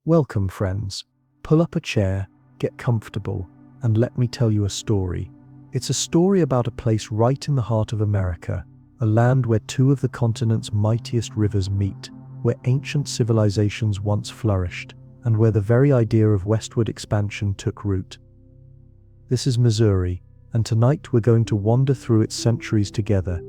Welcome, friends. Pull up a chair, get comfortable, and let me tell you a story. It's a story about a place right in the heart of America, a land where two of the continent's mightiest rivers meet, where ancient civilizations once flourished, and where the very idea of westward expansion took root. This is Missouri, and tonight we're going to wander through its centuries together,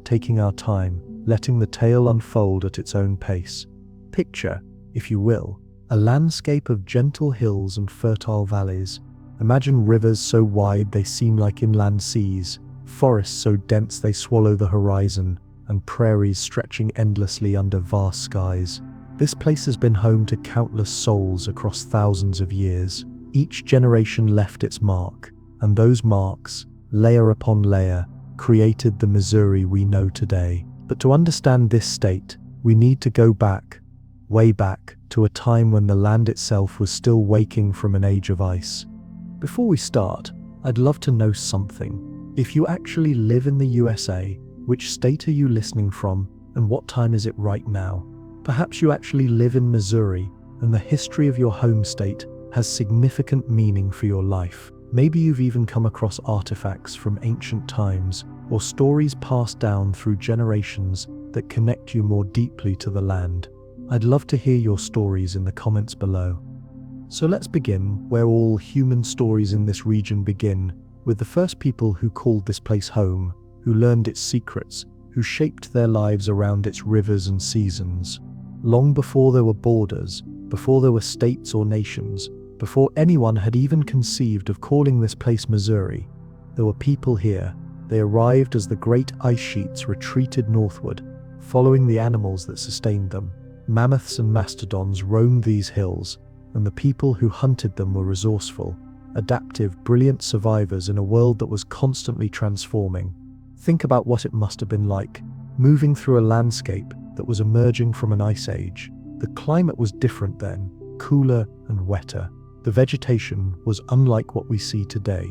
taking our time, letting the tale unfold at its own pace. Picture, if you will, a landscape of gentle hills and fertile valleys. Imagine rivers so wide they seem like inland seas, forests so dense they swallow the horizon, and prairies stretching endlessly under vast skies. This place has been home to countless souls across thousands of years. Each generation left its mark, and those marks, layer upon layer, created the Missouri we know today. But to understand this state, we need to go back, way back, to a time when the land itself was still waking from an age of ice. Before we start, I'd love to know something. If you actually live in the USA, which state are you listening from, and what time is it right now? Perhaps you actually live in Missouri, and the history of your home state has significant meaning for your life. Maybe you've even come across artifacts from ancient times, or stories passed down through generations that connect you more deeply to the land. I'd love to hear your stories in the comments below. So let's begin where all human stories in this region begin, with the first people who called this place home, who learned its secrets, who shaped their lives around its rivers and seasons. Long before there were borders, before there were states or nations, before anyone had even conceived of calling this place Missouri, there were people here. They arrived as the great ice sheets retreated northward, following the animals that sustained them. Mammoths and mastodons roamed these hills, and the people who hunted them were resourceful, adaptive, brilliant survivors in a world that was constantly transforming. Think about what it must have been like, moving through a landscape that was emerging from an ice age. The climate was different then, cooler and wetter. The vegetation was unlike what we see today.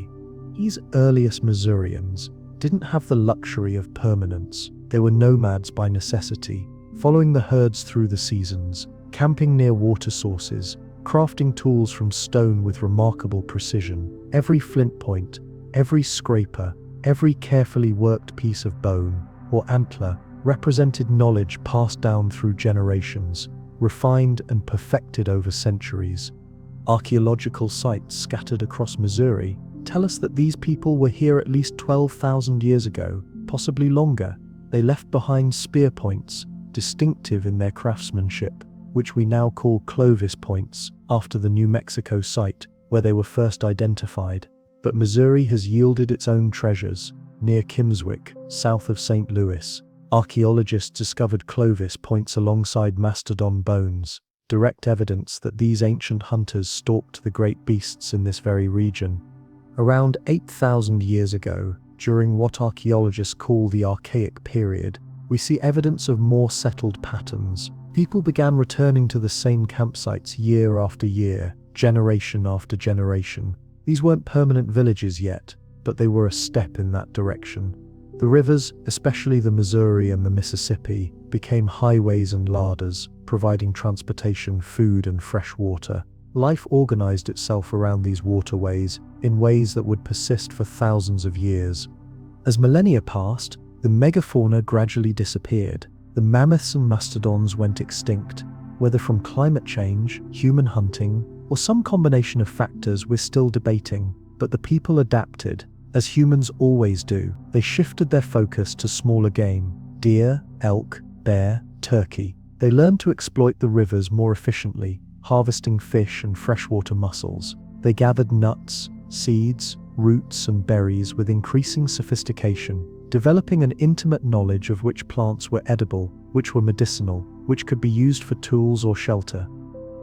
These earliest Missourians didn't have the luxury of permanence. They were nomads by necessity, following the herds through the seasons, camping near water sources, crafting tools from stone with remarkable precision. Every flint point, every scraper, every carefully worked piece of bone or antler represented knowledge passed down through generations, refined and perfected over centuries. Archaeological sites scattered across Missouri tell us that these people were here at least 12,000 years ago, possibly longer. They left behind spear points, distinctive in their craftsmanship, which we now call Clovis points, after the New Mexico site where they were first identified. But Missouri has yielded its own treasures. Near Kimmswick, south of St. Louis, archaeologists discovered Clovis points alongside mastodon bones, direct evidence that these ancient hunters stalked the great beasts in this very region. Around 8,000 years ago, during what archaeologists call the Archaic period, we see evidence of more settled patterns. People began returning to the same campsites year after year, generation after generation. These weren't permanent villages yet, but they were a step in that direction. The rivers, especially the Missouri and the Mississippi, became highways and larders, providing transportation, food, and fresh water. Life organized itself around these waterways in ways that would persist for thousands of years. As millennia passed, the megafauna gradually disappeared. The mammoths and mastodons went extinct. Whether from climate change, human hunting, or some combination of factors we're still debating, but the people adapted, as humans always do. They shifted their focus to smaller game: deer, elk, bear, turkey. They learned to exploit the rivers more efficiently, harvesting fish and freshwater mussels. They gathered nuts, seeds, roots, and berries with increasing sophistication, developing an intimate knowledge of which plants were edible, which were medicinal, which could be used for tools or shelter.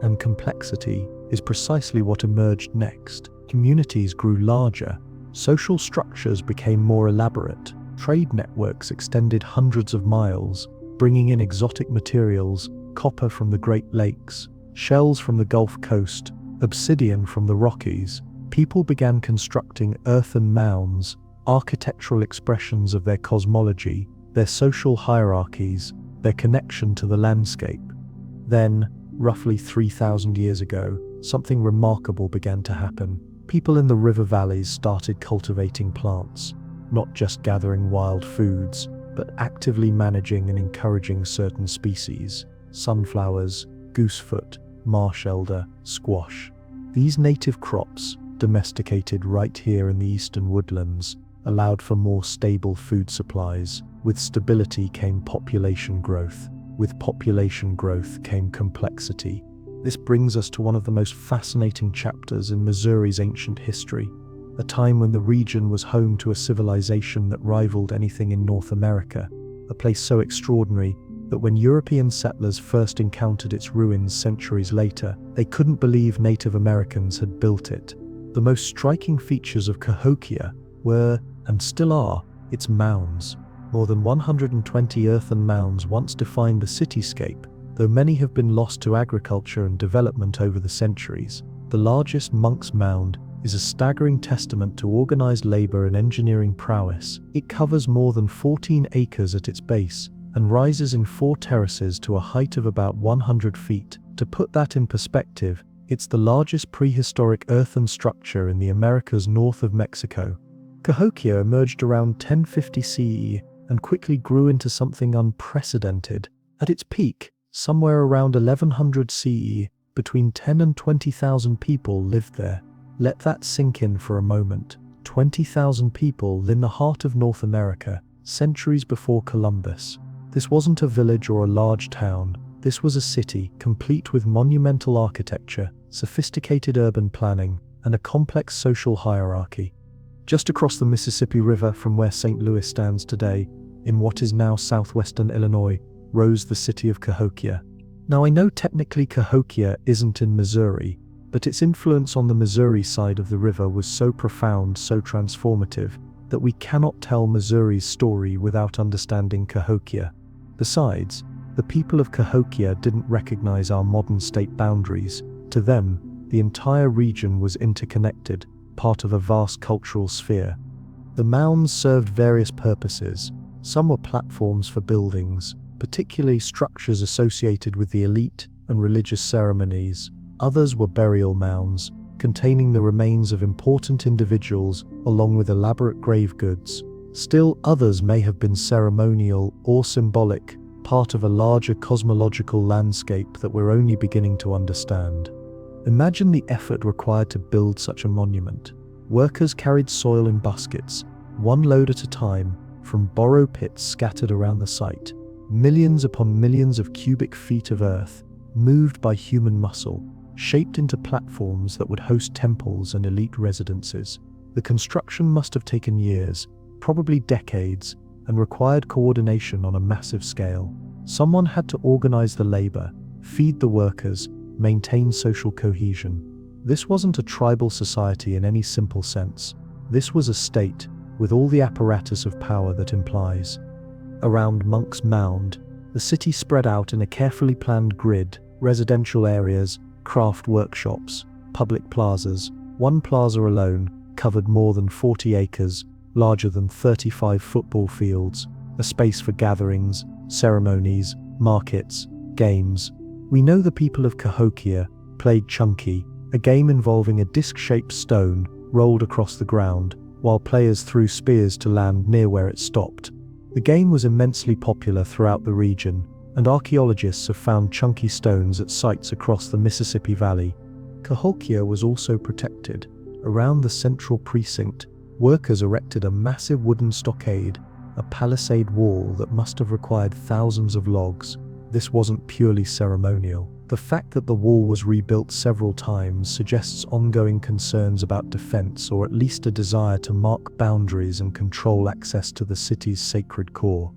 And complexity is precisely what emerged next. Communities grew larger, social structures became more elaborate, trade networks extended hundreds of miles, bringing in exotic materials, copper from the Great Lakes, shells from the Gulf Coast, obsidian from the Rockies. People began constructing earthen mounds, architectural expressions of their cosmology, their social hierarchies, their connection to the landscape. Then, roughly 3,000 years ago, something remarkable began to happen. People in the river valleys started cultivating plants, not just gathering wild foods, but actively managing and encouraging certain species: sunflowers, goosefoot, marsh elder, squash. These native crops, domesticated right here in the eastern woodlands, allowed for more stable food supplies. With stability came population growth. With population growth came complexity. This brings us to one of the most fascinating chapters in Missouri's ancient history, a time when the region was home to a civilization that rivaled anything in North America, a place so extraordinary that when European settlers first encountered its ruins centuries later, they couldn't believe Native Americans had built it. The most striking features of Cahokia were, and still are, its mounds. More than 120 earthen mounds once defined the cityscape, though many have been lost to agriculture and development over the centuries. The largest, Monk's Mound, is a staggering testament to organized labor and engineering prowess. It covers more than 14 acres at its base and rises in 4 terraces to a height of about 100 feet. To put that in perspective, it's the largest prehistoric earthen structure in the Americas north of Mexico. Cahokia emerged around 1050 CE and quickly grew into something unprecedented. At its peak, somewhere around 1100 CE, between 10 and 20,000 people lived there. Let that sink in for a moment. 20,000 people in the heart of North America, centuries before Columbus. This wasn't a village or a large town. This was a city, complete with monumental architecture, sophisticated urban planning, and a complex social hierarchy. Just across the Mississippi River from where St. Louis stands today, in what is now southwestern Illinois, rose the city of Cahokia. Now, I know technically Cahokia isn't in Missouri, but its influence on the Missouri side of the river was so profound, so transformative, that we cannot tell Missouri's story without understanding Cahokia. Besides, the people of Cahokia didn't recognize our modern state boundaries. To them, the entire region was interconnected, part of a vast cultural sphere. The mounds served various purposes. Some were platforms for buildings, particularly structures associated with the elite and religious ceremonies. Others were burial mounds, containing the remains of important individuals along with elaborate grave goods. Still others may have been ceremonial or symbolic, part of a larger cosmological landscape that we're only beginning to understand. Imagine the effort required to build such a monument. Workers carried soil in baskets, one load at a time, from borrow pits scattered around the site. Millions upon millions of cubic feet of earth, moved by human muscle, shaped into platforms that would host temples and elite residences. The construction must have taken years, probably decades, and required coordination on a massive scale. Someone had to organize the labor, feed the workers, maintain social cohesion. This wasn't a tribal society in any simple sense. This was a state, with all the apparatus of power that implies. Around Monk's Mound, the city spread out in a carefully planned grid: residential areas, craft workshops, public plazas. One plaza alone covered more than 40 acres, larger than 35 football fields, a space for gatherings, ceremonies, markets, games. We know the people of Cahokia played chunky, a game involving a disc-shaped stone rolled across the ground, while players threw spears to land near where it stopped. The game was immensely popular throughout the region, and archaeologists have found chunky stones at sites across the Mississippi Valley. Cahokia was also protected. Around the central precinct, workers erected a massive wooden stockade, a palisade wall that must have required thousands of logs. This wasn't purely ceremonial. The fact that the wall was rebuilt several times suggests ongoing concerns about defense, or at least a desire to mark boundaries and control access to the city's sacred core.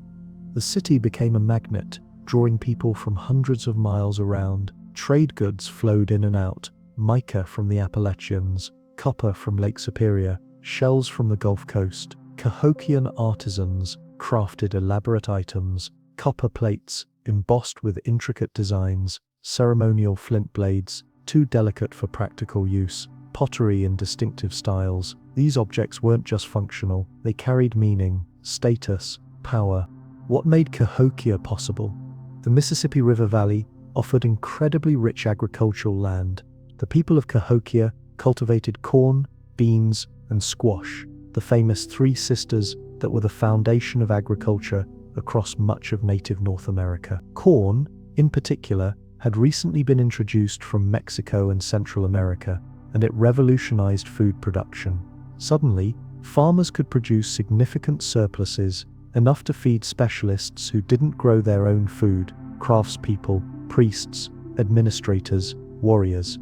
The city became a magnet, drawing people from hundreds of miles around. Trade goods flowed in and out: mica from the Appalachians, copper from Lake Superior, shells from the Gulf Coast. Cahokian artisans crafted elaborate items: copper plates, embossed with intricate designs, ceremonial flint blades, too delicate for practical use, pottery in distinctive styles. These objects weren't just functional, they carried meaning, status, power. What made Cahokia possible? The Mississippi River Valley, offered incredibly rich agricultural land. The people of Cahokia cultivated corn, beans, and squash, the famous three sisters that were the foundation of agriculture across much of native North America. Corn, in particular, had recently been introduced from Mexico and Central America, and it revolutionized food production. Suddenly, farmers could produce significant surpluses, enough to feed specialists who didn't grow their own food, craftspeople, priests, administrators, warriors.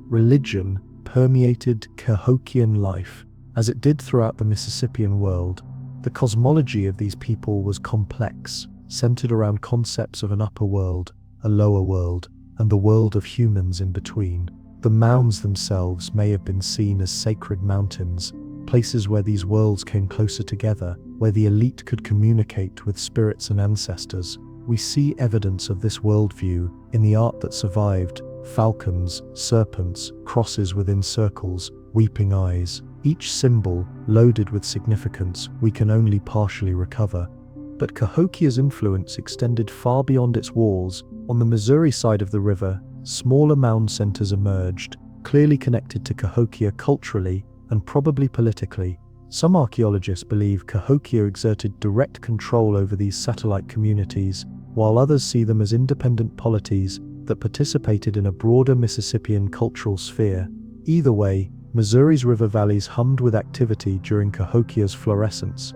Religion permeated Cahokian life, as it did throughout the Mississippian world. The cosmology of these people was complex, centered around concepts of an upper world, a lower world, and the world of humans in between. The mounds themselves may have been seen as sacred mountains, places where these worlds came closer together, where the elite could communicate with spirits and ancestors. We see evidence of this worldview in the art that survived: falcons, serpents, crosses within circles, weeping eyes. Each symbol loaded with significance we can only partially recover. But Cahokia's influence extended far beyond its walls. On the Missouri side of the river, smaller mound centers emerged, clearly connected to Cahokia culturally and probably politically. Some archaeologists believe Cahokia exerted direct control over these satellite communities, while others see them as independent polities that participated in a broader Mississippian cultural sphere. Either way, Missouri's river valleys hummed with activity during Cahokia's florescence.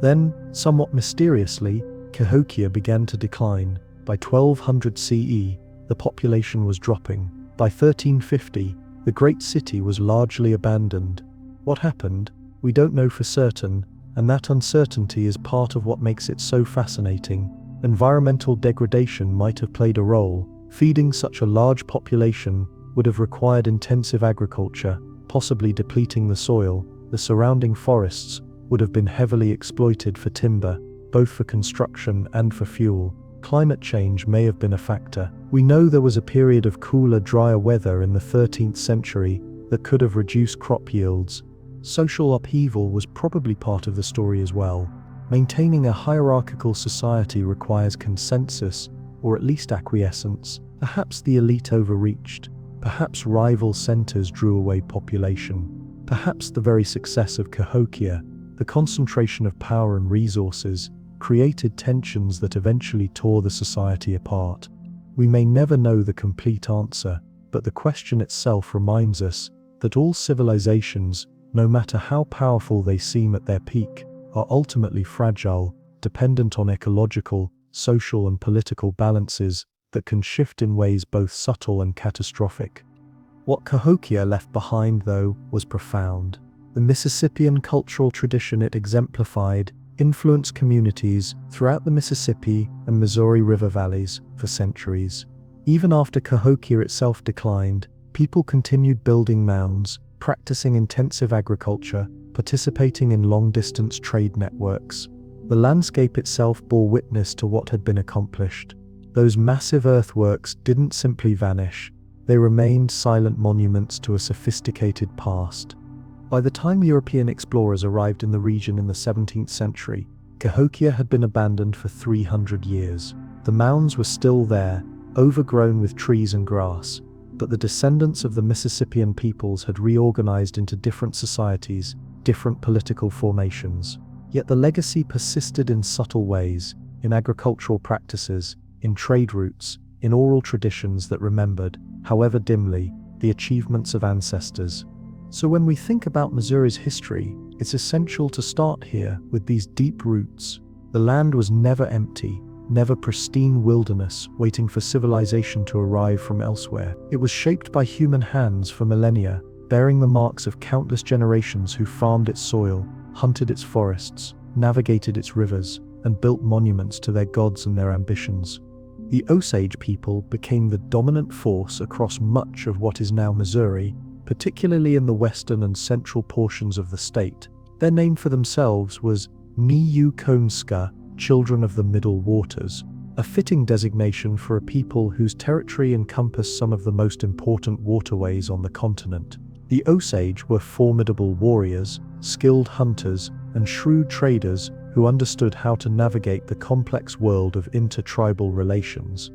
Then, somewhat mysteriously, Cahokia began to decline. By 1200 CE, the population was dropping. By 1350, the great city was largely abandoned. What happened? We don't know for certain, and that uncertainty is part of what makes it so fascinating. Environmental degradation might have played a role. Feeding such a large population would have required intensive agriculture, possibly depleting the soil. The surrounding forests would have been heavily exploited for timber, both for construction and for fuel. Climate change may have been a factor. We know there was a period of cooler, drier weather in the 13th century that could have reduced crop yields. Social upheaval was probably part of the story as well. Maintaining a hierarchical society requires consensus, or at least acquiescence. Perhaps the elite overreached. Perhaps rival centers drew away population. Perhaps the very success of Cahokia, the concentration of power and resources, created tensions that eventually tore the society apart. We may never know the complete answer, but the question itself reminds us that all civilizations, no matter how powerful they seem at their peak, are ultimately fragile, dependent on ecological, social, and political balances that can shift in ways both subtle and catastrophic. What Cahokia left behind, though, was profound. The Mississippian cultural tradition it exemplified influenced communities throughout the Mississippi and Missouri River valleys for centuries. Even after Cahokia itself declined, people continued building mounds, practicing intensive agriculture, participating in long-distance trade networks. The landscape itself bore witness to what had been accomplished. Those massive earthworks didn't simply vanish, they remained silent monuments to a sophisticated past. By the time European explorers arrived in the region in the 17th century, Cahokia had been abandoned for 300 years. The mounds were still there, overgrown with trees and grass, but the descendants of the Mississippian peoples had reorganized into different societies, different political formations. Yet the legacy persisted in subtle ways, in agricultural practices, in trade routes, in oral traditions that remembered, however dimly, the achievements of ancestors. So when we think about Missouri's history, it's essential to start here with these deep roots. The land was never empty, never pristine wilderness waiting for civilization to arrive from elsewhere. It was shaped by human hands for millennia, bearing the marks of countless generations who farmed its soil, hunted its forests, navigated its rivers, and built monuments to their gods and their ambitions. The Osage people became the dominant force across much of what is now Missouri, particularly in the western and central portions of the state. Their name for themselves was Ni-U-Konska, Children of the Middle Waters, a fitting designation for a people whose territory encompassed some of the most important waterways on the continent. The Osage were formidable warriors, skilled hunters, and shrewd traders who understood how to navigate the complex world of intertribal relations.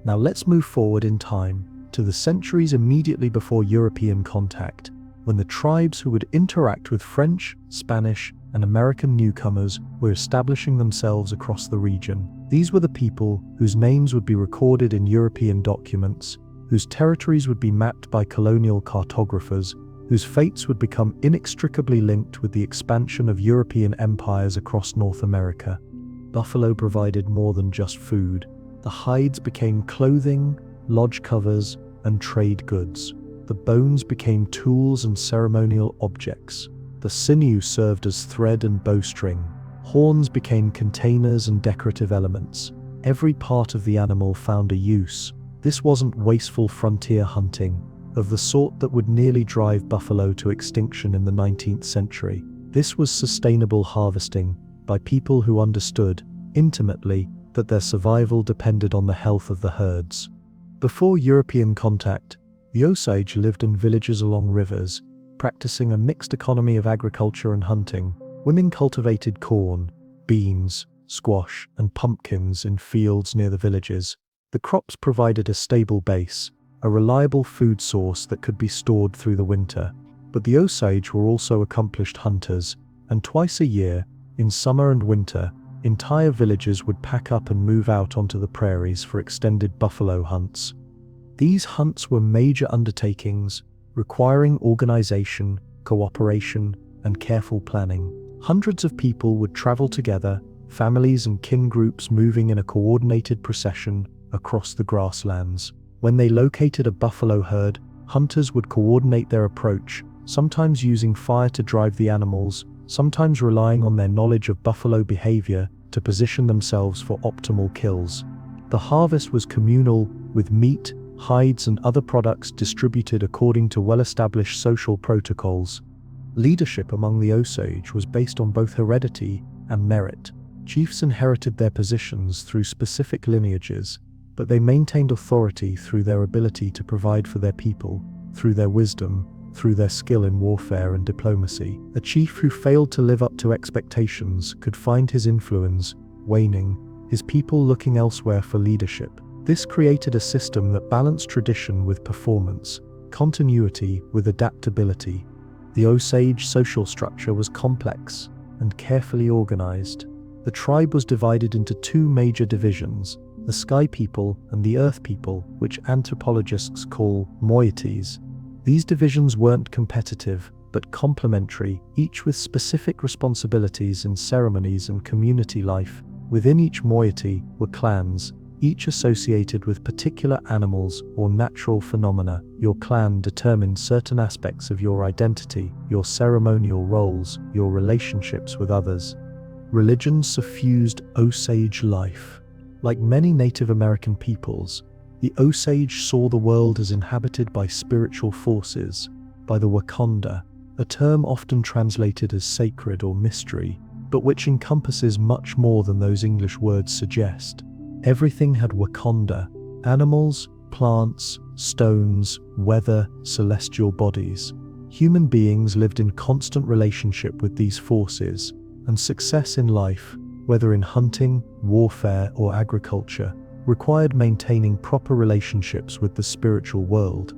Now let's move forward in time to the centuries immediately before European contact, when the tribes who would interact with French, Spanish, and American newcomers were establishing themselves across the region. These were the people whose names would be recorded in European documents, whose territories would be mapped by colonial cartographers, whose fates would become inextricably linked with the expansion of European empires across North America. Buffalo provided more than just food. The hides became clothing, lodge covers, and trade goods. The bones became tools and ceremonial objects. The sinew served as thread and bowstring. Horns became containers and decorative elements. Every part of the animal found a use. This wasn't wasteful frontier hunting, of the sort that would nearly drive buffalo to extinction in the 19th century. This was sustainable harvesting by people who understood, intimately, that their survival depended on the health of the herds. Before European contact, the Osage lived in villages along rivers, practicing a mixed economy of agriculture and hunting. Women cultivated corn, beans, squash, and pumpkins in fields near the villages. The crops provided a stable base, a reliable food source that could be stored through the winter. But the Osage were also accomplished hunters, and twice a year, in summer and winter, entire villages would pack up and move out onto the prairies for extended buffalo hunts. These hunts were major undertakings, requiring organization, cooperation, and careful planning. Hundreds of people would travel together, families and kin groups moving in a coordinated procession across the grasslands. When they located a buffalo herd, hunters would coordinate their approach, sometimes using fire to drive the animals, sometimes relying on their knowledge of buffalo behavior to position themselves for optimal kills. The harvest was communal, with meat, hides, and other products distributed according to well-established social protocols. Leadership among the Osage was based on both heredity and merit. Chiefs inherited their positions through specific lineages, but they maintained authority through their ability to provide for their people, through their wisdom, through their skill in warfare and diplomacy. A chief who failed to live up to expectations could find his influence waning, his people looking elsewhere for leadership. This created a system that balanced tradition with performance, continuity with adaptability. The Osage social structure was complex and carefully organized. The tribe was divided into two major divisions, the Sky People and the Earth People, which anthropologists call moieties. These divisions weren't competitive, but complementary, each with specific responsibilities in ceremonies and community life. Within each moiety were clans, each associated with particular animals or natural phenomena. Your clan determined certain aspects of your identity, your ceremonial roles, your relationships with others. Religion suffused Osage life. Like many Native American peoples, the Osage saw the world as inhabited by spiritual forces, by the Wakanda, a term often translated as sacred or mystery, but which encompasses much more than those English words suggest. Everything had Wakanda: animals, plants, stones, weather, celestial bodies. Human beings lived in constant relationship with these forces, and success in life, whether in hunting, warfare, or agriculture, required maintaining proper relationships with the spiritual world.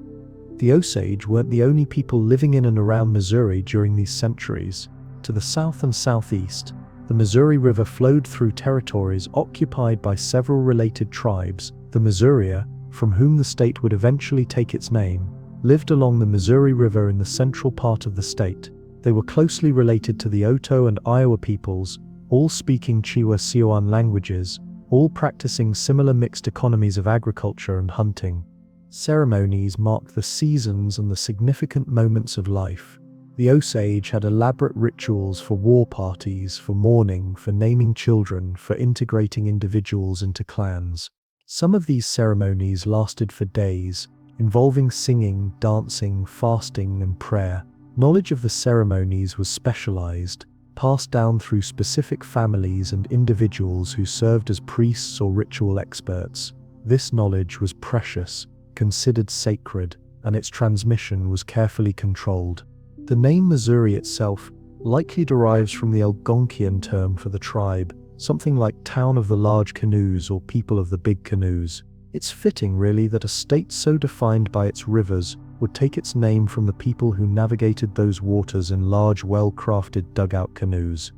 The Osage weren't the only people living in and around Missouri during these centuries. To the south and southeast, the Missouri River flowed through territories occupied by several related tribes. The Missouria, from whom the state would eventually take its name, lived along the Missouri River in the central part of the state. They were closely related to the Oto and Iowa peoples, all speaking Chiwa-Siouan languages, all practicing similar mixed economies of agriculture and hunting. Ceremonies marked the seasons and the significant moments of life. The Osage had elaborate rituals for war parties, for mourning, for naming children, for integrating individuals into clans. Some of these ceremonies lasted for days, involving singing, dancing, fasting, and prayer. Knowledge of the ceremonies was specialized, passed down through specific families and individuals who served as priests or ritual experts. This knowledge was precious, considered sacred, and its transmission was carefully controlled. The name Missouri itself likely derives from the Algonquian term for the tribe, something like town of the large canoes or people of the big canoes. It's fitting, really, that a state so defined by its rivers would take its name from the people who navigated those waters in large, well-crafted dugout canoes.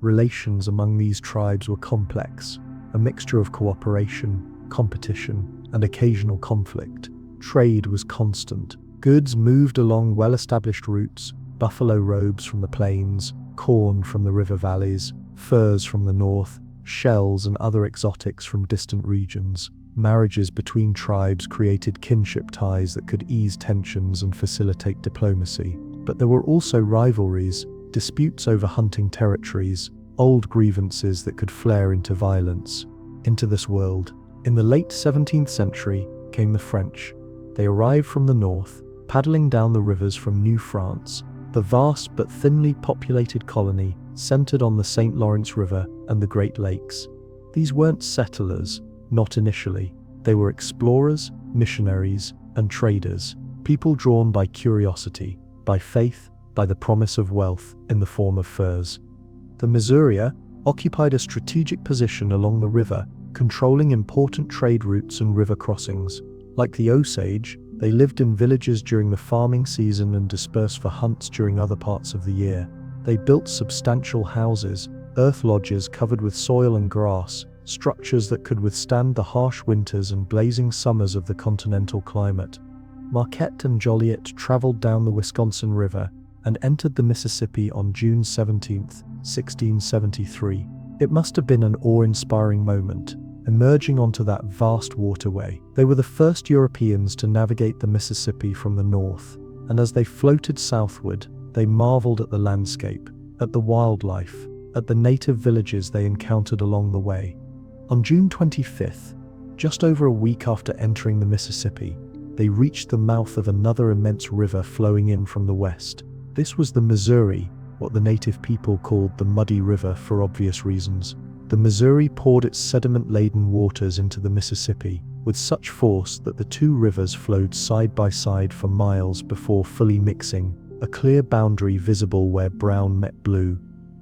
Relations among these tribes were complex, a mixture of cooperation, competition, and occasional conflict. Trade was constant. Goods moved along well-established routes: buffalo robes from the plains, corn from the river valleys, furs from the north, shells and other exotics from distant regions. Marriages between tribes created kinship ties that could ease tensions and facilitate diplomacy. But there were also rivalries, disputes over hunting territories, old grievances that could flare into violence. Into this world, in the late 17th century, came the French. They arrived from the north, paddling down the rivers from New France, the vast but thinly populated colony centered on the St. Lawrence River and the Great Lakes. These weren't settlers, not initially. They were explorers, missionaries, and traders, people drawn by curiosity, by faith, by the promise of wealth in the form of furs. The Missouri occupied a strategic position along the river, controlling important trade routes and river crossings. Like the Osage, they lived in villages during the farming season and dispersed for hunts during other parts of the year. They built substantial houses, earth lodges covered with soil and grass, structures that could withstand the harsh winters and blazing summers of the continental climate. Marquette and Joliet traveled down the Wisconsin River and entered the Mississippi on June 17, 1673. It must have been an awe-inspiring moment, emerging onto that vast waterway. They were the first Europeans to navigate the Mississippi from the north, and as they floated southward, they marveled at the landscape, at the wildlife, at the native villages they encountered along the way. On June 25th, just over a week after entering the Mississippi, they reached the mouth of another immense river flowing in from the west. This was the Missouri, what the native people called the Muddy River for obvious reasons. The Missouri poured its sediment-laden waters into the Mississippi with such force that the two rivers flowed side by side for miles before fully mixing, a clear boundary visible where brown met blue.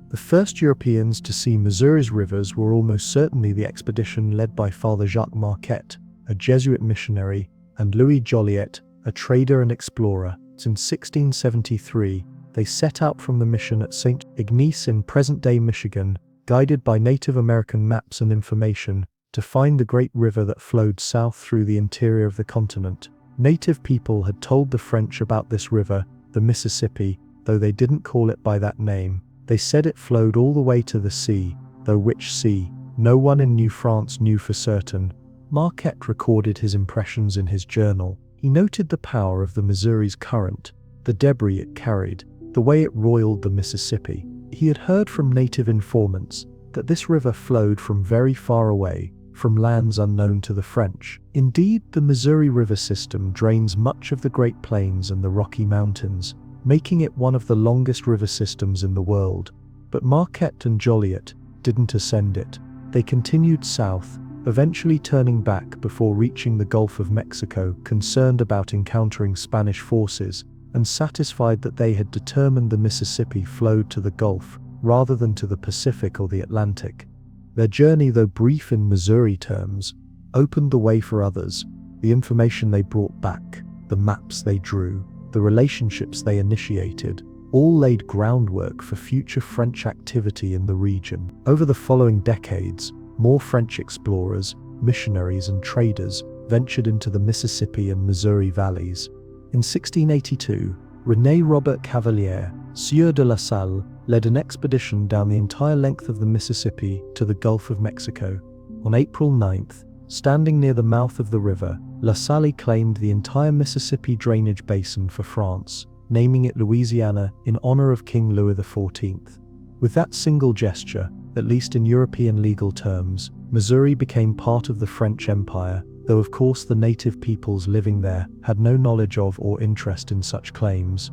The first Europeans to see Missouri's rivers were almost certainly the expedition led by Father Jacques Marquette, a Jesuit missionary, and Louis Joliet, a trader and explorer. In 1673, they set out from the mission at St. Ignace in present-day Michigan, guided by Native American maps and information, to find the great river that flowed south through the interior of the continent. Native people had told the French about this river, the Mississippi, though they didn't call it by that name. They said it flowed all the way to the sea, though which sea, no one in New France knew for certain. Marquette recorded his impressions in his journal. He noted the power of the Missouri's current, the debris it carried, the way it roiled the Mississippi. He had heard from native informants that this river flowed from very far away, from lands unknown to the French. Indeed, the Missouri River system drains much of the Great Plains and the Rocky Mountains, making it one of the longest river systems in the world. But Marquette and Joliet didn't ascend it. They continued south, eventually turning back before reaching the Gulf of Mexico, concerned about encountering Spanish forces, and satisfied that they had determined the Mississippi flowed to the Gulf, rather than to the Pacific or the Atlantic. Their journey, though brief in Missouri terms, opened the way for others. The information they brought back, the maps they drew, the relationships they initiated, all laid groundwork for future French activity in the region. Over the following decades, more French explorers, missionaries, and traders ventured into the Mississippi and Missouri valleys. In 1682, René Robert Cavelier, Sieur de La Salle, led an expedition down the entire length of the Mississippi to the Gulf of Mexico. On April 9th, standing near the mouth of the river, La Salle claimed the entire Mississippi drainage basin for France, naming it Louisiana in honor of King Louis XIV. With that single gesture, at least in European legal terms, Missouri became part of the French Empire, though of course the native peoples living there had no knowledge of or interest in such claims.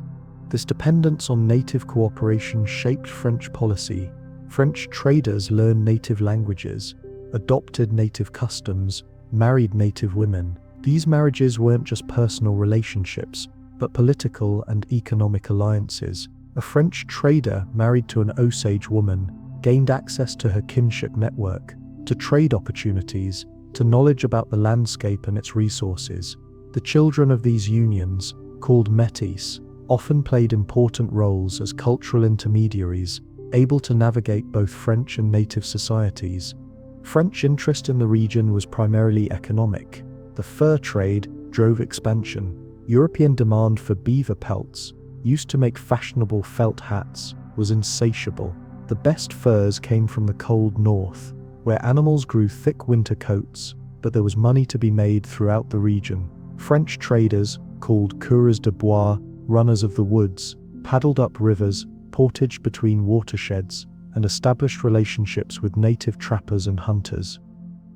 This dependence on native cooperation shaped French policy. French traders learned native languages, adopted native customs, married native women. These marriages weren't just personal relationships, but political and economic alliances. A French trader married to an Osage woman gained access to her kinship network, to trade opportunities, to knowledge about the landscape and its resources. The children of these unions, called métis, often played important roles as cultural intermediaries, able to navigate both French and native societies. French interest in the region was primarily economic. The fur trade drove expansion. European demand for beaver pelts, used to make fashionable felt hats, was insatiable. The best furs came from the cold north, where animals grew thick winter coats, but there was money to be made throughout the region. French traders, called coureurs de bois, runners of the woods, paddled up rivers, portaged between watersheds, and established relationships with native trappers and hunters.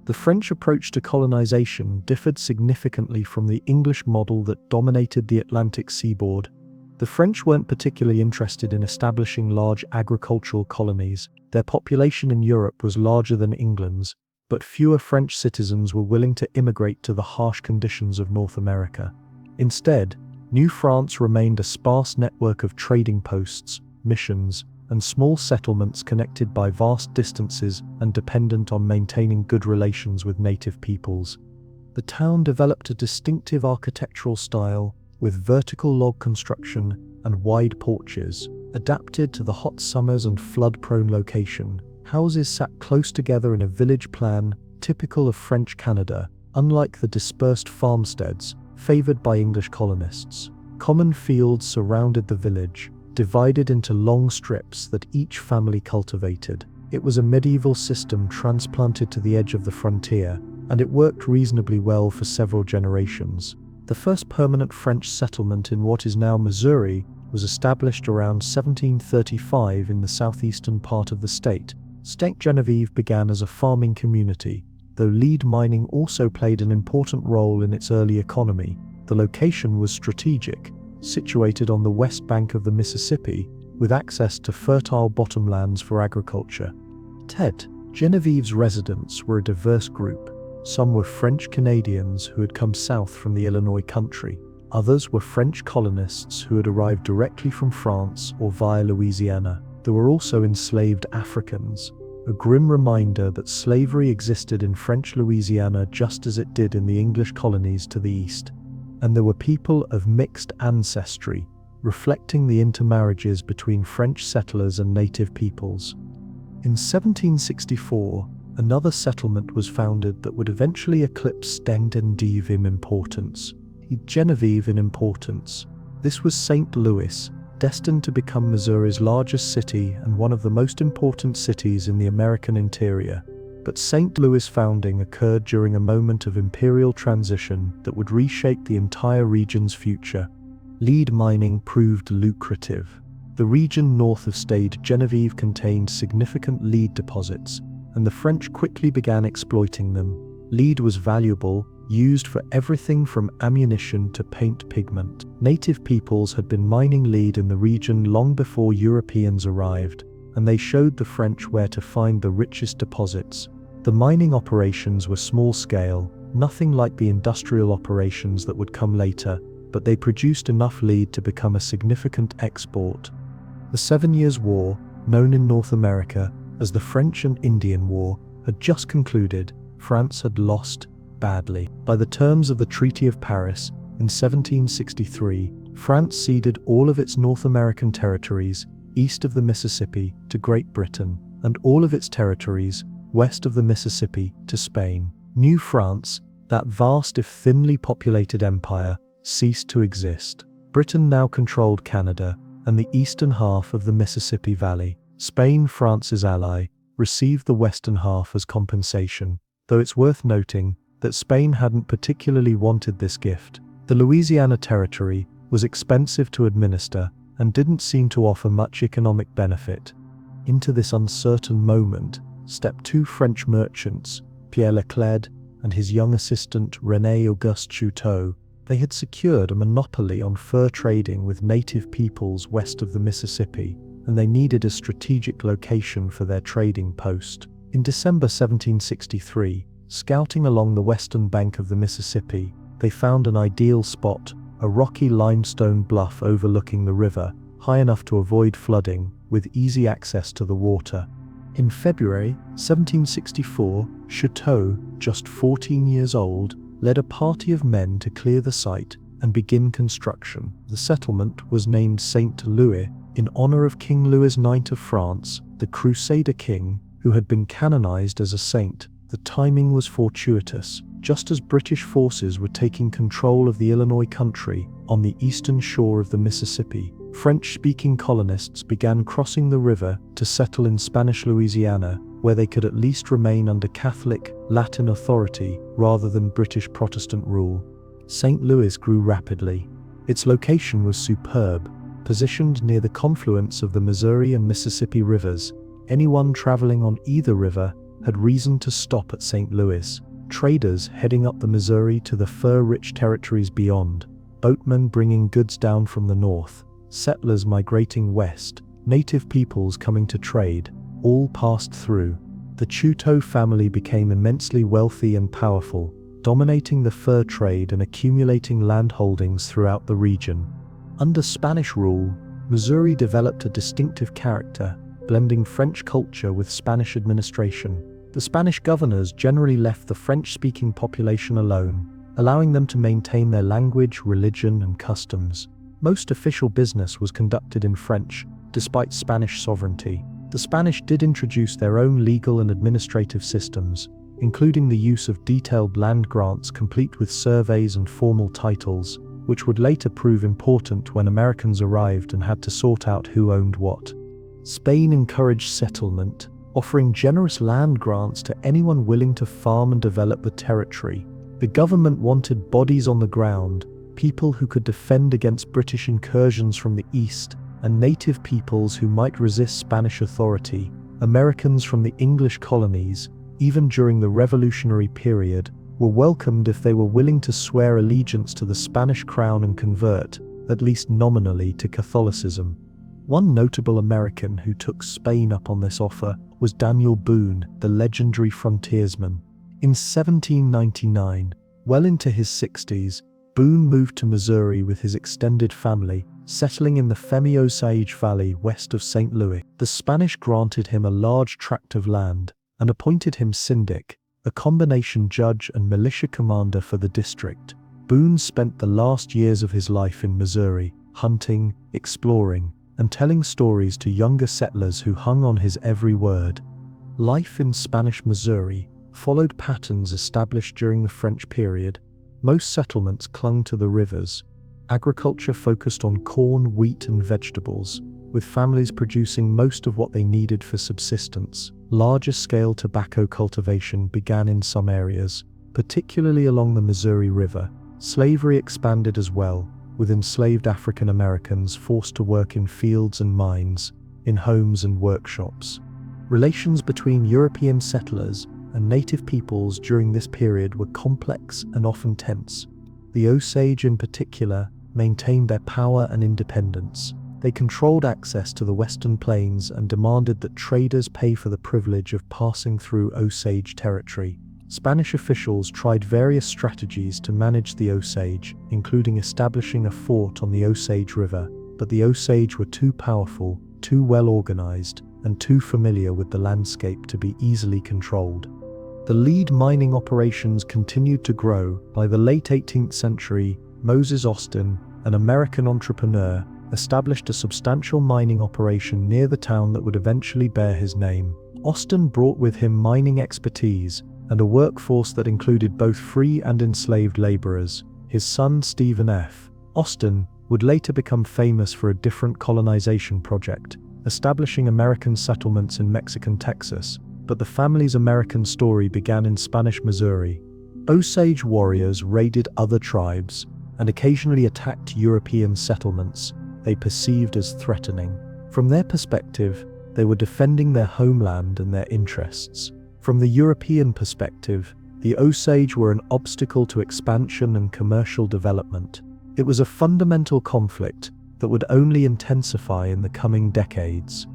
The French approach to colonization differed significantly from the English model that dominated the Atlantic seaboard. The French weren't particularly interested in establishing large agricultural colonies. Their population in Europe was larger than England's, but fewer French citizens were willing to immigrate to the harsh conditions of North America. Instead, New France remained a sparse network of trading posts, missions, and small settlements connected by vast distances and dependent on maintaining good relations with native peoples. The town developed a distinctive architectural style, with vertical log construction and wide porches, adapted to the hot summers and flood-prone location. Houses sat close together in a village plan, typical of French Canada, unlike the dispersed farmsteads favored by English colonists. Common fields surrounded the village, divided into long strips that each family cultivated. It was a medieval system transplanted to the edge of the frontier, and it worked reasonably well for several generations. The first permanent French settlement in what is now Missouri was established around 1735 in the southeastern part of the state. Ste. Genevieve began as a farming community, though lead mining also played an important role in its early economy. The location was strategic, situated on the west bank of the Mississippi, with access to fertile bottomlands for agriculture. Genevieve's residents were a diverse group. Some were French Canadians who had come south from the Illinois country. Others were French colonists who had arrived directly from France or via Louisiana. There were also enslaved Africans, a grim reminder that slavery existed in French Louisiana just as it did in the English colonies to the east. And there were people of mixed ancestry, reflecting the intermarriages between French settlers and native peoples. In 1764, another settlement was founded that would eventually eclipse Genevieve in importance. This was St. Louis, destined to become Missouri's largest city and one of the most important cities in the American interior. But St. Louis' founding occurred during a moment of imperial transition that would reshape the entire region's future. Lead mining proved lucrative. The region north of Ste. Genevieve contained significant lead deposits, and the French quickly began exploiting them. Lead was valuable, used for everything from ammunition to paint pigment. Native peoples had been mining lead in the region long before Europeans arrived, and they showed the French where to find the richest deposits. The mining operations were small-scale, nothing like the industrial operations that would come later, but they produced enough lead to become a significant export. The 7 Years' War, known in North America as the French and Indian War, had just concluded. France had lost badly. By the terms of the Treaty of Paris in 1763, France ceded all of its North American territories east of the Mississippi to Great Britain, and all of its territories west of the Mississippi to Spain. New France, that vast if thinly populated empire, ceased to exist. Britain now controlled Canada and the eastern half of the Mississippi Valley. Spain, France's ally, received the western half as compensation, though it's worth noting that Spain hadn't particularly wanted this gift. The Louisiana Territory was expensive to administer and didn't seem to offer much economic benefit. Into this uncertain moment stepped two French merchants, Pierre Leclerc and his young assistant René Auguste Chouteau. They had secured a monopoly on fur trading with native peoples west of the Mississippi, and they needed a strategic location for their trading post. In December 1763, scouting along the western bank of the Mississippi, they found an ideal spot, a rocky limestone bluff overlooking the river, high enough to avoid flooding, with easy access to the water. In February 1764, Chateau, just 14 years old, led a party of men to clear the site and begin construction. The settlement was named Saint Louis in honor of King Louis IX of France, the Crusader king, who had been canonized as a saint. The timing was fortuitous. Just as British forces were taking control of the Illinois country on the eastern shore of the Mississippi, French-speaking colonists began crossing the river to settle in Spanish Louisiana, where they could at least remain under Catholic, Latin authority rather than British Protestant rule. St. Louis grew rapidly. Its location was superb, positioned near the confluence of the Missouri and Mississippi rivers. Anyone traveling on either river had reason to stop at St. Louis. Traders heading up the Missouri to the fur-rich territories beyond, boatmen bringing goods down from the north, settlers migrating west, native peoples coming to trade, all passed through. The Chateau family became immensely wealthy and powerful, dominating the fur trade and accumulating land holdings throughout the region. Under Spanish rule, Missouri developed a distinctive character, blending French culture with Spanish administration. The Spanish governors generally left the French-speaking population alone, allowing them to maintain their language, religion, and customs. Most official business was conducted in French, despite Spanish sovereignty. The Spanish did introduce their own legal and administrative systems, including the use of detailed land grants complete with surveys and formal titles, which would later prove important when Americans arrived and had to sort out who owned what. Spain encouraged settlement, offering generous land grants to anyone willing to farm and develop the territory. The government wanted bodies on the ground, people who could defend against British incursions from the east, and native peoples who might resist Spanish authority. Americans from the English colonies, even during the Revolutionary period, were welcomed if they were willing to swear allegiance to the Spanish crown and convert, at least nominally, to Catholicism. One notable American who took Spain up on this offer was Daniel Boone, the legendary frontiersman. In 1799, well into his 60s, Boone moved to Missouri with his extended family, settling in the Femi Osage Valley west of St. Louis. The Spanish granted him a large tract of land and appointed him syndic, a combination judge and militia commander for the district. Boone spent the last years of his life in Missouri, hunting, exploring, and telling stories to younger settlers who hung on his every word. Life in Spanish Missouri followed patterns established during the French period. Most settlements clung to the rivers. Agriculture focused on corn, wheat, and vegetables, with families producing most of what they needed for subsistence. Larger-scale tobacco cultivation began in some areas, particularly along the Missouri River. Slavery expanded as well, with enslaved African Americans forced to work in fields and mines, in homes and workshops. Relations between European settlers and native peoples during this period were complex and often tense. The Osage in particular maintained their power and independence. They controlled access to the Western Plains and demanded that traders pay for the privilege of passing through Osage territory. Spanish officials tried various strategies to manage the Osage, including establishing a fort on the Osage River, but the Osage were too powerful, too well organized, and too familiar with the landscape to be easily controlled. The lead mining operations continued to grow. By the late 18th century, Moses Austin, an American entrepreneur, established a substantial mining operation near the town that would eventually bear his name. Austin brought with him mining expertise and a workforce that included both free and enslaved laborers. His son Stephen F. Austin would later become famous for a different colonization project, establishing American settlements in Mexican Texas, but the family's American story began in Spanish Missouri. Osage warriors raided other tribes and occasionally attacked European settlements they perceived as threatening. From their perspective, they were defending their homeland and their interests. From the European perspective, the Osage were an obstacle to expansion and commercial development. It was a fundamental conflict that would only intensify in the coming decades.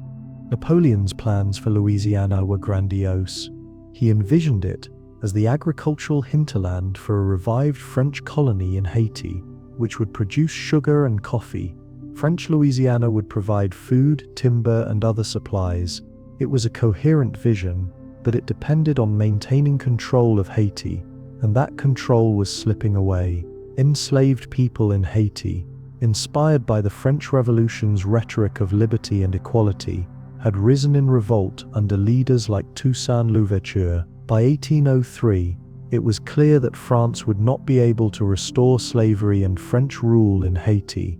Napoleon's plans for Louisiana were grandiose. He envisioned it as the agricultural hinterland for a revived French colony in Haiti, which would produce sugar and coffee. French Louisiana would provide food, timber, and other supplies, It was a coherent vision, but it depended on maintaining control of Haiti, and that control was slipping away. Enslaved people in Haiti, inspired by the French Revolution's rhetoric of liberty and equality, had risen in revolt under leaders like Toussaint Louverture. By 1803, it was clear that France would not be able to restore slavery and French rule in Haiti.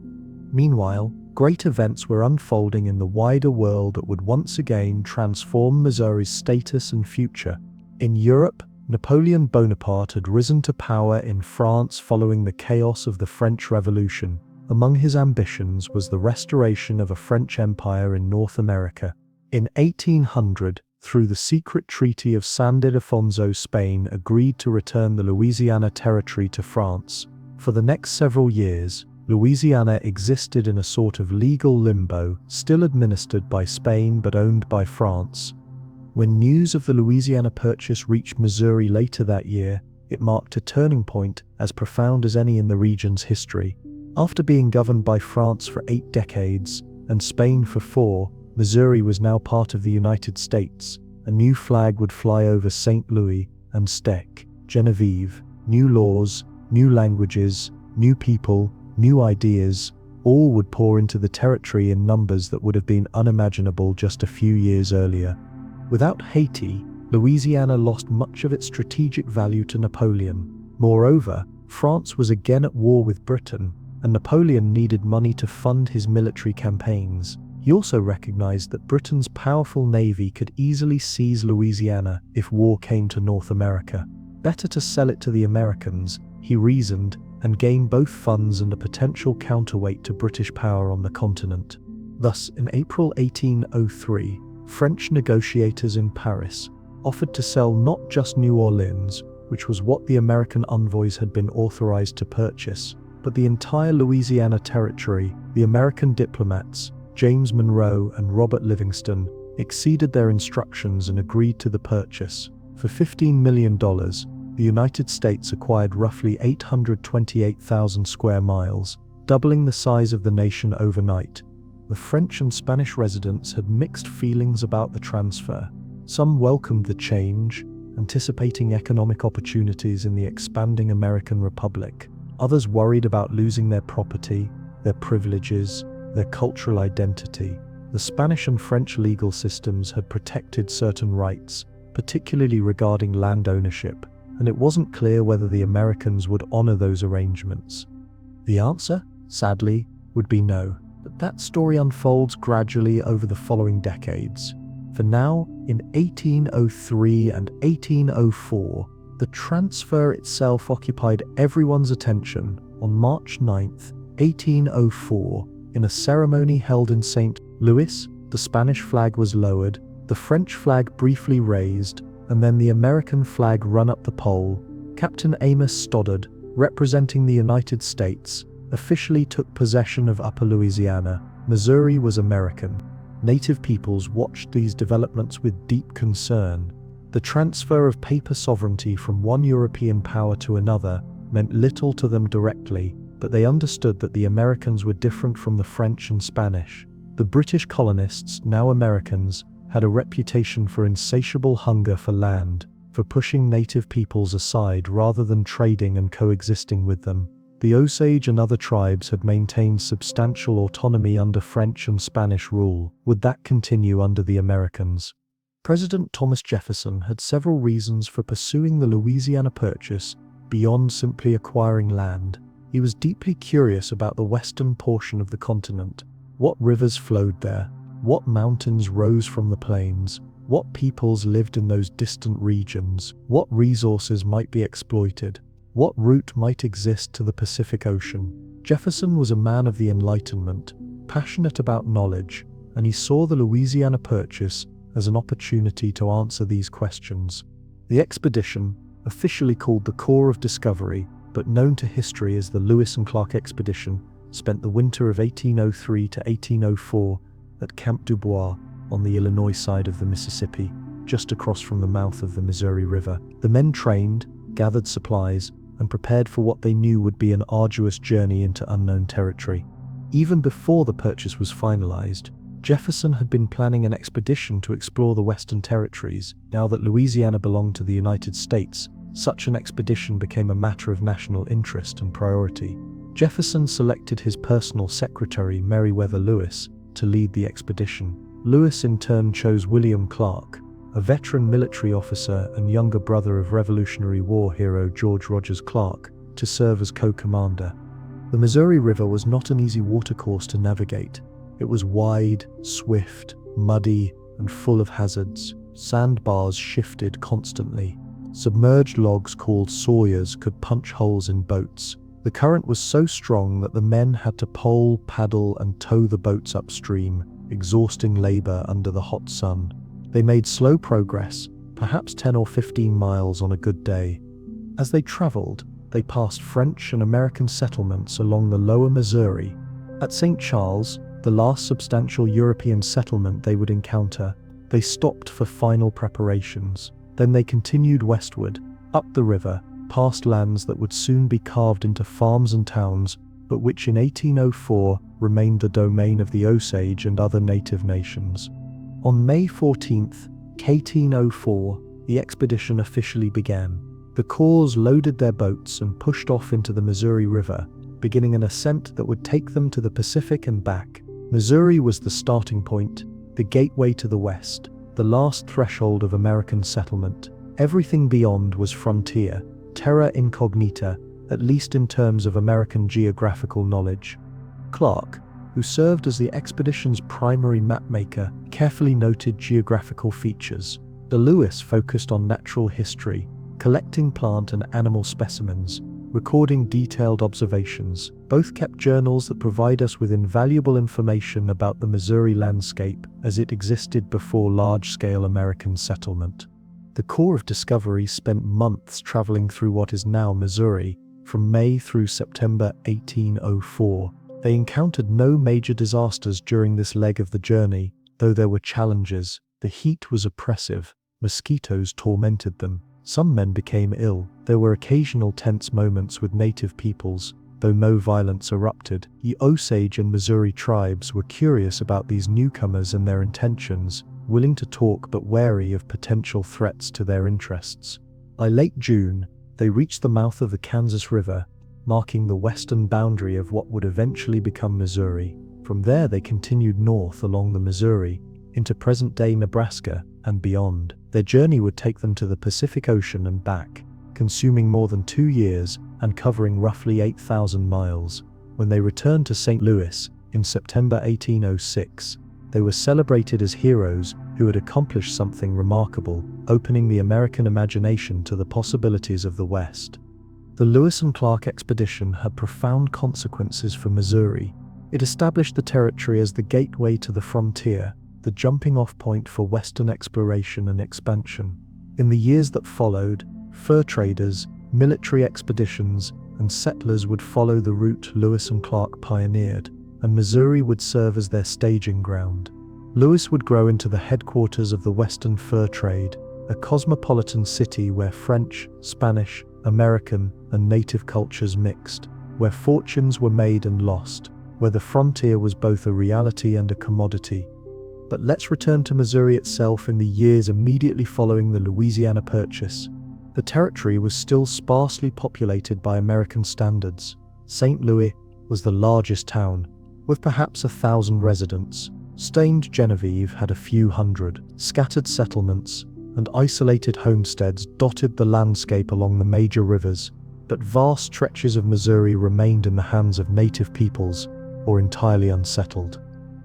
Meanwhile, great events were unfolding in the wider world that would once again transform Missouri's status and future. In Europe, Napoleon Bonaparte had risen to power in France following the chaos of the French Revolution. Among his ambitions was the restoration of a French empire in North America. In 1800, through the secret Treaty of San Ildefonso, Spain agreed to return the Louisiana Territory to France. For the next several years, Louisiana existed in a sort of legal limbo, still administered by Spain but owned by France. When news of the Louisiana Purchase reached Missouri later that year, it marked a turning point as profound as any in the region's history. After being governed by France for 8 decades, and Spain for 4, Missouri was now part of the United States. A new flag would fly over St. Louis and Stec, Genevieve. New laws, new languages, new people, new ideas, all would pour into the territory in numbers that would have been unimaginable just a few years earlier. Without Haiti, Louisiana lost much of its strategic value to Napoleon. Moreover, France was again at war with Britain, and Napoleon needed money to fund his military campaigns. He also recognized that Britain's powerful navy could easily seize Louisiana if war came to North America. Better to sell it to the Americans, he reasoned, and gain both funds and a potential counterweight to British power on the continent. Thus, in April 1803, French negotiators in Paris offered to sell not just New Orleans, which was what the American envoys had been authorized to purchase, but the entire Louisiana Territory. The American diplomats, James Monroe and Robert Livingston, exceeded their instructions and agreed to the purchase. For $15 million, the United States acquired roughly 828,000 square miles, doubling the size of the nation overnight. The French and Spanish residents had mixed feelings about the transfer. Some welcomed the change, anticipating economic opportunities in the expanding American Republic. Others worried about losing their property, their privileges, their cultural identity. The Spanish and French legal systems had protected certain rights, particularly regarding land ownership, and it wasn't clear whether the Americans would honor those arrangements. The answer, sadly, would be no. But that story unfolds gradually over the following decades. For now, in 1803 and 1804, the transfer itself occupied everyone's attention. On March 9, 1804, in a ceremony held in St. Louis, the Spanish flag was lowered, the French flag briefly raised, and then the American flag run up the pole. Captain Amos Stoddard, representing the United States, officially took possession of Upper Louisiana. Missouri was American. Native peoples watched these developments with deep concern. The transfer of paper sovereignty from one European power to another meant little to them directly, but they understood that the Americans were different from the French and Spanish. The British colonists, now Americans, had a reputation for insatiable hunger for land, for pushing native peoples aside rather than trading and coexisting with them. The Osage and other tribes had maintained substantial autonomy under French and Spanish rule. Would that continue under the Americans? President Thomas Jefferson had several reasons for pursuing the Louisiana Purchase beyond simply acquiring land. He was deeply curious about the western portion of the continent. What rivers flowed there? What mountains rose from the plains? What peoples lived in those distant regions? What resources might be exploited? What route might exist to the Pacific Ocean? Jefferson was a man of the Enlightenment, passionate about knowledge, and he saw the Louisiana Purchase as an opportunity to answer these questions. The expedition, officially called the Corps of Discovery, but known to history as the Lewis and Clark Expedition, spent the winter of 1803 to 1804 at Camp Dubois on the Illinois side of the Mississippi, just across from the mouth of the Missouri River. The men trained, gathered supplies, and prepared for what they knew would be an arduous journey into unknown territory. Even before the purchase was finalized, Jefferson had been planning an expedition to explore the Western Territories. Now that Louisiana belonged to the United States, such an expedition became a matter of national interest and priority. Jefferson selected his personal secretary, Meriwether Lewis, to lead the expedition. Lewis in turn chose William Clark, a veteran military officer and younger brother of Revolutionary War hero George Rogers Clark, to serve as co-commander. The Missouri River was not an easy watercourse to navigate. It was wide, swift, muddy, and full of hazards. Sandbars shifted constantly. Submerged logs called sawyers could punch holes in boats. The current was so strong that the men had to pole, paddle, and tow the boats upstream, exhausting labor under the hot sun. They made slow progress, perhaps 10 or 15 miles on a good day. As they traveled, they passed French and American settlements along the lower Missouri. At St. Charles, the last substantial European settlement they would encounter, they stopped for final preparations. Then they continued westward, up the river, past lands that would soon be carved into farms and towns, but which in 1804 remained the domain of the Osage and other native nations. On May 14th, 1804, the expedition officially began. The corps loaded their boats and pushed off into the Missouri River, beginning an ascent that would take them to the Pacific and back. Missouri was the starting point, the gateway to the West, the last threshold of American settlement. Everything beyond was frontier, terra incognita, at least in terms of American geographical knowledge. Clark, who served as the expedition's primary mapmaker, carefully noted geographical features. The Lewis focused on natural history, collecting plant and animal specimens, recording detailed observations. Both kept journals that provide us with invaluable information about the Missouri landscape as it existed before large-scale American settlement. The Corps of Discovery spent months traveling through what is now Missouri, from May through September 1804. They encountered no major disasters during this leg of the journey, though there were challenges. The heat was oppressive. Mosquitoes tormented them. Some men became ill. There were occasional tense moments with native peoples, though no violence erupted. The Osage and Missouri tribes were curious about these newcomers and their intentions, willing to talk but wary of potential threats to their interests. By late June, they reached the mouth of the Kansas River, marking the western boundary of what would eventually become Missouri. From there they continued north along the Missouri, into present-day Nebraska and beyond. Their journey would take them to the Pacific Ocean and back, consuming more than 2 years and covering roughly 8,000 miles. When they returned to St. Louis in September 1806, they were celebrated as heroes who had accomplished something remarkable, opening the American imagination to the possibilities of the West. The Lewis and Clark expedition had profound consequences for Missouri. It established the territory as the gateway to the frontier, the jumping-off point for Western exploration and expansion. In the years that followed, fur traders, military expeditions, and settlers would follow the route Lewis and Clark pioneered, and Missouri would serve as their staging ground. Lewis would grow into the headquarters of the Western fur trade, a cosmopolitan city where French, Spanish, American, and native cultures mixed, where fortunes were made and lost, where the frontier was both a reality and a commodity. But let's return to Missouri itself in the years immediately following the Louisiana Purchase. The territory was still sparsely populated by American standards. St. Louis was the largest town, with perhaps 1,000 residents. Stained Genevieve had a few hundred. Scattered settlements and isolated homesteads dotted the landscape along the major rivers, but vast stretches of Missouri remained in the hands of native peoples or entirely unsettled.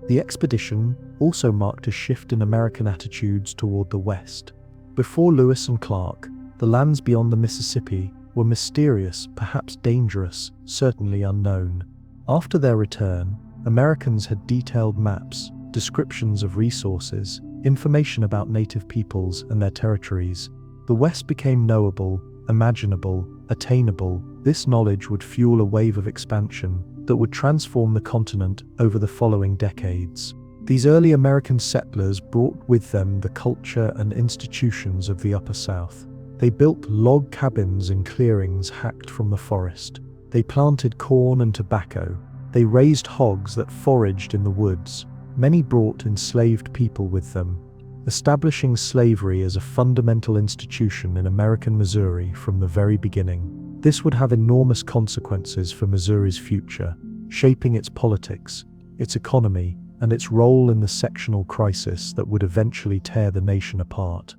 The expedition also marked a shift in American attitudes toward the West. Before Lewis and Clark, the lands beyond the Mississippi were mysterious, perhaps dangerous, certainly unknown. After their return, Americans had detailed maps, descriptions of resources, information about native peoples and their territories. The West became knowable, imaginable, attainable. This knowledge would fuel a wave of expansion that would transform the continent over the following decades. These early American settlers brought with them the culture and institutions of the Upper South. They built log cabins in clearings hacked from the forest. They planted corn and tobacco. They raised hogs that foraged in the woods. Many brought enslaved people with them, establishing slavery as a fundamental institution in American Missouri from the very beginning. This would have enormous consequences for Missouri's future, shaping its politics, its economy, and its role in the sectional crisis that would eventually tear the nation apart.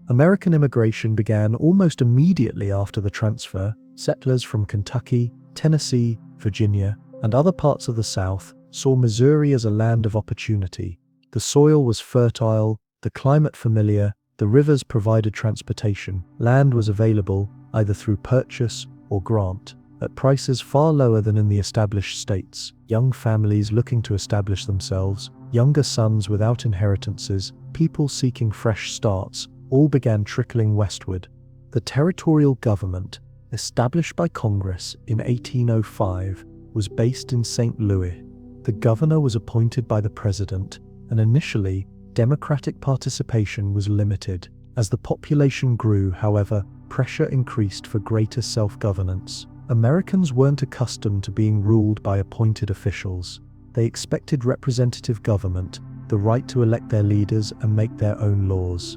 American immigration began almost immediately after the transfer. Settlers from Kentucky, Tennessee, Virginia, and other parts of the South saw Missouri as a land of opportunity. The soil was fertile, the climate familiar, the rivers provided transportation. Land was available, either through purchase or grant, at prices far lower than in the established states. Young families looking to establish themselves, younger sons without inheritances, people seeking fresh starts, all began trickling westward. The territorial government, established by Congress in 1805, was based in St. Louis. The governor was appointed by the president, and initially, Democratic participation was limited. As the population grew, however, pressure increased for greater self-governance. Americans weren't accustomed to being ruled by appointed officials. They expected representative government, the right to elect their leaders and make their own laws.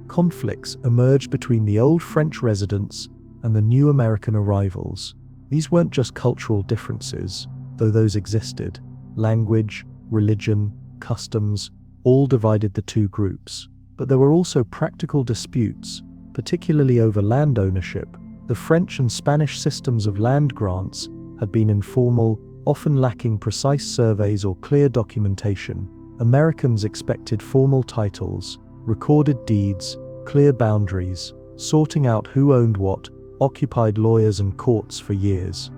Conflicts emerged between the old French residents and the new American arrivals. These weren't just cultural differences, though those existed. Language, religion, customs, all divided the two groups. But there were also practical disputes, particularly over land ownership. The French and Spanish systems of land grants had been informal, often lacking precise surveys or clear documentation. Americans expected formal titles, recorded deeds, clear boundaries. Sorting out who owned what occupied lawyers and courts for years.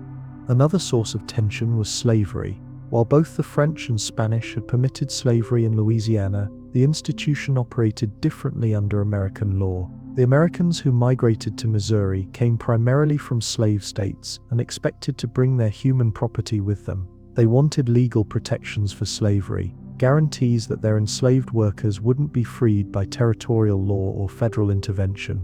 Another source of tension was slavery. While both the French and Spanish had permitted slavery in Louisiana, the institution operated differently under American law. The Americans who migrated to Missouri came primarily from slave states and expected to bring their human property with them. They wanted legal protections for slavery, guarantees that their enslaved workers wouldn't be freed by territorial law or federal intervention.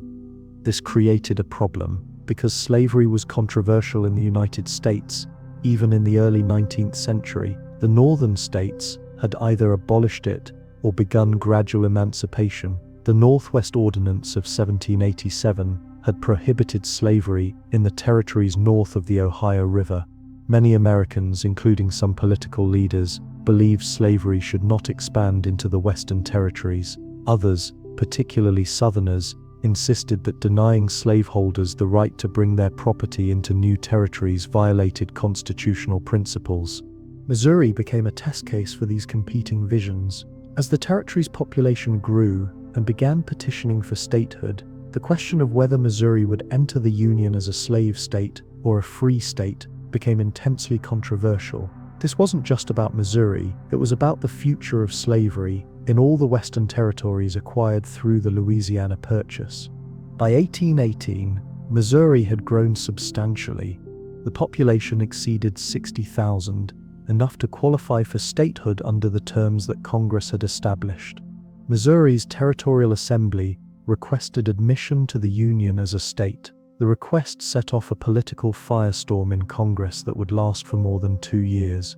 This created a problem, because slavery was controversial in the United States. Even in the early 19th century, the northern states had either abolished it or begun gradual emancipation. The Northwest Ordinance of 1787 had prohibited slavery in the territories north of the Ohio River. Many Americans, including some political leaders, believed slavery should not expand into the Western territories. Others, particularly Southerners, insisted that denying slaveholders the right to bring their property into new territories violated constitutional principles. Missouri became a test case for these competing visions. As the territory's population grew and began petitioning for statehood, the question of whether Missouri would enter the Union as a slave state or a free state became intensely controversial. This wasn't just about Missouri, it was about the future of slavery in all the Western territories acquired through the Louisiana Purchase. By 1818, Missouri had grown substantially. The population exceeded 60,000, enough to qualify for statehood under the terms that Congress had established. Missouri's Territorial Assembly requested admission to the Union as a state. The request set off a political firestorm in Congress that would last for more than 2 years.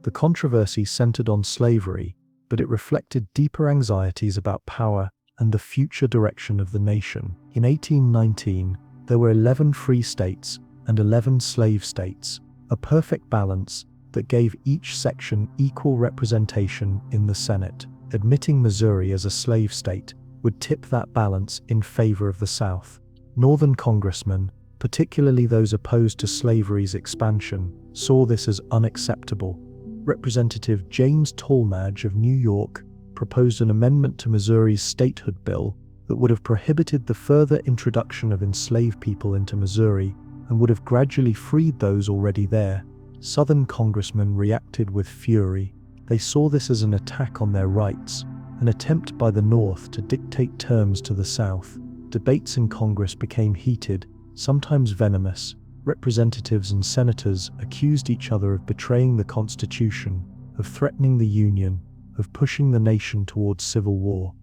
The controversy centered on slavery, but it reflected deeper anxieties about power and the future direction of the nation. In 1819, there were 11 free states and 11 slave states, a perfect balance that gave each section equal representation in the Senate. Admitting Missouri as a slave state would tip that balance in favor of the South. Northern congressmen, particularly those opposed to slavery's expansion, saw this as unacceptable. Representative James Tallmadge of New York proposed an amendment to Missouri's statehood bill that would have prohibited the further introduction of enslaved people into Missouri and would have gradually freed those already there. Southern congressmen reacted with fury. They saw this as an attack on their rights, an attempt by the North to dictate terms to the South. Debates in Congress became heated, sometimes venomous. Representatives and senators accused each other of betraying the Constitution, of threatening the Union, of pushing the nation towards civil war.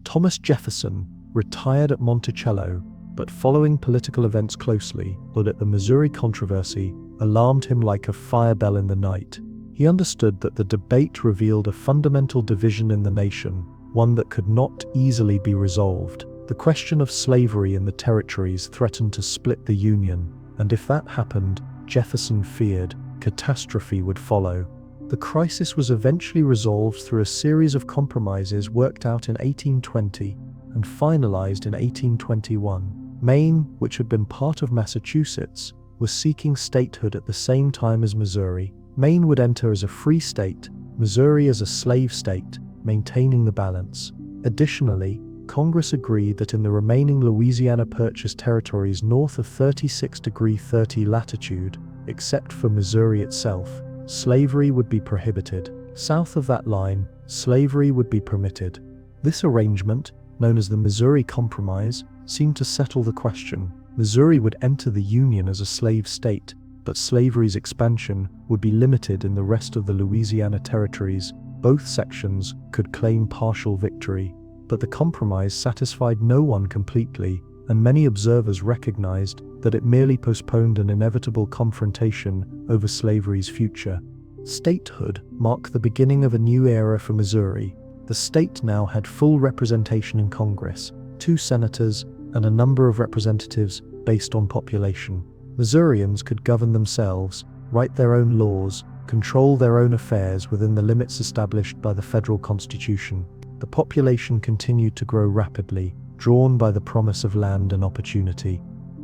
Thomas Jefferson retired at Monticello, but following political events closely, but at the Missouri controversy alarmed him like a fire bell in the night. He understood that the debate revealed a fundamental division in the nation, one that could not easily be resolved. The question of slavery in the territories threatened to split the Union, and if that happened, Jefferson feared catastrophe would follow. The crisis was eventually resolved through a series of compromises worked out in 1820 and finalized in 1821. Maine, which had been part of Massachusetts, was seeking statehood at the same time as Missouri. Maine would enter as a free state, Missouri as a slave state, maintaining the balance. Additionally, Congress agreed that in the remaining Louisiana Purchase territories north of 36°30 latitude, except for Missouri itself, slavery would be prohibited. South of that line, slavery would be permitted. This arrangement, known as the Missouri Compromise, seemed to settle the question. Missouri would enter the Union as a slave state, but slavery's expansion would be limited in the rest of the Louisiana territories. Both sections could claim partial victory, but the compromise satisfied no one completely, and many observers recognized that it merely postponed an inevitable confrontation over slavery's future. Statehood marked the beginning of a new era for Missouri. The state now had full representation in Congress, 2 senators, and a number of representatives based on population. Missourians could govern themselves, write their own laws, control their own affairs within the limits established by the federal Constitution. The population continued to grow rapidly, drawn by the promise of land and opportunity.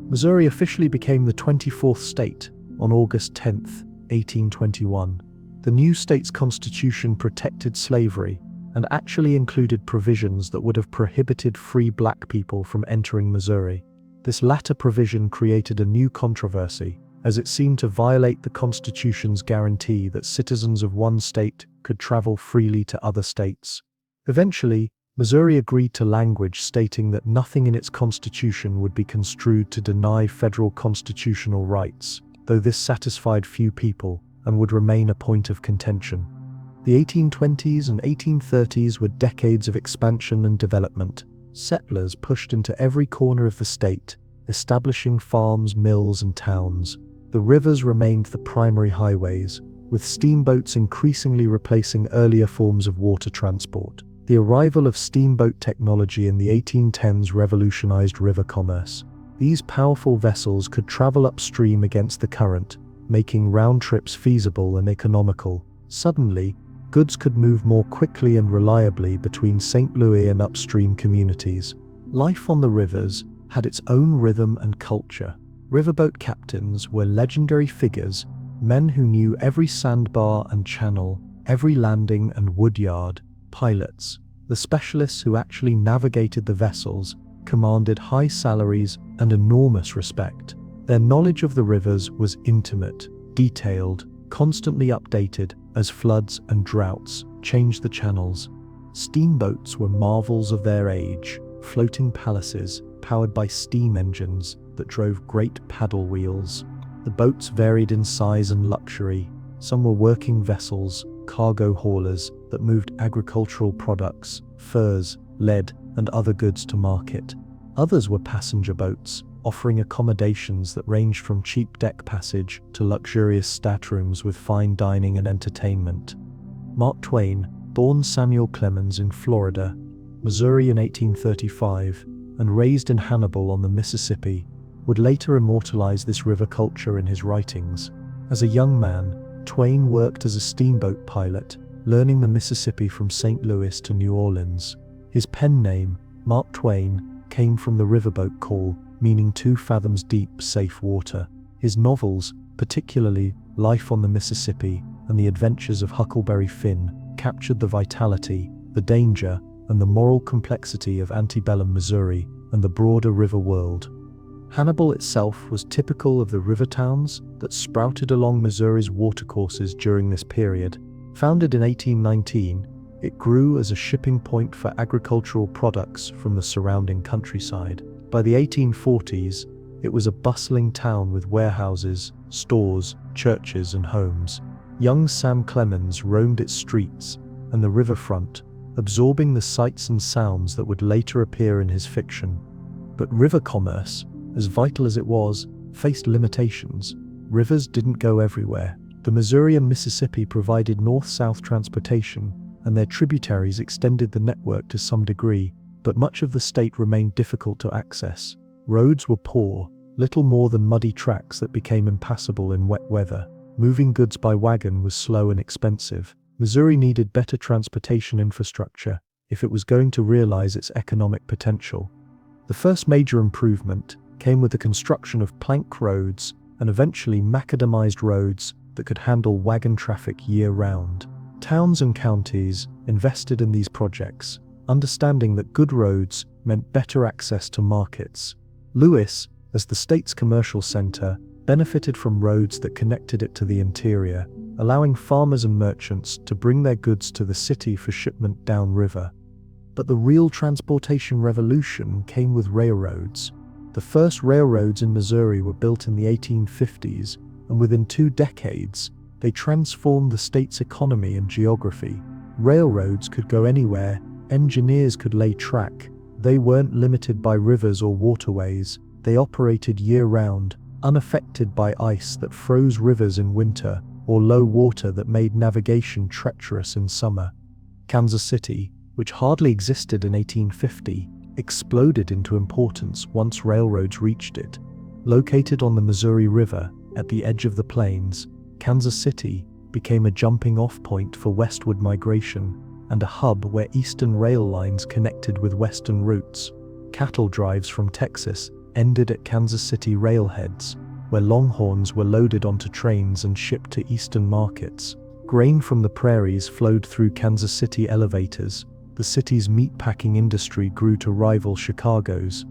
Missouri officially became the 24th state on August 10, 1821. The new state's constitution protected slavery and actually included provisions that would have prohibited free black people from entering Missouri. This latter provision created a new controversy, as it seemed to violate the Constitution's guarantee that citizens of one state could travel freely to other states. Eventually, Missouri agreed to language stating that nothing in its constitution would be construed to deny federal constitutional rights, though this satisfied few people and would remain a point of contention. The 1820s and 1830s were decades of expansion and development. Settlers pushed into every corner of the state, establishing farms, mills, and towns. The rivers remained the primary highways, with steamboats increasingly replacing earlier forms of water transport. The arrival of steamboat technology in the 1810s revolutionized river commerce. These powerful vessels could travel upstream against the current, making round trips feasible and economical. Suddenly, goods could move more quickly and reliably between St. Louis and upstream communities. Life on the rivers had its own rhythm and culture. Riverboat captains were legendary figures, men who knew every sandbar and channel, every landing and woodyard. Pilots, the specialists who actually navigated the vessels, commanded high salaries and enormous respect. Their knowledge of the rivers was intimate, detailed, constantly updated as floods and droughts changed the channels. Steamboats were marvels of their age, floating palaces powered by steam engines that drove great paddle wheels. The boats varied in size and luxury. Some were working vessels, cargo haulers that moved agricultural products, furs, lead, and other goods to market. Others were passenger boats, offering accommodations that ranged from cheap deck passage to luxurious staterooms with fine dining and entertainment. Mark Twain, born Samuel Clemens in Florida, Missouri in 1835, and raised in Hannibal on the Mississippi, would later immortalize this river culture in his writings. As a young man, Twain worked as a steamboat pilot, learning the Mississippi from St. Louis to New Orleans. His pen name, Mark Twain, came from the riverboat call, meaning 2 fathoms deep, safe water. His novels, particularly Life on the Mississippi and The Adventures of Huckleberry Finn, captured the vitality, the danger, and the moral complexity of antebellum Missouri and the broader river world. Hannibal itself was typical of the river towns that sprouted along Missouri's watercourses during this period. Founded in 1819, it grew as a shipping point for agricultural products from the surrounding countryside. By the 1840s, it was a bustling town with warehouses, stores, churches, and homes. Young Sam Clemens roamed its streets and the riverfront, absorbing the sights and sounds that would later appear in his fiction. But river commerce, as vital as it was, faced limitations. Rivers didn't go everywhere. The Missouri and Mississippi provided north-south transportation, and their tributaries extended the network to some degree, but much of the state remained difficult to access. Roads were poor, little more than muddy tracks that became impassable in wet weather. Moving goods by wagon was slow and expensive. Missouri needed better transportation infrastructure if it was going to realize its economic potential. The first major improvement came with the construction of plank roads and eventually macadamized roads that could handle wagon traffic year-round. Towns and counties invested in these projects, understanding that good roads meant better access to markets. Louis, as the state's commercial center, benefited from roads that connected it to the interior, allowing farmers and merchants to bring their goods to the city for shipment downriver. But the real transportation revolution came with railroads. The first railroads in Missouri were built in the 1850s, and within 2 decades, they transformed the state's economy and geography. Railroads could go anywhere, engineers could lay track. They weren't limited by rivers or waterways. They operated year-round, unaffected by ice that froze rivers in winter or low water that made navigation treacherous in summer. Kansas City, which hardly existed in 1850, exploded into importance once railroads reached it. Located on the Missouri River, at the edge of the plains, Kansas City became a jumping-off point for westward migration and a hub where eastern rail lines connected with western routes. Cattle drives from Texas ended at Kansas City railheads, where longhorns were loaded onto trains and shipped to eastern markets. Grain from the prairies flowed through Kansas City elevators. The city's meatpacking industry grew to rival Chicago's.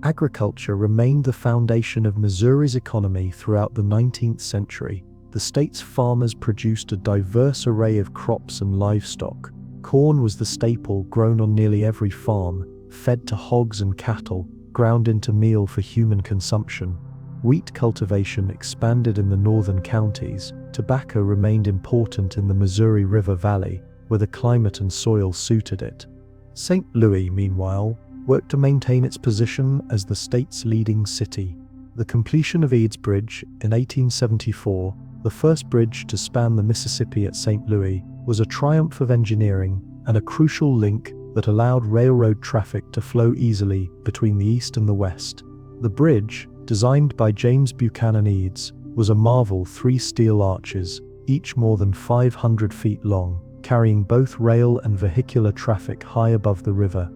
Agriculture remained the foundation of Missouri's economy throughout the 19th century. The state's farmers produced a diverse array of crops and livestock. Corn was the staple, grown on nearly every farm, fed to hogs and cattle, ground into meal for human consumption. Wheat cultivation expanded in the northern counties. Tobacco remained important in the Missouri River Valley, where the climate and soil suited it. St. Louis, meanwhile, worked to maintain its position as the state's leading city. The completion of Eads Bridge in 1874, the first bridge to span the Mississippi at St. Louis, was a triumph of engineering and a crucial link that allowed railroad traffic to flow easily between the east and the west. The bridge, designed by James Buchanan Eads, was a marvel. 3 steel arches, each more than 500 feet long, carrying both rail and vehicular traffic high above the river.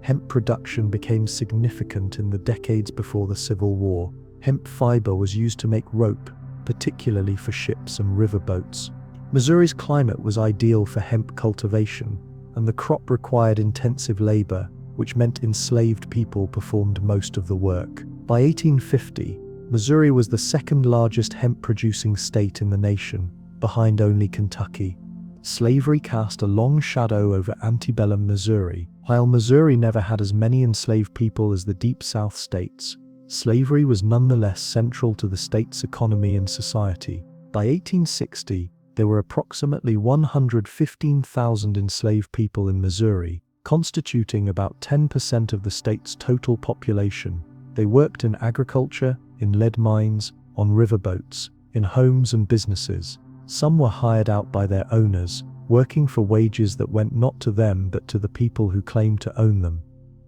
Hemp production became significant in the decades before the Civil War. Hemp fiber was used to make rope, particularly for ships and riverboats. Missouri's climate was ideal for hemp cultivation, and the crop required intensive labor, which meant enslaved people performed most of the work. By 1850, Missouri was the second largest hemp-producing state in the nation, behind only Kentucky. Slavery cast a long shadow over antebellum Missouri. While Missouri never had as many enslaved people as the Deep South states, slavery was nonetheless central to the state's economy and society. By 1860, there were approximately 115,000 enslaved people in Missouri, constituting about 10% of the state's total population. They worked in agriculture, in lead mines, on riverboats, in homes and businesses. Some were hired out by their owners, working for wages that went not to them but to the people who claimed to own them.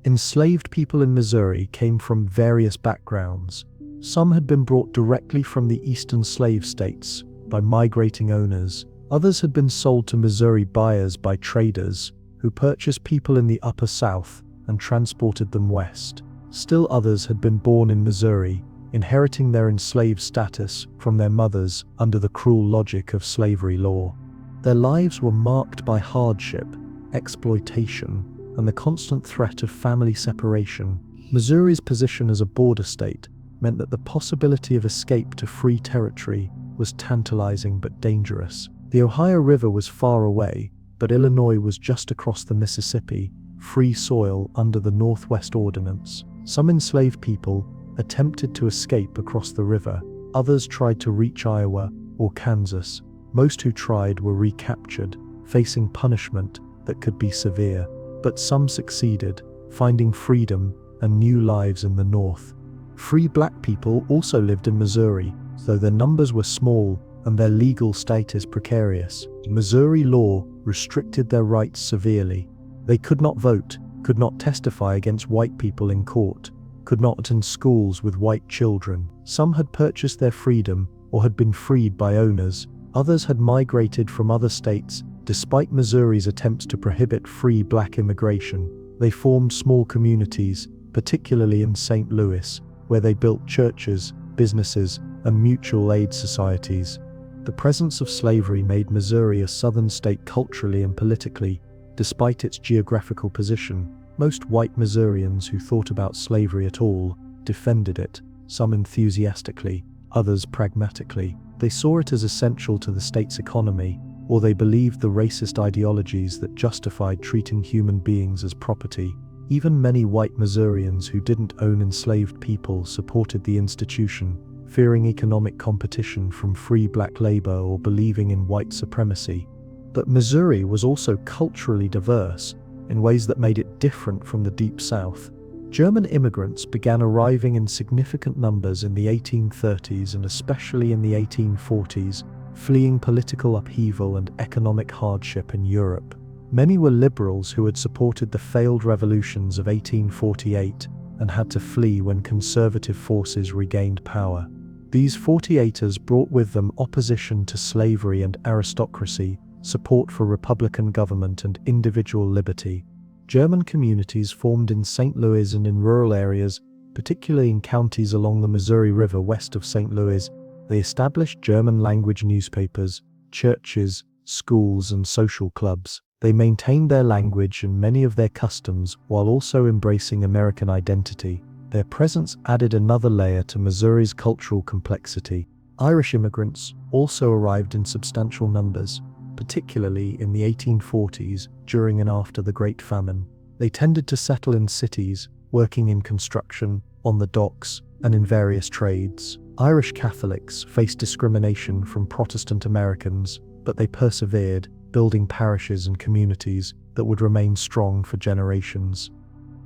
Enslaved people in Missouri came from various backgrounds. Some had been brought directly from the eastern slave states by migrating owners. Others had been sold to Missouri buyers by traders who purchased people in the upper South and transported them west. Still others had been born in Missouri, inheriting their enslaved status from their mothers under the cruel logic of slavery law. Their lives were marked by hardship, exploitation, and the constant threat of family separation. Missouri's position as a border state meant that the possibility of escape to free territory was tantalizing but dangerous. The Ohio River was far away, but Illinois was just across the Mississippi, free soil under the Northwest Ordinance. Some enslaved people attempted to escape across the river. Others tried to reach Iowa or Kansas. Most who tried were recaptured, facing punishment that could be severe. But some succeeded, finding freedom and new lives in the North. Free black people also lived in Missouri, though their numbers were small and their legal status precarious. Missouri law restricted their rights severely. They could not vote, could not testify against white people in court, could not attend schools with white children. Some had purchased their freedom or had been freed by owners. Others had migrated from other states. Despite Missouri's attempts to prohibit free black immigration, they formed small communities, particularly in St. Louis, where they built churches, businesses, and mutual aid societies. The presence of slavery made Missouri a southern state culturally and politically. Despite its geographical position, most white Missourians who thought about slavery at all defended it, some enthusiastically, others pragmatically. They saw it as essential to the state's economy, or they believed the racist ideologies that justified treating human beings as property. Even many white Missourians who didn't own enslaved people supported the institution, fearing economic competition from free black labor or believing in white supremacy. But Missouri was also culturally diverse in ways that made it different from the Deep South. German immigrants began arriving in significant numbers in the 1830s and especially in the 1840s, fleeing political upheaval and economic hardship in Europe. Many were liberals who had supported the failed revolutions of 1848 and had to flee when conservative forces regained power. These 48ers brought with them opposition to slavery and aristocracy, support for Republican government and individual liberty. German communities formed in St. Louis and in rural areas, particularly in counties along the Missouri River west of St. Louis. They established German-language newspapers, churches, schools, and social clubs. They maintained their language and many of their customs while also embracing American identity. Their presence added another layer to Missouri's cultural complexity. Irish immigrants also arrived in substantial numbers, particularly in the 1840s during and after the Great Famine. They tended to settle in cities, working in construction, on the docks, and in various trades. Irish Catholics faced discrimination from Protestant Americans, but they persevered, building parishes and communities that would remain strong for generations.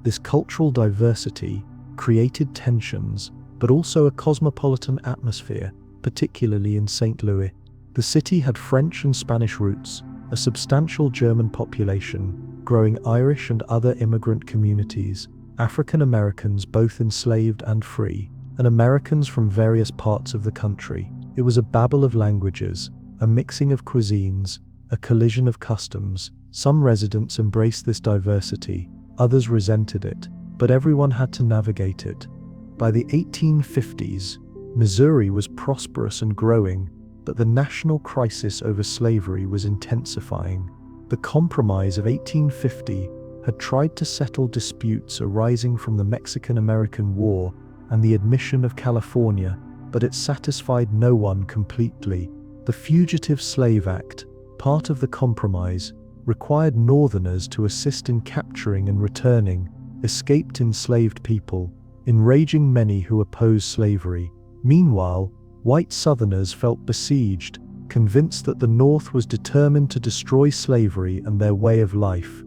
This cultural diversity created tensions, but also a cosmopolitan atmosphere, particularly in St. Louis. The city had French and Spanish roots, a substantial German population, growing Irish and other immigrant communities, African Americans both enslaved and free, and Americans from various parts of the country. It was a babel of languages, a mixing of cuisines, a collision of customs. Some residents embraced this diversity, others resented it, but everyone had to navigate it. By the 1850s, Missouri was prosperous and growing, but the national crisis over slavery was intensifying. The Compromise of 1850 had tried to settle disputes arising from the Mexican-American War and the admission of California, but it satisfied no one completely. The Fugitive Slave Act, part of the compromise, required Northerners to assist in capturing and returning escaped enslaved people, enraging many who opposed slavery. Meanwhile, white Southerners felt besieged, convinced that the North was determined to destroy slavery and their way of life.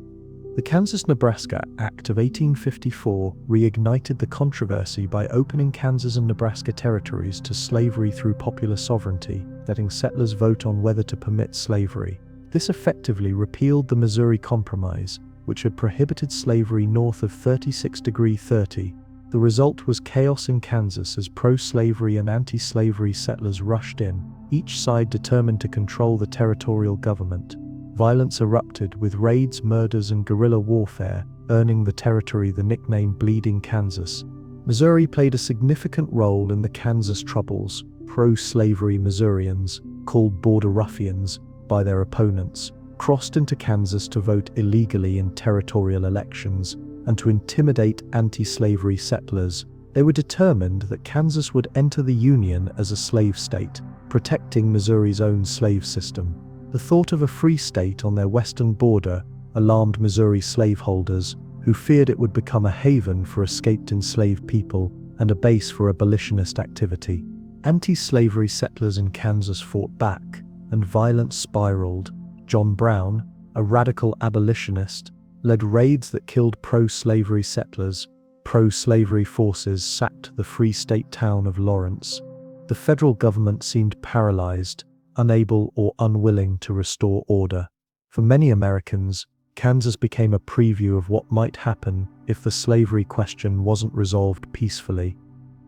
The Kansas-Nebraska Act of 1854 reignited the controversy by opening Kansas and Nebraska territories to slavery through popular sovereignty, letting settlers vote on whether to permit slavery. This effectively repealed the Missouri Compromise, which had prohibited slavery north of 36°30. The result was chaos in Kansas as pro-slavery and anti-slavery settlers rushed in, each side determined to control the territorial government. Violence erupted with raids, murders, and guerrilla warfare, earning the territory the nickname Bleeding Kansas. Missouri played a significant role in the Kansas Troubles. Pro-slavery Missourians, called border ruffians by their opponents, crossed into Kansas to vote illegally in territorial elections and to intimidate anti-slavery settlers. They were determined that Kansas would enter the Union as a slave state, protecting Missouri's own slave system. The thought of a free state on their western border alarmed Missouri slaveholders, who feared it would become a haven for escaped enslaved people and a base for abolitionist activity. Anti-slavery settlers in Kansas fought back, and violence spiraled. John Brown, a radical abolitionist, led raids that killed pro-slavery settlers. Pro-slavery forces sacked the Free State town of Lawrence. The federal government seemed paralyzed, unable or unwilling to restore order. For many Americans, Kansas became a preview of what might happen if the slavery question wasn't resolved peacefully.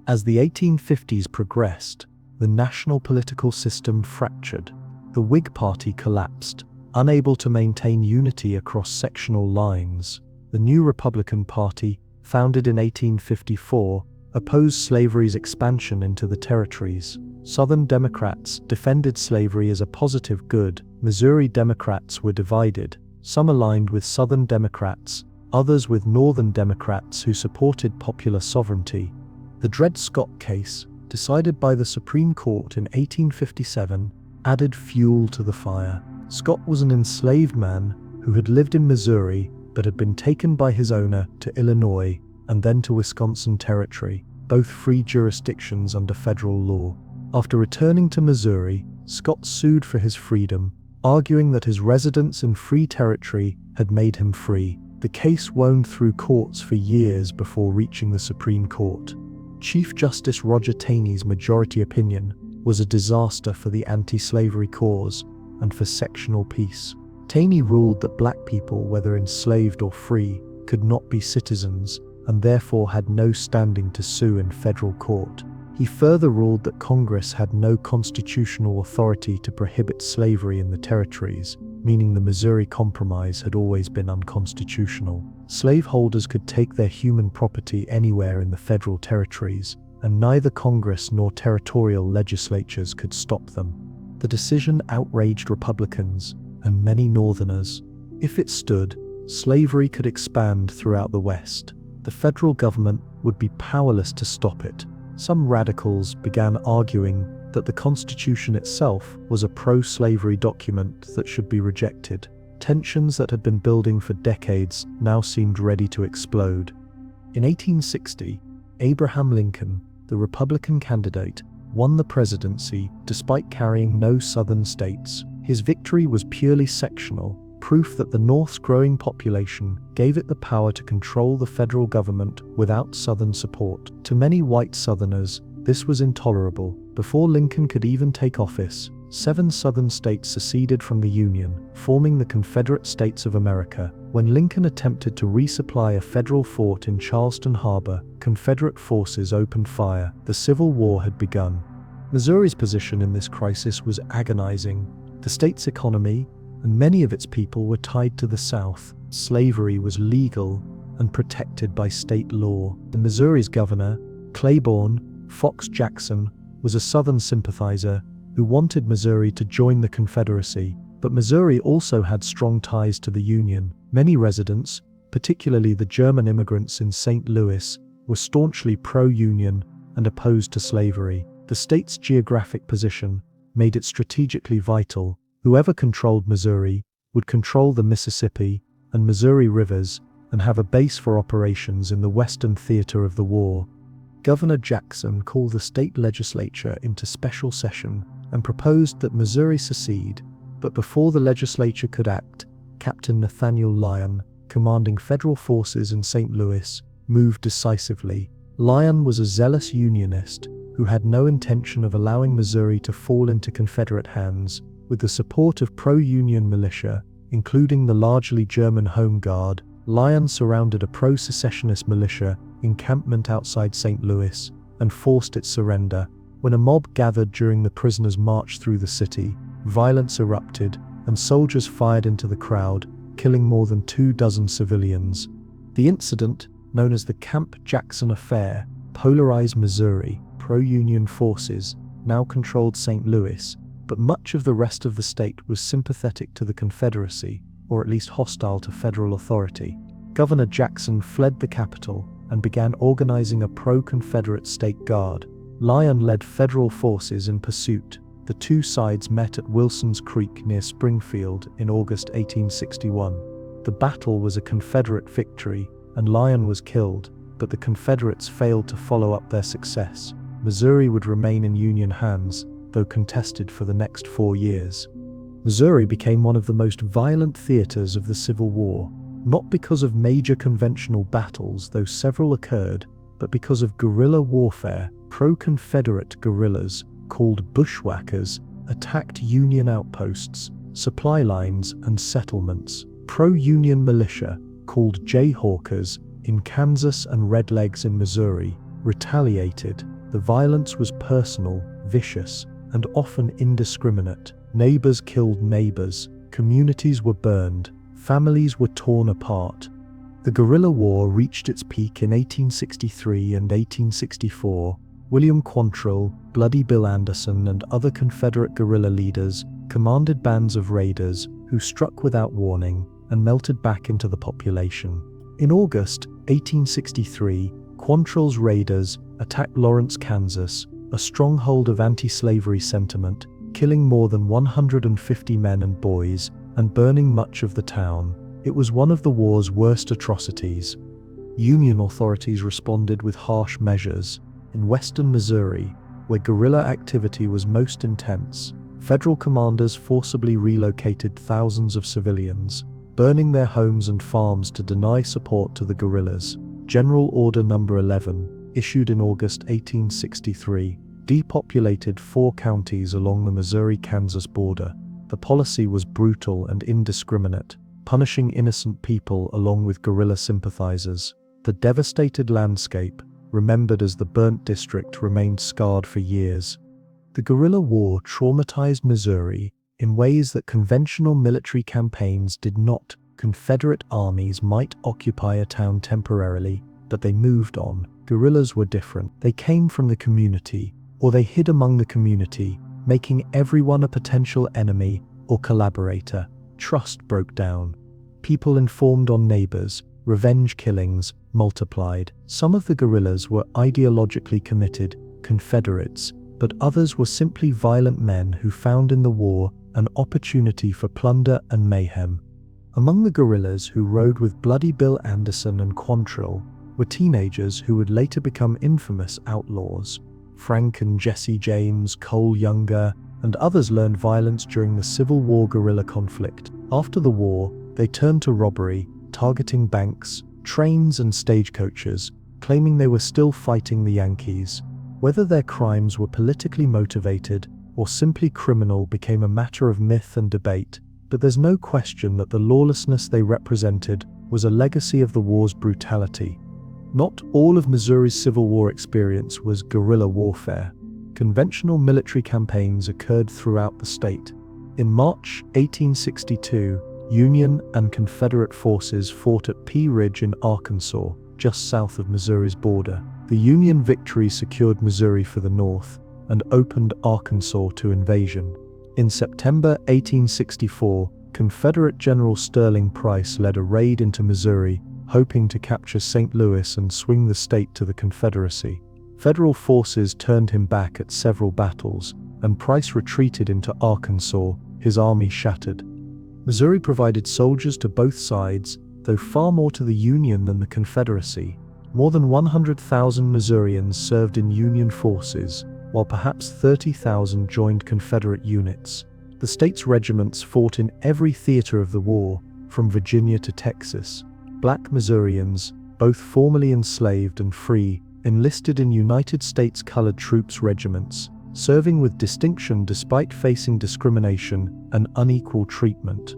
As the 1850s progressed, the national political system fractured. The Whig Party collapsed, unable to maintain unity across sectional lines. The new Republican Party, founded in 1854, opposed slavery's expansion into the territories. Southern Democrats defended slavery as a positive good. Missouri Democrats were divided, some aligned with Southern Democrats, others with Northern Democrats who supported popular sovereignty. The Dred Scott case, decided by the Supreme Court in 1857, added fuel to the fire. Scott was an enslaved man who had lived in Missouri but had been taken by his owner to Illinois and then to Wisconsin Territory, both free jurisdictions under federal law. After returning to Missouri, Scott sued for his freedom, arguing that his residence in free territory had made him free. The case wound through courts for years before reaching the Supreme Court. Chief Justice Roger Taney's majority opinion was a disaster for the anti-slavery cause and for sectional peace. Taney ruled that black people, whether enslaved or free, could not be citizens and therefore had no standing to sue in federal court. He further ruled that Congress had no constitutional authority to prohibit slavery in the territories, meaning the Missouri Compromise had always been unconstitutional. Slaveholders could take their human property anywhere in the federal territories, and neither Congress nor territorial legislatures could stop them. The decision outraged Republicans and many Northerners. If it stood, slavery could expand throughout the West. The federal government would be powerless to stop it. Some radicals began arguing that the Constitution itself was a pro-slavery document that should be rejected. Tensions that had been building for decades now seemed ready to explode. In 1860, Abraham Lincoln, the Republican candidate, won the presidency despite carrying no Southern states. His victory was purely sectional, proof that the North's growing population gave it the power to control the federal government without Southern support. To many white Southerners, this was intolerable. Before Lincoln could even take office, 7 Southern states seceded from the Union, forming the Confederate States of America. When Lincoln attempted to resupply a federal fort in Charleston Harbor, Confederate forces opened fire. The Civil War had begun. Missouri's position in this crisis was agonizing. The state's economy and many of its people were tied to the South. Slavery was legal and protected by state law. The Missouri's governor, Claiborne Fox Jackson, was a Southern sympathizer who wanted Missouri to join the Confederacy, but Missouri also had strong ties to the Union. Many residents, particularly the German immigrants in St. Louis, were staunchly pro-Union and opposed to slavery. The state's geographic position made it strategically vital. Whoever controlled Missouri would control the Mississippi and Missouri rivers and have a base for operations in the Western theater of the war. Governor Jackson called the state legislature into special session and proposed that Missouri secede, but before the legislature could act, Captain Nathaniel Lyon, commanding federal forces in St. Louis, moved decisively. Lyon was a zealous Unionist who had no intention of allowing Missouri to fall into Confederate hands. With the support of pro-Union militia, including the largely German Home Guard, Lyon surrounded a pro-secessionist militia encampment outside St. Louis and forced its surrender. When a mob gathered during the prisoners' march through the city, violence erupted and soldiers fired into the crowd, killing more than 24 civilians. The incident, known as the Camp Jackson Affair, polarized Missouri. Pro-Union forces now controlled St. Louis, but much of the rest of the state was sympathetic to the Confederacy, or at least hostile to federal authority. Governor Jackson fled the capital and began organizing a pro-Confederate state guard. Lyon led federal forces in pursuit. The two sides met at Wilson's Creek near Springfield in August 1861. The battle was a Confederate victory, and Lyon was killed, but the Confederates failed to follow up their success. Missouri would remain in Union hands, though contested for the next 4 years. Missouri became one of the most violent theaters of the Civil War, not because of major conventional battles, though several occurred, but because of guerrilla warfare. Pro-Confederate guerrillas, called bushwhackers, attacked Union outposts, supply lines, and settlements. Pro-Union militia, called Jayhawkers, in Kansas and Redlegs in Missouri, retaliated. The violence was personal, vicious, and often indiscriminate. Neighbors killed neighbors, communities were burned, families were torn apart. The guerrilla war reached its peak in 1863 and 1864. William Quantrill, Bloody Bill Anderson, and other Confederate guerrilla leaders commanded bands of raiders who struck without warning and melted back into the population. In August 1863, Quantrill's raiders attacked Lawrence, Kansas, a stronghold of anti-slavery sentiment, killing more than 150 men and boys and burning much of the town. It was one of the war's worst atrocities. Union authorities responded with harsh measures. In western Missouri, where guerrilla activity was most intense, federal commanders forcibly relocated thousands of civilians, burning their homes and farms to deny support to the guerrillas. General Order No. 11, issued in August 1863, depopulated 4 counties along the Missouri-Kansas border. The policy was brutal and indiscriminate, punishing innocent people along with guerrilla sympathizers. The devastated landscape, remembered as the Burnt District, remained scarred for years. The guerrilla war traumatized Missouri in ways that conventional military campaigns did not. Confederate armies might occupy a town temporarily, but they moved on. Guerrillas were different. They came from the community, or they hid among the community, making everyone a potential enemy or collaborator. Trust broke down. People informed on neighbors. Revenge killings multiplied. Some of the guerrillas were ideologically committed Confederates, but others were simply violent men who found in the war an opportunity for plunder and mayhem. Among the guerrillas who rode with Bloody Bill Anderson and Quantrill were teenagers who would later become infamous outlaws. Frank and Jesse James, Cole Younger, and others learned violence during the Civil War guerrilla conflict. After the war, they turned to robbery, targeting banks, trains, and stagecoaches, claiming they were still fighting the Yankees. Whether their crimes were politically motivated or simply criminal became a matter of myth and debate, but there's no question that the lawlessness they represented was a legacy of the war's brutality. Not all of Missouri's Civil War experience was guerrilla warfare. Conventional military campaigns occurred throughout the state. In March 1862, Union and Confederate forces fought at Pea Ridge in Arkansas, just south of Missouri's border. The Union victory secured Missouri for the North and opened Arkansas to invasion. In September 1864, Confederate General Sterling Price led a raid into Missouri, hoping to capture St. Louis and swing the state to the Confederacy. Federal forces turned him back at several battles, and Price retreated into Arkansas, his army shattered. Missouri provided soldiers to both sides, though far more to the Union than the Confederacy. More than 100,000 Missourians served in Union forces, while perhaps 30,000 joined Confederate units. The state's regiments fought in every theater of the war, from Virginia to Texas. Black Missourians, both formerly enslaved and free, enlisted in United States Colored Troops regiments, serving with distinction despite facing discrimination and unequal treatment.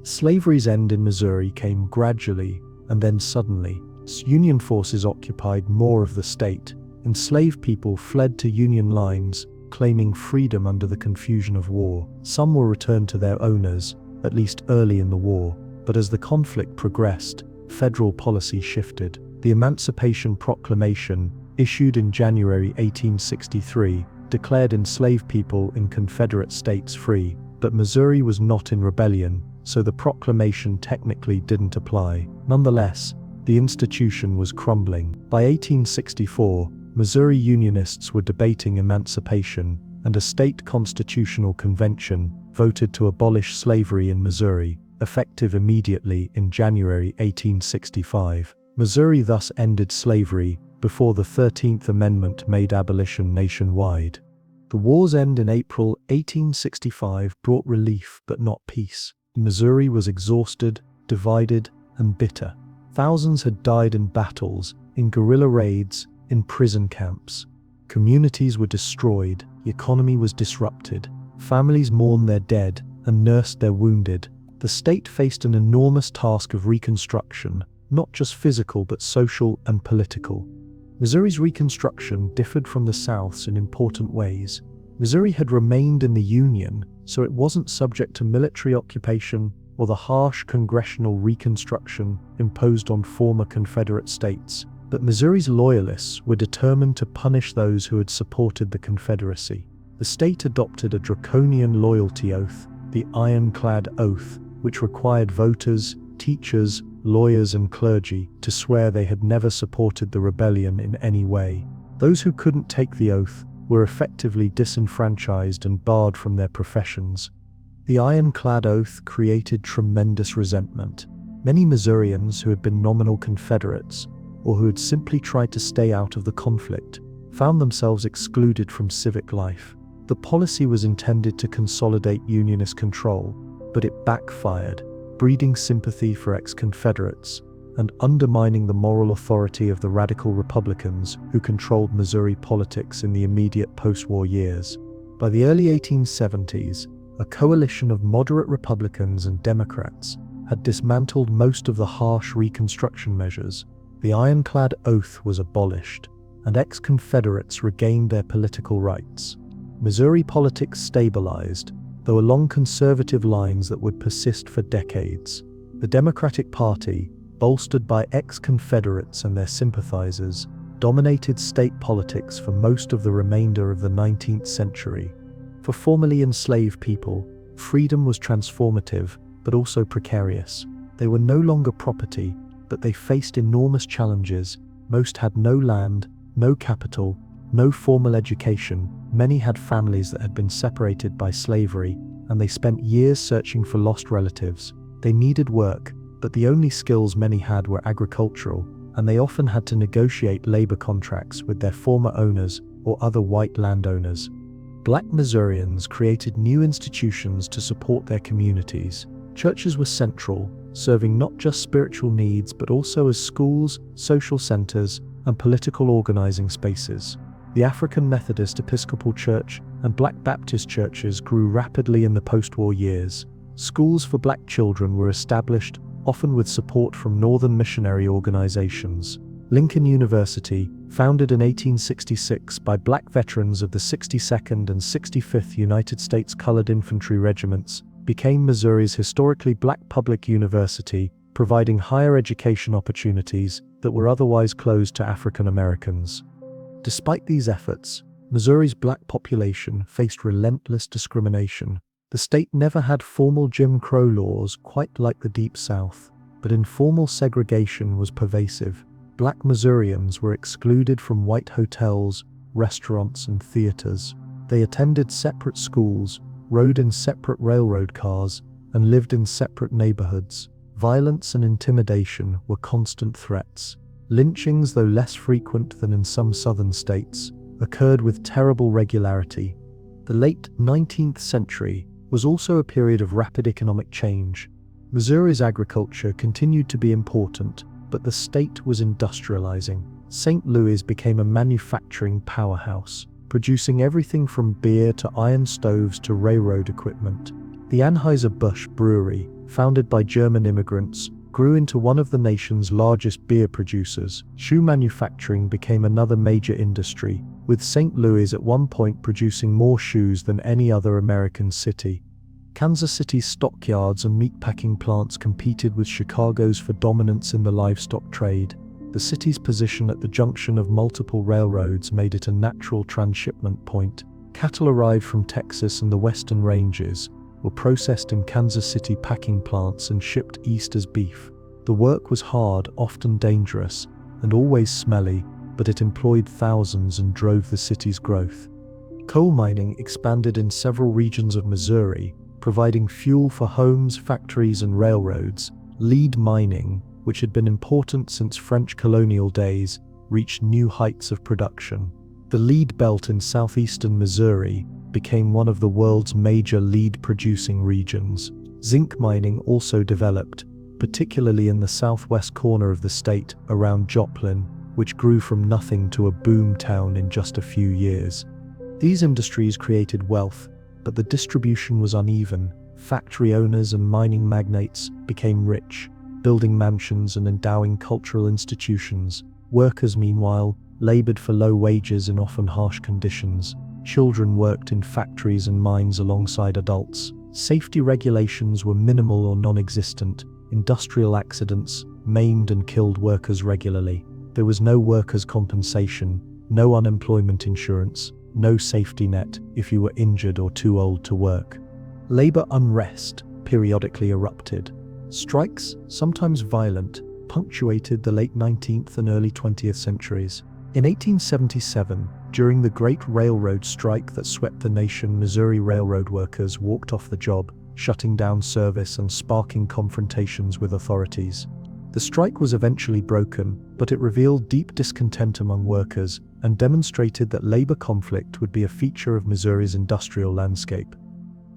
Slavery's end in Missouri came gradually and then suddenly. Union forces occupied more of the state. Enslaved people fled to Union lines, claiming freedom under the confusion of war. Some were returned to their owners, at least early in the war, but as the conflict progressed, federal policy shifted. The Emancipation Proclamation, issued in January 1863, declared enslaved people in Confederate states free, but Missouri was not in rebellion, so the proclamation technically didn't apply. Nonetheless, the institution was crumbling. By 1864, Missouri Unionists were debating emancipation, and a state constitutional convention voted to abolish slavery in Missouri, effective immediately in January 1865. Missouri thus ended slavery before the 13th Amendment made abolition nationwide. The war's end in April 1865 brought relief but not peace. Missouri was exhausted, divided, and bitter. Thousands had died in battles, in guerrilla raids, in prison camps. Communities were destroyed, the economy was disrupted. Families mourned their dead and nursed their wounded. The state faced an enormous task of reconstruction, not just physical but social and political. Missouri's reconstruction differed from the South's in important ways. Missouri had remained in the Union, so it wasn't subject to military occupation or the harsh congressional reconstruction imposed on former Confederate states. But Missouri's loyalists were determined to punish those who had supported the Confederacy. The state adopted a draconian loyalty oath, the Ironclad Oath, which required voters, teachers, lawyers, and clergy to swear they had never supported the rebellion in any way. Those who couldn't take the oath were effectively disenfranchised and barred from their professions. The Ironclad Oath created tremendous resentment. Many Missourians who had been nominal Confederates, or who had simply tried to stay out of the conflict, found themselves excluded from civic life. The policy was intended to consolidate Unionist control, but it backfired, breeding sympathy for ex-Confederates and undermining the moral authority of the radical Republicans who controlled Missouri politics in the immediate post-war years. By the early 1870s, a coalition of moderate Republicans and Democrats had dismantled most of the harsh Reconstruction measures. The Ironclad Oath was abolished, and ex-Confederates regained their political rights. Missouri politics stabilized, though along conservative lines that would persist for decades. The Democratic Party, bolstered by ex-Confederates and their sympathizers, dominated state politics for most of the remainder of the 19th century. For formerly enslaved people, freedom was transformative, but also precarious. They were no longer property, but they faced enormous challenges. Most had no land, no capital, no formal education. Many had families that had been separated by slavery, and they spent years searching for lost relatives. They needed work, but the only skills many had were agricultural, and they often had to negotiate labor contracts with their former owners or other white landowners. Black Missourians created new institutions to support their communities. Churches were central, serving not just spiritual needs but also as schools, social centers, and political organizing spaces. The African Methodist Episcopal Church and Black Baptist churches grew rapidly in the post-war years. Schools for black children were established, often with support from northern missionary organizations. Lincoln University, founded in 1866 by black veterans of the 62nd and 65th United States Colored Infantry Regiments, became Missouri's historically black public university, providing higher education opportunities that were otherwise closed to African Americans. Despite these efforts, Missouri's black population faced relentless discrimination. The state never had formal Jim Crow laws quite like the Deep South, but informal segregation was pervasive. Black Missourians were excluded from white hotels, restaurants, and theaters. They attended separate schools, rode in separate railroad cars, and lived in separate neighborhoods. Violence and intimidation were constant threats. Lynchings, though less frequent than in some southern states, occurred with terrible regularity. The late 19th century was also a period of rapid economic change. Missouri's agriculture continued to be important, but the state was industrializing. St. Louis became a manufacturing powerhouse, producing everything from beer to iron stoves to railroad equipment. The Anheuser-Busch brewery, founded by German immigrants, grew into one of the nation's largest beer producers. Shoe manufacturing became another major industry, with St. Louis at one point producing more shoes than any other American city. Kansas City's stockyards and meatpacking plants competed with Chicago's for dominance in the livestock trade. The city's position at the junction of multiple railroads made it a natural transshipment point. Cattle arrived from Texas and the western ranges, were processed in Kansas City packing plants and shipped east as beef. The work was hard, often dangerous, and always smelly, but it employed thousands and drove the city's growth. Coal mining expanded in several regions of Missouri, providing fuel for homes, factories, and railroads. Lead mining, which had been important since French colonial days, reached new heights of production. The lead belt in southeastern Missouri became one of the world's major lead-producing regions. Zinc mining also developed, particularly in the southwest corner of the state around Joplin, which grew from nothing to a boom town in just a few years. These industries created wealth, but the distribution was uneven. Factory owners and mining magnates became rich, building mansions and endowing cultural institutions. Workers, meanwhile, labored for low wages in often harsh conditions. Children worked in factories and mines alongside adults. Safety regulations were minimal or non-existent. Industrial accidents maimed and killed workers regularly. There was no workers' compensation, no unemployment insurance, no safety net if you were injured or too old to work. Labor unrest periodically erupted. Strikes, sometimes violent, punctuated the late 19th and early 20th centuries. In 1877, during the Great Railroad Strike that swept the nation, Missouri railroad workers walked off the job, shutting down service and sparking confrontations with authorities. The strike was eventually broken, but it revealed deep discontent among workers and demonstrated that labor conflict would be a feature of Missouri's industrial landscape.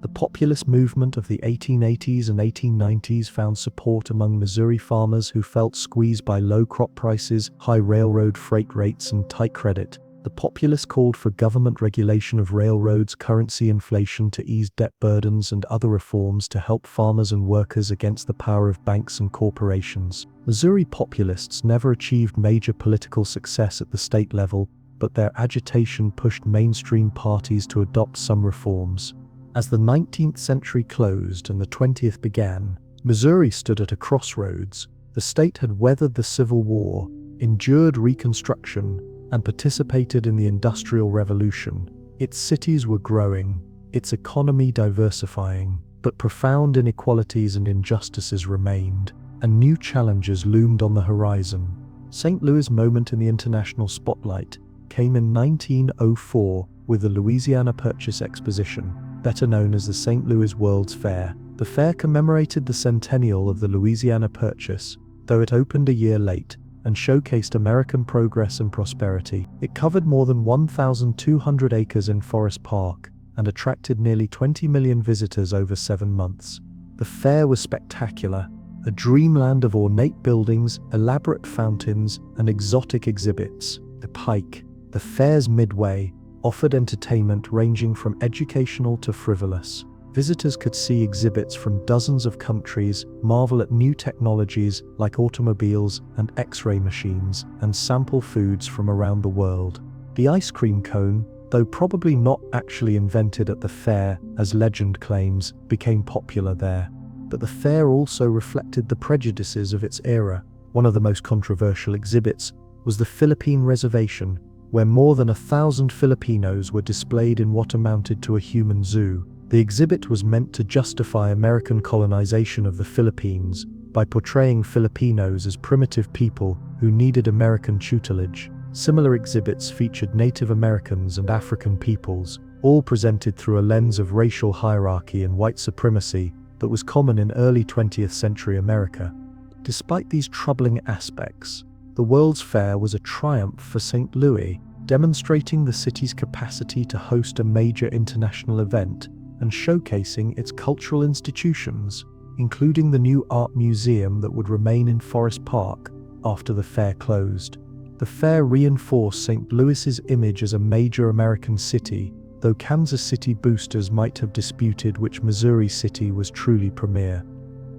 The populist movement of the 1880s and 1890s found support among Missouri farmers who felt squeezed by low crop prices, high railroad freight rates, and tight credit. The populists called for government regulation of railroads, currency inflation to ease debt burdens, and other reforms to help farmers and workers against the power of banks and corporations. Missouri populists never achieved major political success at the state level, but their agitation pushed mainstream parties to adopt some reforms. As the 19th century closed and the 20th began, Missouri stood at a crossroads. The state had weathered the Civil War, endured Reconstruction, and participated in the Industrial Revolution. Its cities were growing, its economy diversifying, but profound inequalities and injustices remained, and new challenges loomed on the horizon. St. Louis' moment in the international spotlight came in 1904 with the Louisiana Purchase Exposition, better known as the St. Louis World's Fair. The fair commemorated the centennial of the Louisiana Purchase, though it opened a year late, and showcased American progress and prosperity. It covered more than 1,200 acres in Forest Park and attracted nearly 20 million visitors over 7 months. The fair was spectacular, a dreamland of ornate buildings, elaborate fountains, and exotic exhibits. The Pike, the fair's midway, offered entertainment ranging from educational to frivolous. Visitors could see exhibits from dozens of countries, marvel at new technologies like automobiles and X-ray machines, and sample foods from around the world. The ice cream cone, though probably not actually invented at the fair, as legend claims, became popular there. But the fair also reflected the prejudices of its era. One of the most controversial exhibits was the Philippine Reservation, where more than 1,000 Filipinos were displayed in what amounted to a human zoo. The exhibit was meant to justify American colonization of the Philippines by portraying Filipinos as primitive people who needed American tutelage. Similar exhibits featured Native Americans and African peoples, all presented through a lens of racial hierarchy and white supremacy that was common in early 20th century America. Despite these troubling aspects, the World's Fair was a triumph for St. Louis, demonstrating the city's capacity to host a major international event and showcasing its cultural institutions, including the new art museum that would remain in Forest Park after the fair closed. The fair reinforced St. Louis's image as a major American city, though Kansas City boosters might have disputed which Missouri city was truly premier.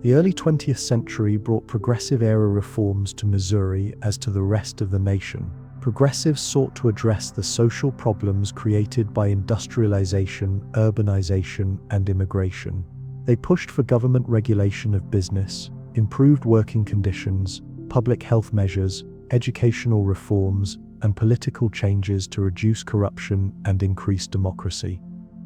The early 20th century brought progressive-era reforms to Missouri as to the rest of the nation. Progressives sought to address the social problems created by industrialization, urbanization, and immigration. They pushed for government regulation of business, improved working conditions, public health measures, educational reforms, and political changes to reduce corruption and increase democracy.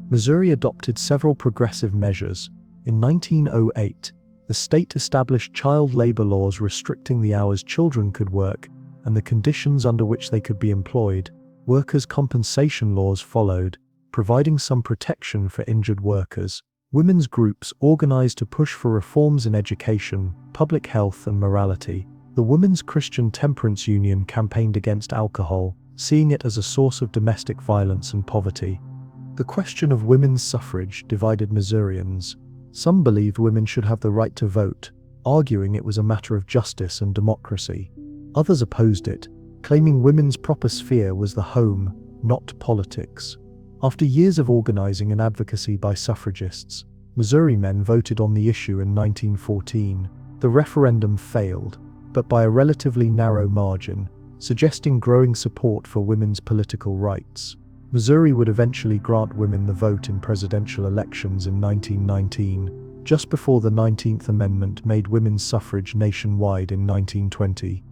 Missouri adopted several progressive measures. In 1908, the state established child labor laws restricting the hours children could work and the conditions under which they could be employed. Workers' compensation laws followed, providing some protection for injured workers. Women's groups organized to push for reforms in education, public health, and morality. The Women's Christian Temperance Union campaigned against alcohol, seeing it as a source of domestic violence and poverty. The question of women's suffrage divided Missourians. Some believed women should have the right to vote, arguing it was a matter of justice and democracy. Others opposed it, claiming women's proper sphere was the home, not politics. After years of organizing and advocacy by suffragists, Missouri men voted on the issue in 1914. The referendum failed, but by a relatively narrow margin, suggesting growing support for women's political rights. Missouri would eventually grant women the vote in presidential elections in 1919, just before the 19th Amendment made women's suffrage nationwide in 1920.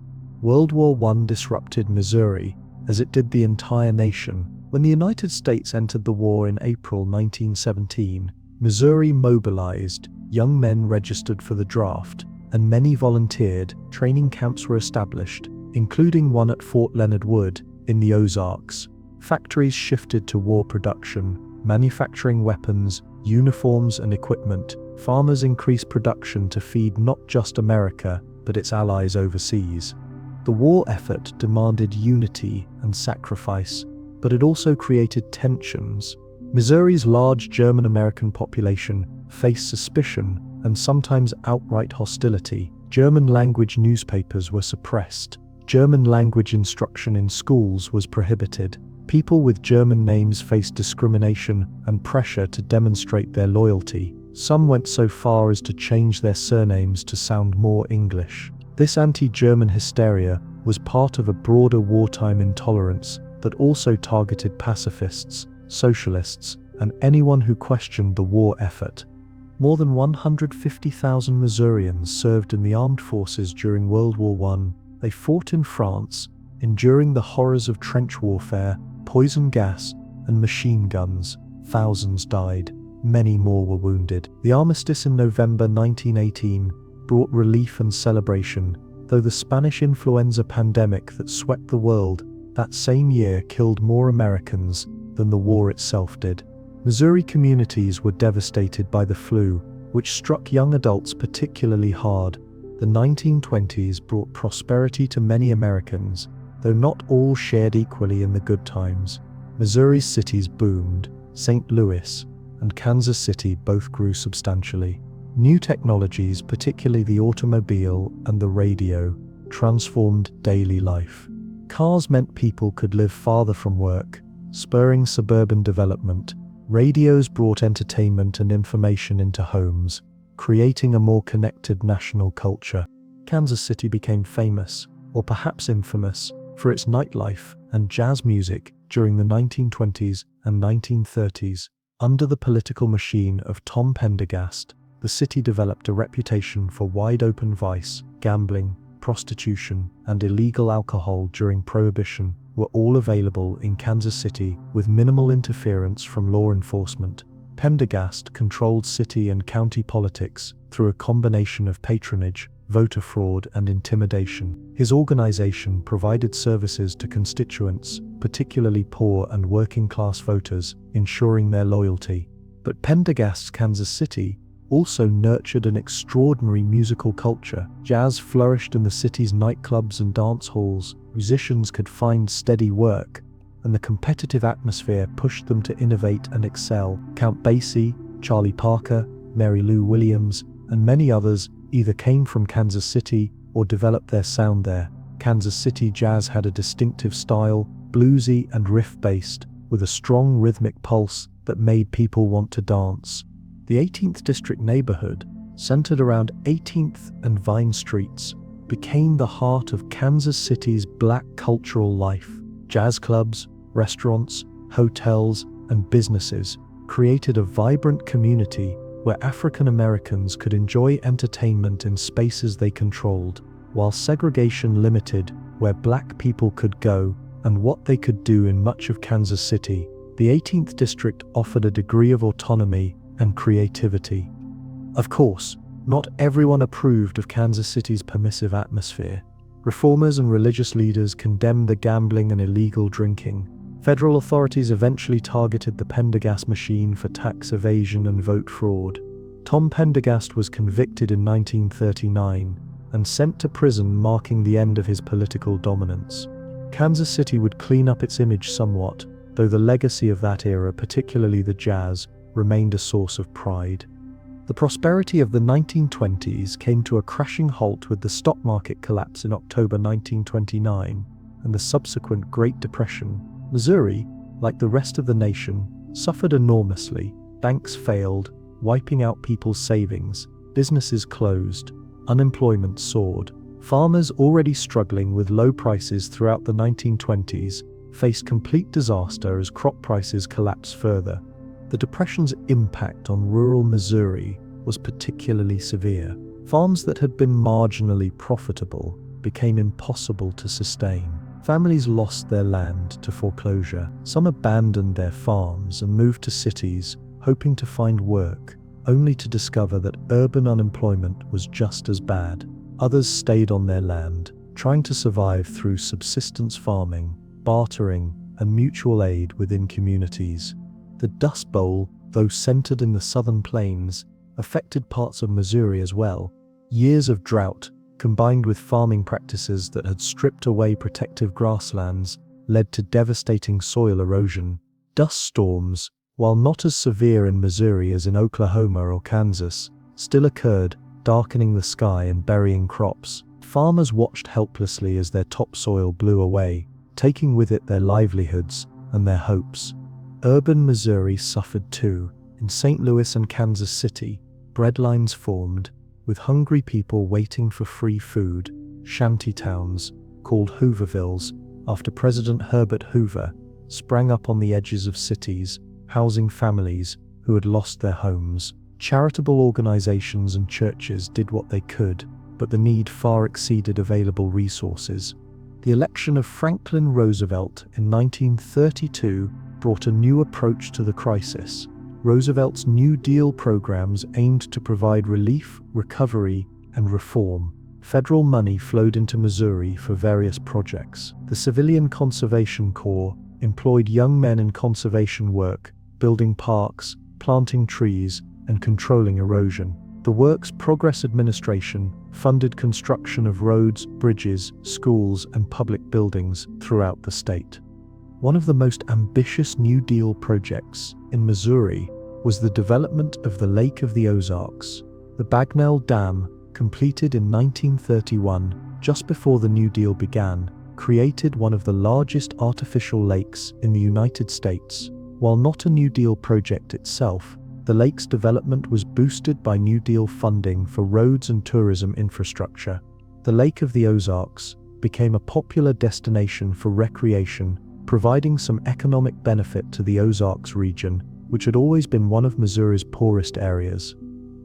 World War I disrupted Missouri, as it did the entire nation. When the United States entered the war in April 1917, Missouri mobilized, young men registered for the draft, and many volunteered. Training camps were established, including one at Fort Leonard Wood, in the Ozarks. Factories shifted to war production, manufacturing weapons, uniforms and equipment. Farmers increased production to feed not just America, but its allies overseas. The war effort demanded unity and sacrifice, but it also created tensions. Missouri's large German-American population faced suspicion and sometimes outright hostility. German-language newspapers were suppressed. German-language instruction in schools was prohibited. People with German names faced discrimination and pressure to demonstrate their loyalty. Some went so far as to change their surnames to sound more English. This anti-German hysteria was part of a broader wartime intolerance that also targeted pacifists, socialists, and anyone who questioned the war effort. More than 150,000 Missourians served in the armed forces during World War I. They fought in France, enduring the horrors of trench warfare, poison gas, and machine guns. Thousands died. Many more were wounded. The armistice in November 1918 brought relief and celebration, though the Spanish influenza pandemic that swept the world that same year killed more Americans than the war itself did. Missouri communities were devastated by the flu, which struck young adults particularly hard. The 1920s brought prosperity to many Americans, though not all shared equally in the good times. Missouri's cities boomed. St. Louis and Kansas City both grew substantially. New technologies, particularly the automobile and the radio, transformed daily life. Cars meant people could live farther from work, spurring suburban development. Radios brought entertainment and information into homes, creating a more connected national culture. Kansas City became famous, or perhaps infamous, for its nightlife and jazz music during the 1920s and 1930s. Under the political machine of Tom Pendergast, the city developed a reputation for wide-open vice. Gambling, prostitution, and illegal alcohol during Prohibition were all available in Kansas City with minimal interference from law enforcement. Pendergast controlled city and county politics through a combination of patronage, voter fraud, and intimidation. His organization provided services to constituents, particularly poor and working-class voters, ensuring their loyalty. But Pendergast's Kansas City also nurtured an extraordinary musical culture. Jazz flourished in the city's nightclubs and dance halls. Musicians could find steady work, and the competitive atmosphere pushed them to innovate and excel. Count Basie, Charlie Parker, Mary Lou Williams, and many others either came from Kansas City or developed their sound there. Kansas City jazz had a distinctive style, bluesy and riff-based, with a strong rhythmic pulse that made people want to dance. The 18th District neighborhood, centered around 18th and Vine Streets, became the heart of Kansas City's black cultural life. Jazz clubs, restaurants, hotels, and businesses created a vibrant community where African Americans could enjoy entertainment in spaces they controlled, while segregation limited where black people could go and what they could do in much of Kansas City. The 18th District offered a degree of autonomy and creativity. Of course, not everyone approved of Kansas City's permissive atmosphere. Reformers and religious leaders condemned the gambling and illegal drinking. Federal authorities eventually targeted the Pendergast machine for tax evasion and vote fraud. Tom Pendergast was convicted in 1939 and sent to prison, marking the end of his political dominance. Kansas City would clean up its image somewhat, though the legacy of that era, particularly the jazz, remained a source of pride. The prosperity of the 1920s came to a crashing halt with the stock market collapse in October 1929 and the subsequent Great Depression. Missouri, like the rest of the nation, suffered enormously. Banks failed, wiping out people's savings. Businesses closed. Unemployment soared. Farmers, already struggling with low prices throughout the 1920s, faced complete disaster as crop prices collapsed further. The Depression's impact on rural Missouri was particularly severe. Farms that had been marginally profitable became impossible to sustain. Families lost their land to foreclosure. Some abandoned their farms and moved to cities, hoping to find work, only to discover that urban unemployment was just as bad. Others stayed on their land, trying to survive through subsistence farming, bartering, and mutual aid within communities. The Dust Bowl, though centered in the southern plains, affected parts of Missouri as well. Years of drought, combined with farming practices that had stripped away protective grasslands, led to devastating soil erosion. Dust storms, while not as severe in Missouri as in Oklahoma or Kansas, still occurred, darkening the sky and burying crops. Farmers watched helplessly as their topsoil blew away, taking with it their livelihoods and their hopes. Urban Missouri suffered too. In St. Louis and Kansas City, breadlines formed, with hungry people waiting for free food. Shanty towns, called Hoovervilles, after President Herbert Hoover, sprang up on the edges of cities, housing families who had lost their homes. Charitable organizations and churches did what they could, but the need far exceeded available resources. The election of Franklin Roosevelt in 1932 brought a new approach to the crisis. Roosevelt's New Deal programs aimed to provide relief, recovery, and reform. Federal money flowed into Missouri for various projects. The Civilian Conservation Corps employed young men in conservation work, building parks, planting trees, and controlling erosion. The Works Progress Administration funded construction of roads, bridges, schools, and public buildings throughout the state. One of the most ambitious New Deal projects in Missouri was the development of the Lake of the Ozarks. The Bagnell Dam, completed in 1931, just before the New Deal began, created one of the largest artificial lakes in the United States. While not a New Deal project itself, the lake's development was boosted by New Deal funding for roads and tourism infrastructure. The Lake of the Ozarks became a popular destination for recreation, providing some economic benefit to the Ozarks region, which had always been one of Missouri's poorest areas.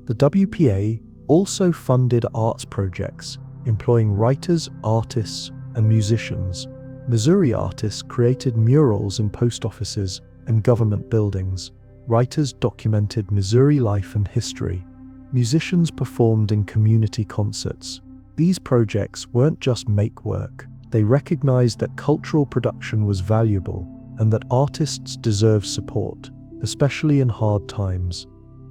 The WPA also funded arts projects, employing writers, artists, and musicians. Missouri artists created murals in post offices and government buildings. Writers documented Missouri life and history. Musicians performed in community concerts. These projects weren't just make work. They recognized that cultural production was valuable and that artists deserved support, especially in hard times.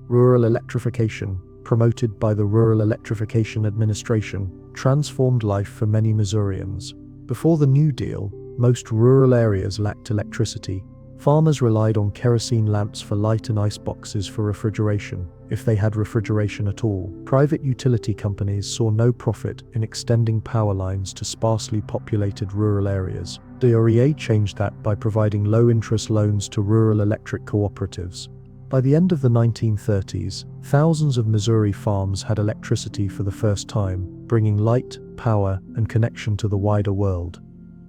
Rural electrification, promoted by the Rural Electrification Administration, transformed life for many Missourians. Before the New Deal, most rural areas lacked electricity. Farmers relied on kerosene lamps for light and ice boxes for refrigeration, if they had refrigeration at all. Private utility companies saw no profit in extending power lines to sparsely populated rural areas. The REA changed that by providing low-interest loans to rural electric cooperatives. By the end of the 1930s, thousands of Missouri farms had electricity for the first time, bringing light, power, and connection to the wider world.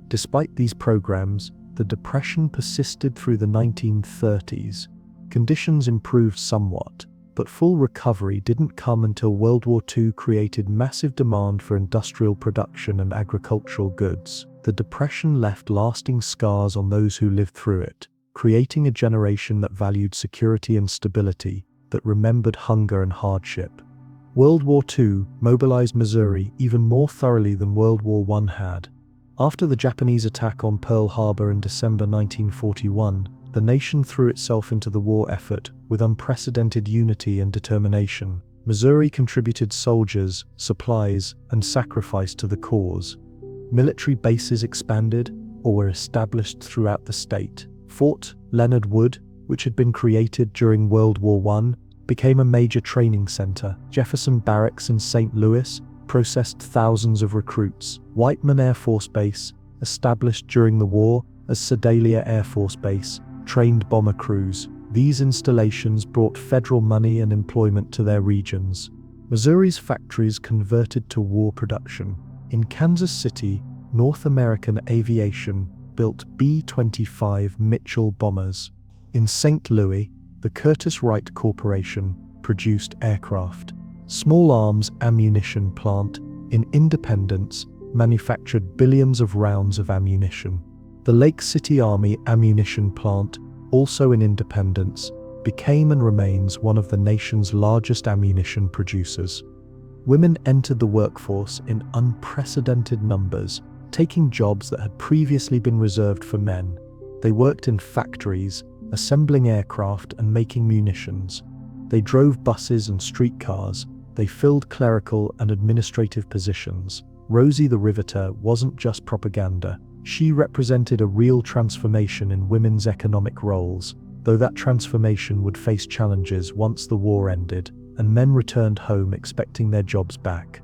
Despite these programs, the Depression persisted through the 1930s. Conditions improved somewhat, but full recovery didn't come until World War II created massive demand for industrial production and agricultural goods. The Depression left lasting scars on those who lived through it, creating a generation that valued security and stability, that remembered hunger and hardship. World War II mobilized Missouri even more thoroughly than World War I had. After the Japanese attack on Pearl Harbor in December 1941, the nation threw itself into the war effort with unprecedented unity and determination. Missouri contributed soldiers, supplies, and sacrifice to the cause. Military bases expanded or were established throughout the state. Fort Leonard Wood, which had been created during World War I, became a major training center. Jefferson Barracks in St. Louis processed thousands of recruits. Whiteman Air Force Base, established during the war as Sedalia Air Force Base, trained bomber crews. These installations brought federal money and employment to their regions. Missouri's factories converted to war production. In Kansas City, North American Aviation built B-25 Mitchell bombers. In St. Louis, the Curtiss-Wright Corporation produced aircraft. Small Arms Ammunition Plant in Independence manufactured billions of rounds of ammunition. The Lake City Army Ammunition Plant, also in Independence, became and remains one of the nation's largest ammunition producers. Women entered the workforce in unprecedented numbers, taking jobs that had previously been reserved for men. They worked in factories, assembling aircraft and making munitions. They drove buses and streetcars. They filled clerical and administrative positions. Rosie the Riveter wasn't just propaganda. She represented a real transformation in women's economic roles, though that transformation would face challenges once the war ended and men returned home expecting their jobs back.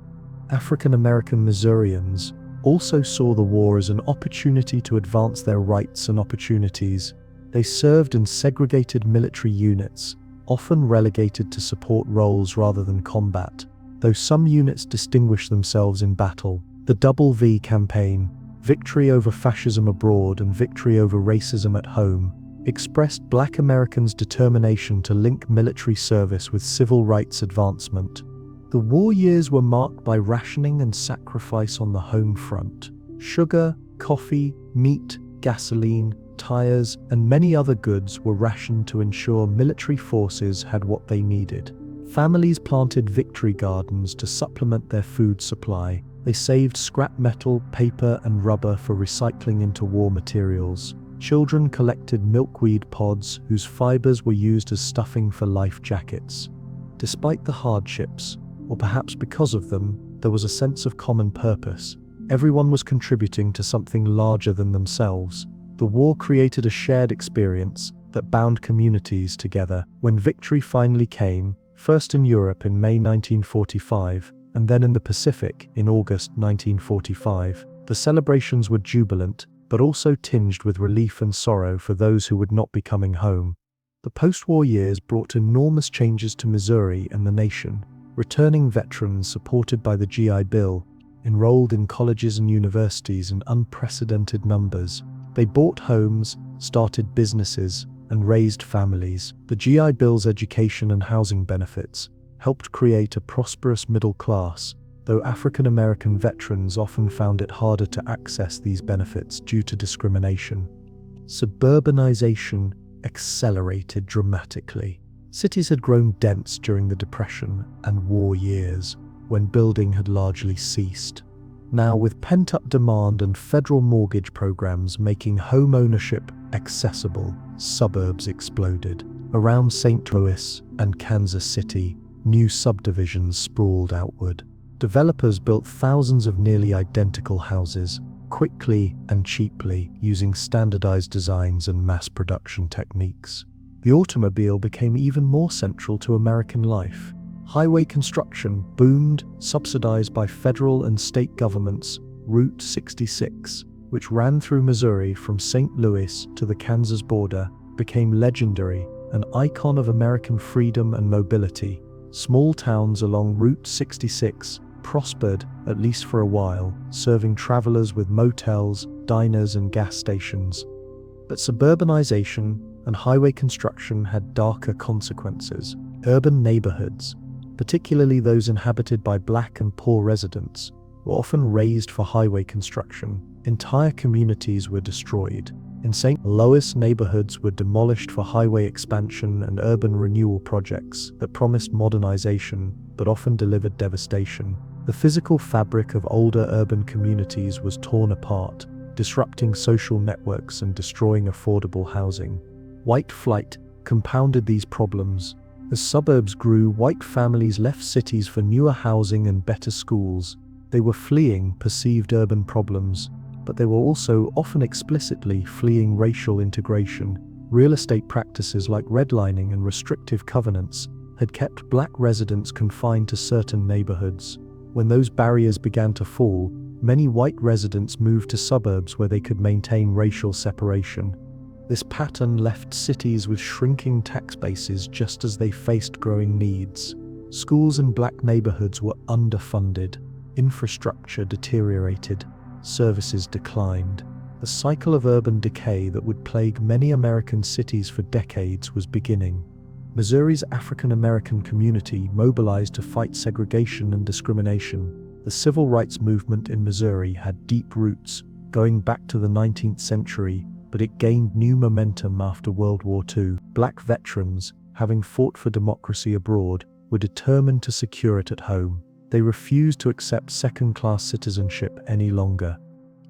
African American Missourians also saw the war as an opportunity to advance their rights and opportunities. They served in segregated military units, often relegated to support roles rather than combat. Though some units distinguished themselves in battle, the Double V campaign, Victory Over Fascism Abroad and Victory Over Racism at Home, expressed Black Americans' determination to link military service with civil rights advancement. The war years were marked by rationing and sacrifice on the home front. Sugar, coffee, meat, gasoline, tires, and many other goods were rationed to ensure military forces had what they needed. Families planted victory gardens to supplement their food supply. They saved scrap metal, paper, and rubber for recycling into war materials. Children collected milkweed pods whose fibers were used as stuffing for life jackets. Despite the hardships, or perhaps because of them, there was a sense of common purpose. Everyone was contributing to something larger than themselves. The war created a shared experience that bound communities together. When victory finally came, first in Europe in May 1945, and then in the Pacific in August 1945, the celebrations were jubilant, but also tinged with relief and sorrow for those who would not be coming home. The post-war years brought enormous changes to Missouri and the nation. Returning veterans supported by the GI Bill enrolled in colleges and universities in unprecedented numbers. They bought homes, started businesses, and raised families. The GI Bill's education and housing benefits helped create a prosperous middle class, though African American veterans often found it harder to access these benefits due to discrimination. Suburbanization accelerated dramatically. Cities had grown dense during the Depression and war years, when building had largely ceased. Now, with pent-up demand and federal mortgage programs making home ownership accessible, suburbs exploded. Around St. Louis and Kansas City, new subdivisions sprawled outward. Developers built thousands of nearly identical houses, quickly and cheaply, using standardized designs and mass production techniques. The automobile became even more central to American life. Highway construction boomed, subsidized by federal and state governments. Route 66, which ran through Missouri from St. Louis to the Kansas border, became legendary, an icon of American freedom and mobility. Small towns along Route 66 prospered, at least for a while, serving travelers with motels, diners, and gas stations. But suburbanization and highway construction had darker consequences. Urban neighborhoods, particularly those inhabited by Black and poor residents, were often razed for highway construction. Entire communities were destroyed. In St. Louis, neighborhoods were demolished for highway expansion and urban renewal projects that promised modernization but often delivered devastation. The physical fabric of older urban communities was torn apart, disrupting social networks and destroying affordable housing. White flight compounded these problems. As suburbs grew, white families left cities for newer housing and better schools. They were fleeing perceived urban problems, but they were also often explicitly fleeing racial integration. Real estate practices like redlining and restrictive covenants had kept Black residents confined to certain neighborhoods. When those barriers began to fall, many white residents moved to suburbs where they could maintain racial separation. This pattern left cities with shrinking tax bases just as they faced growing needs. Schools in black neighborhoods were underfunded, infrastructure deteriorated, services declined. The cycle of urban decay that would plague many American cities for decades was beginning. Missouri's African American community mobilized to fight segregation and discrimination. The civil rights movement in Missouri had deep roots, going back to the 19th century, but it gained new momentum after World War II. Black veterans, having fought for democracy abroad, were determined to secure it at home. They refused to accept second-class citizenship any longer.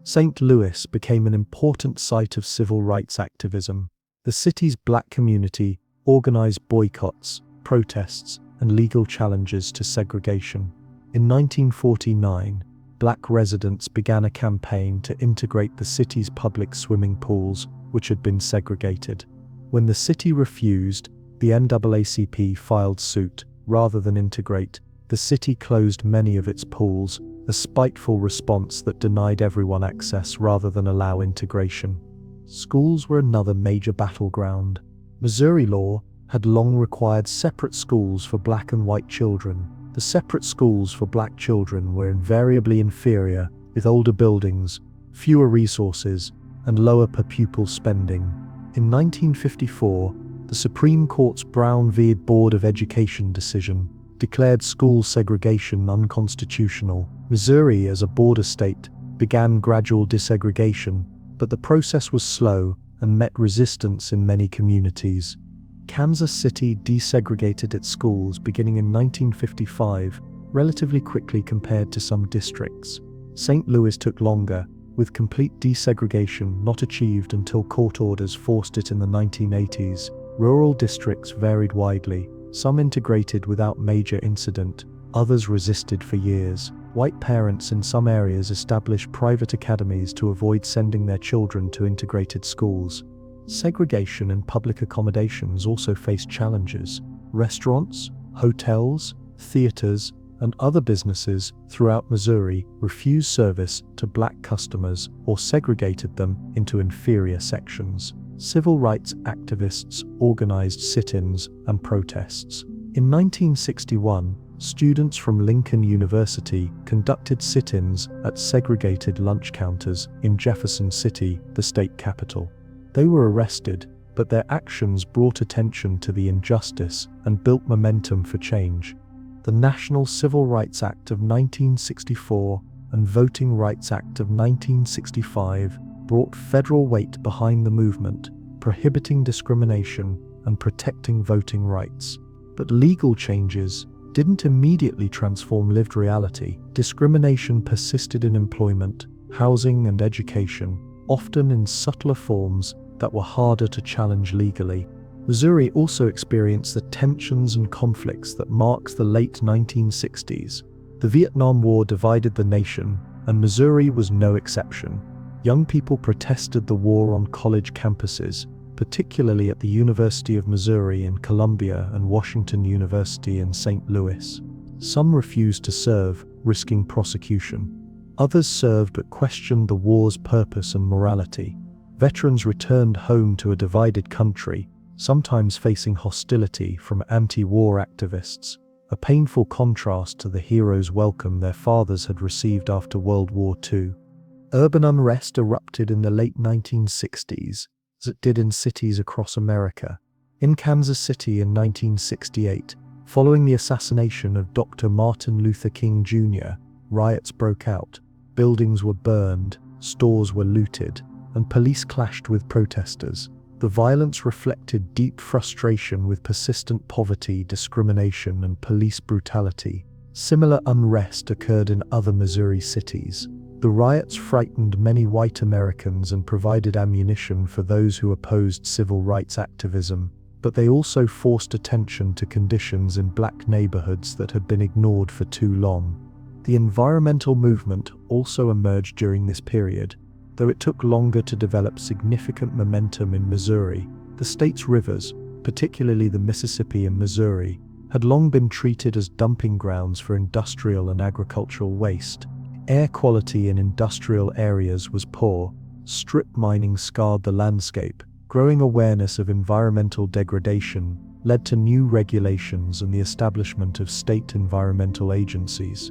St. Louis became an important site of civil rights activism. The city's black community organized boycotts, protests, and legal challenges to segregation. In 1949, black residents began a campaign to integrate the city's public swimming pools, which had been segregated. When the city refused, the NAACP filed suit. Rather than integrate, the city closed many of its pools, a spiteful response that denied everyone access rather than allow integration. Schools were another major battleground. Missouri law had long required separate schools for black and white children. The separate schools for black children were invariably inferior, with older buildings, fewer resources, and lower per-pupil spending. In 1954, the Supreme Court's Brown v. Board of Education decision declared school segregation unconstitutional. Missouri, as a border state, began gradual desegregation, but the process was slow and met resistance in many communities. Kansas City desegregated its schools beginning in 1955, relatively quickly compared to some districts. St. Louis took longer, with complete desegregation not achieved until court orders forced it in the 1980s. Rural districts varied widely. Some integrated without major incident, others resisted for years. White parents in some areas established private academies to avoid sending their children to integrated schools. Segregation in public accommodations also faced challenges. Restaurants, hotels, theaters, and other businesses throughout Missouri refused service to black customers or segregated them into inferior sections. Civil rights activists organized sit-ins and protests. In 1961, students from Lincoln University conducted sit-ins at segregated lunch counters in Jefferson City, the state capital. They were arrested, but their actions brought attention to the injustice and built momentum for change. The National Civil Rights Act of 1964 and Voting Rights Act of 1965 brought federal weight behind the movement, prohibiting discrimination and protecting voting rights. But legal changes didn't immediately transform lived reality. Discrimination persisted in employment, housing, and education, often in subtler forms that were harder to challenge legally. Missouri also experienced the tensions and conflicts that marked the late 1960s. The Vietnam War divided the nation, and Missouri was no exception. Young people protested the war on college campuses, particularly at the University of Missouri in Columbia and Washington University in St. Louis. Some refused to serve, risking prosecution. Others served but questioned the war's purpose and morality. Veterans returned home to a divided country, sometimes facing hostility from anti-war activists, a painful contrast to the hero's welcome their fathers had received after World War II. Urban unrest erupted in the late 1960s, as it did in cities across America. In Kansas City in 1968, following the assassination of Dr. Martin Luther King Jr., riots broke out. Buildings were burned, stores were looted, and police clashed with protesters. The violence reflected deep frustration with persistent poverty, discrimination, and police brutality. Similar unrest occurred in other Missouri cities. The riots frightened many white Americans and provided ammunition for those who opposed civil rights activism, but they also forced attention to conditions in black neighborhoods that had been ignored for too long. The environmental movement also emerged during this period, though it took longer to develop significant momentum in Missouri. The state's rivers, particularly the Mississippi and Missouri, had long been treated as dumping grounds for industrial and agricultural waste. Air quality in industrial areas was poor, strip mining scarred the landscape, Growing awareness of environmental degradation led to new regulations and the establishment of state environmental agencies.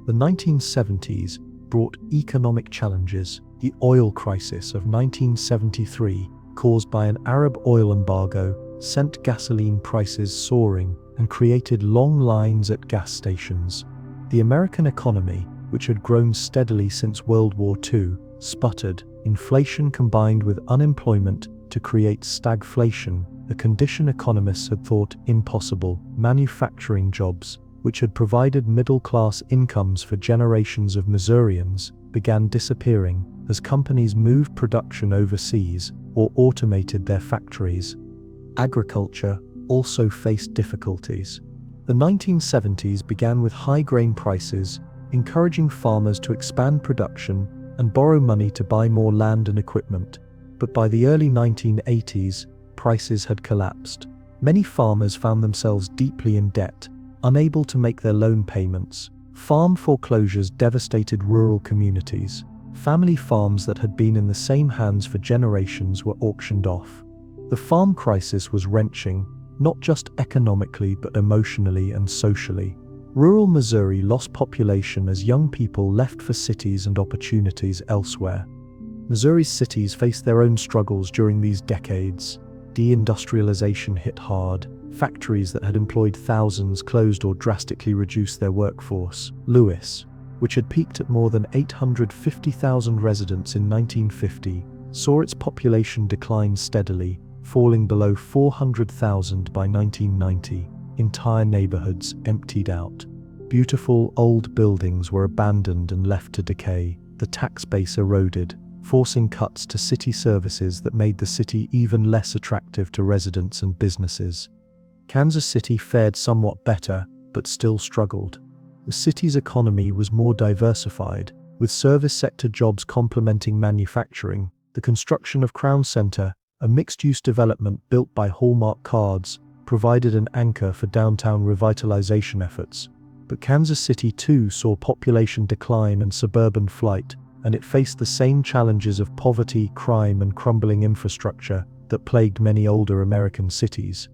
The 1970s brought economic challenges. The oil crisis of 1973, caused by an Arab oil embargo, sent gasoline prices soaring and created long lines at gas stations. The American economy, which had grown steadily since World War II, sputtered. Inflation combined with unemployment to create stagflation, a condition economists had thought impossible. Manufacturing jobs, which had provided middle-class incomes for generations of Missourians, began disappearing as companies moved production overseas or automated their factories. Agriculture also faced difficulties. The 1970s began with high grain prices, encouraging farmers to expand production and borrow money to buy more land and equipment. But by the early 1980s, prices had collapsed. Many farmers found themselves deeply in debt, unable to make their loan payments. Farm foreclosures devastated rural communities. Family farms that had been in the same hands for generations were auctioned off. The farm crisis was wrenching, not just economically but emotionally and socially. Rural Missouri lost population as young people left for cities and opportunities elsewhere. Missouri's cities faced their own struggles during these decades. Deindustrialization hit hard. Factories that had employed thousands closed or drastically reduced their workforce. Louis, which had peaked at more than 850,000 residents in 1950, saw its population decline steadily, falling below 400,000 by 1990. Entire neighborhoods emptied out. Beautiful old buildings were abandoned and left to decay. The tax base eroded, forcing cuts to city services that made the city even less attractive to residents and businesses. Kansas City fared somewhat better, but still struggled. The city's economy was more diversified, with service sector jobs complementing manufacturing. The construction of Crown Center, a mixed-use development built by Hallmark Cards, provided an anchor for downtown revitalization efforts. But Kansas City too saw population decline and suburban flight, and it faced the same challenges of poverty, crime, and crumbling infrastructure that plagued many older American cities.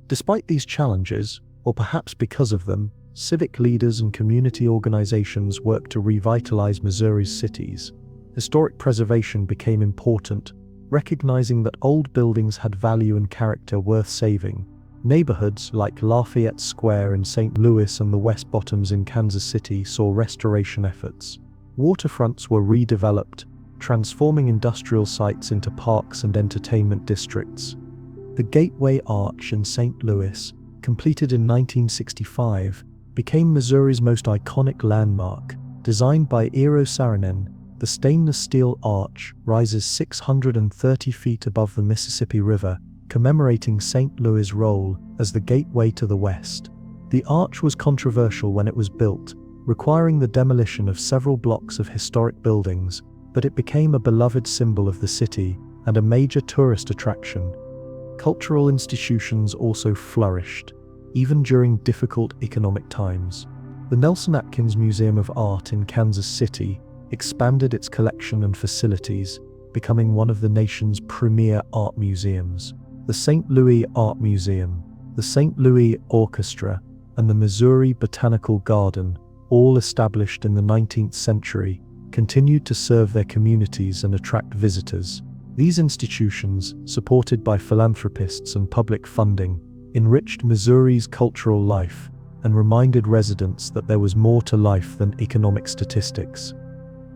Despite these challenges, or perhaps because of them, civic leaders and community organizations worked to revitalize Missouri's cities. Historic preservation became important, recognizing that old buildings had value and character worth saving. Neighborhoods like Lafayette Square in St. Louis and the West Bottoms in Kansas City saw restoration efforts. Waterfronts were redeveloped, transforming industrial sites into parks and entertainment districts. The Gateway Arch in St. Louis, completed in 1965, became Missouri's most iconic landmark. Designed by Eero Saarinen, the stainless steel arch rises 630 feet above the Mississippi River, commemorating St. Louis' role as the gateway to the West. The arch was controversial when it was built, requiring the demolition of several blocks of historic buildings, but it became a beloved symbol of the city and a major tourist attraction. Cultural institutions also flourished, even during difficult economic times. The Nelson Atkins Museum of Art in Kansas City expanded its collection and facilities, becoming one of the nation's premier art museums. The St. Louis Art Museum, the St. Louis Orchestra, and the Missouri Botanical Garden, all established in the 19th century, continued to serve their communities and attract visitors. These institutions, supported by philanthropists and public funding, enriched Missouri's cultural life and reminded residents that there was more to life than economic statistics.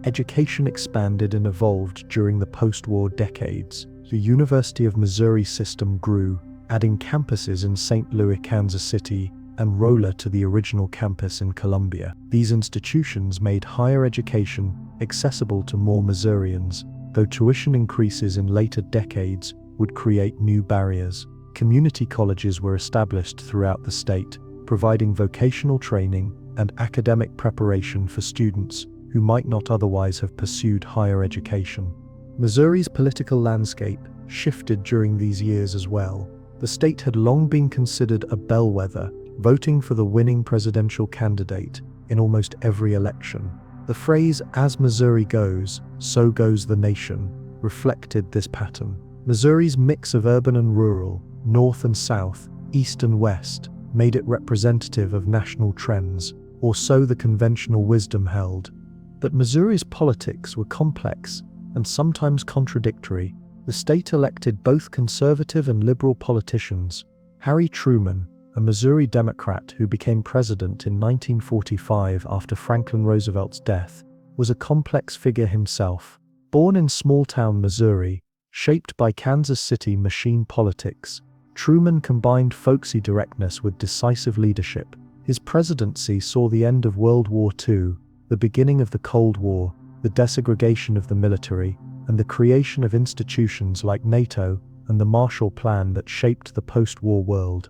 Education expanded and evolved during the post-war decades. The University of Missouri system grew, adding campuses in St. Louis, Kansas City, and Rolla to the original campus in Columbia. These institutions made higher education accessible to more Missourians, though tuition increases in later decades would create new barriers. Community colleges were established throughout the state, providing vocational training and academic preparation for students who might not otherwise have pursued higher education. Missouri's political landscape shifted during these years as well. The state had long been considered a bellwether, voting for the winning presidential candidate in almost every election. The phrase, "As Missouri goes, so goes the nation," reflected this pattern. Missouri's mix of urban and rural, north and south, east and west, made it representative of national trends, or so the conventional wisdom held. But Missouri's politics were complex and sometimes contradictory. The state elected both conservative and liberal politicians. Harry Truman, a Missouri Democrat who became president in 1945 after Franklin Roosevelt's death, was a complex figure himself. Born in small-town Missouri, shaped by Kansas City machine politics, Truman combined folksy directness with decisive leadership. His presidency saw the end of World War II, the beginning of the Cold War, the desegregation of the military, and the creation of institutions like NATO and the Marshall Plan that shaped the post-war world.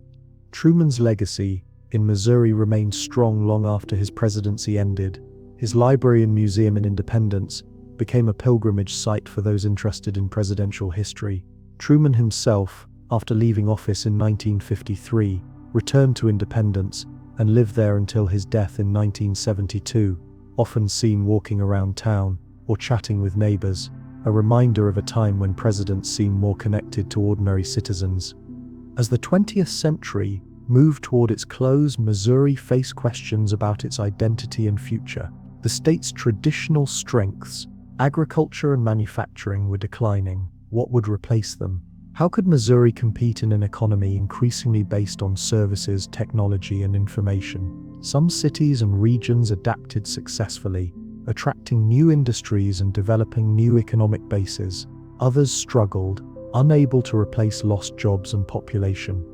Truman's legacy in Missouri remained strong long after his presidency ended. His library and museum in Independence became a pilgrimage site for those interested in presidential history. Truman himself, after leaving office in 1953, returned to Independence and lived there until his death in 1972, often seen walking around town or chatting with neighbors, a reminder of a time when presidents seemed more connected to ordinary citizens. As the 20th century moved toward its close, Missouri faced questions about its identity and future. The state's traditional strengths, agriculture and manufacturing, were declining. What would replace them? How could Missouri compete in an economy increasingly based on services, technology, and information? Some cities and regions adapted successfully, attracting new industries and developing new economic bases. Others struggled, unable to replace lost jobs and population.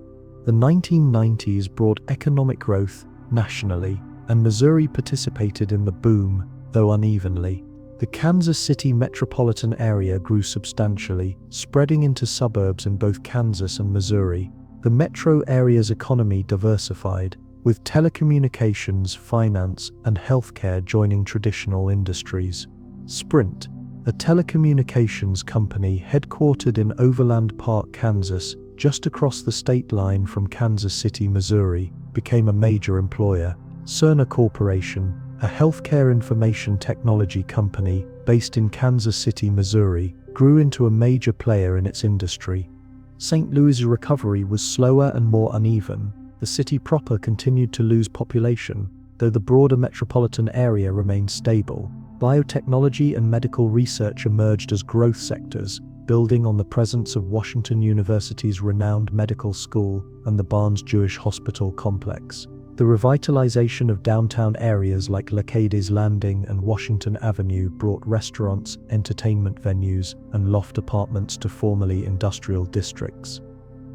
The 1990s brought economic growth nationally, and Missouri participated in the boom, though unevenly. The Kansas City metropolitan area grew substantially, spreading into suburbs in both Kansas and Missouri. The metro area's economy diversified, with telecommunications, finance, and healthcare joining traditional industries. Sprint, a telecommunications company headquartered in Overland Park, Kansas, just across the state line from Kansas City, Missouri, became a major employer. Cerner Corporation, a healthcare information technology company based in Kansas City, Missouri, grew into a major player in its industry. St. Louis' recovery was slower and more uneven. The city proper continued to lose population, though the broader metropolitan area remained stable. Biotechnology and medical research emerged as growth sectors, building on the presence of Washington University's renowned medical school and the Barnes Jewish Hospital complex. The revitalization of downtown areas like Lacadie's Landing and Washington Avenue brought restaurants, entertainment venues, and loft apartments to formerly industrial districts.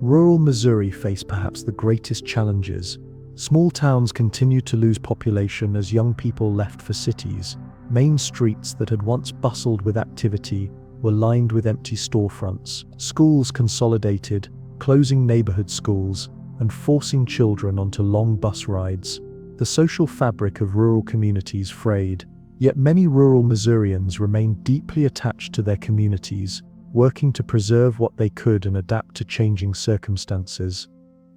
Rural Missouri faced perhaps the greatest challenges. Small towns continued to lose population as young people left for cities. Main streets that had once bustled with activity were lined with empty storefronts. Schools consolidated, closing neighborhood schools and forcing children onto long bus rides. The social fabric of rural communities frayed, yet many rural Missourians remained deeply attached to their communities, working to preserve what they could and adapt to changing circumstances.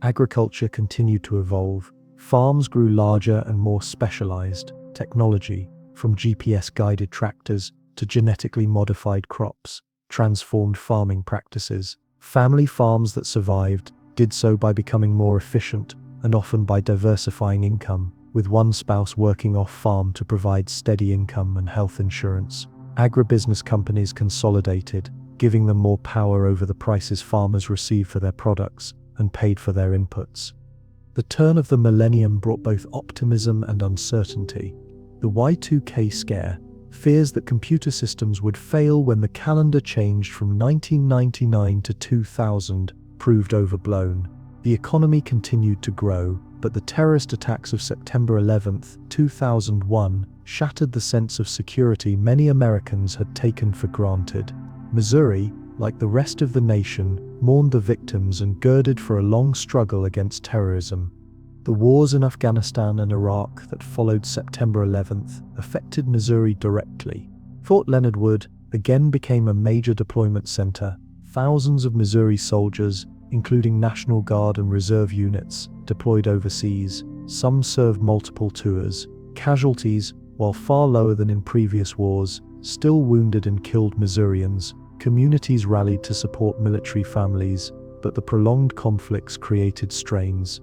Agriculture continued to evolve. Farms grew larger and more specialized. Technology, from GPS-guided tractors to genetically modified crops, transformed farming practices. Family farms that survived did so by becoming more efficient and often by diversifying income, with one spouse working off-farm to provide steady income and health insurance. Agribusiness companies consolidated, giving them more power over the prices farmers received for their products and paid for their inputs. The turn of the millennium brought both optimism and uncertainty. The Y2K scare, fears that computer systems would fail when the calendar changed from 1999 to 2000, proved overblown. The economy continued to grow, but the terrorist attacks of September 11, 2001, shattered the sense of security many Americans had taken for granted. Missouri, like the rest of the nation, mourned the victims and girded for a long struggle against terrorism. The wars in Afghanistan and Iraq that followed September 11th affected Missouri directly. Fort Leonard Wood again became a major deployment center. Thousands of Missouri soldiers, including National Guard and reserve units, deployed overseas. Some served multiple tours. Casualties, while far lower than in previous wars, still wounded and killed Missourians, Communities rallied to support military families, but the prolonged conflicts created strains.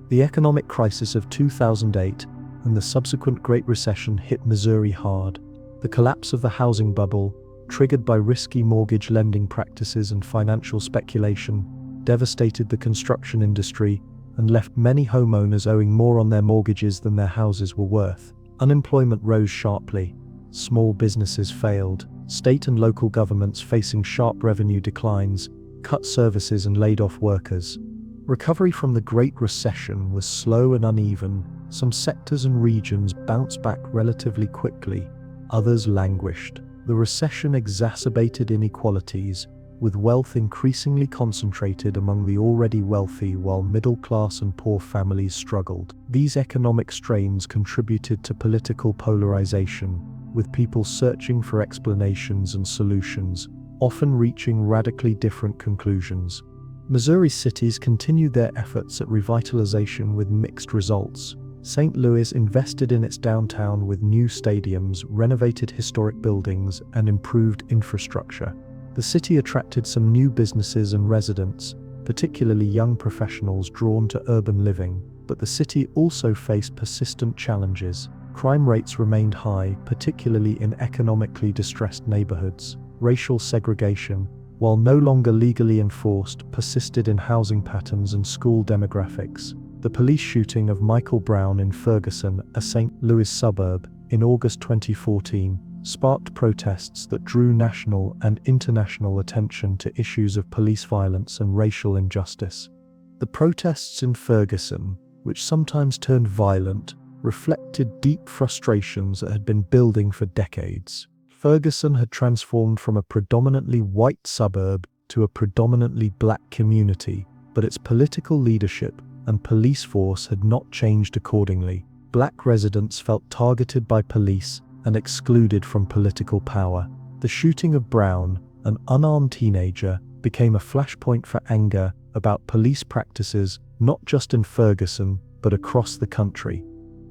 The economic crisis of 2008 and the subsequent Great Recession hit Missouri hard. The collapse of the housing bubble, triggered by risky mortgage lending practices and financial speculation, devastated the construction industry and left many homeowners owing more on their mortgages than their houses were worth. Unemployment rose sharply. Small businesses failed. State and local governments facing sharp revenue declines, cut services and laid off workers. Recovery from the Great Recession was slow and uneven. Some sectors and regions bounced back relatively quickly. Others languished. The recession exacerbated inequalities, with wealth increasingly concentrated among the already wealthy while middle-class and poor families struggled. These economic strains contributed to political polarization, with people searching for explanations and solutions, often reaching radically different conclusions. Missouri cities continued their efforts at revitalization with mixed results. St. Louis invested in its downtown with new stadiums, renovated historic buildings, and improved infrastructure. The city attracted some new businesses and residents, particularly young professionals drawn to urban living, but the city also faced persistent challenges. Crime rates remained high, particularly in economically distressed neighborhoods. Racial segregation, while no longer legally enforced, persisted in housing patterns and school demographics. The police shooting of Michael Brown in Ferguson, a St. Louis suburb, in August 2014, sparked protests that drew national and international attention to issues of police violence and racial injustice. The protests in Ferguson, which sometimes turned violent, reflected deep frustrations that had been building for decades. Ferguson had transformed from a predominantly white suburb to a predominantly black community, but its political leadership and police force had not changed accordingly. Black residents felt targeted by police and excluded from political power. The shooting of Brown, an unarmed teenager, became a flashpoint for anger about police practices not just in Ferguson, but across the country.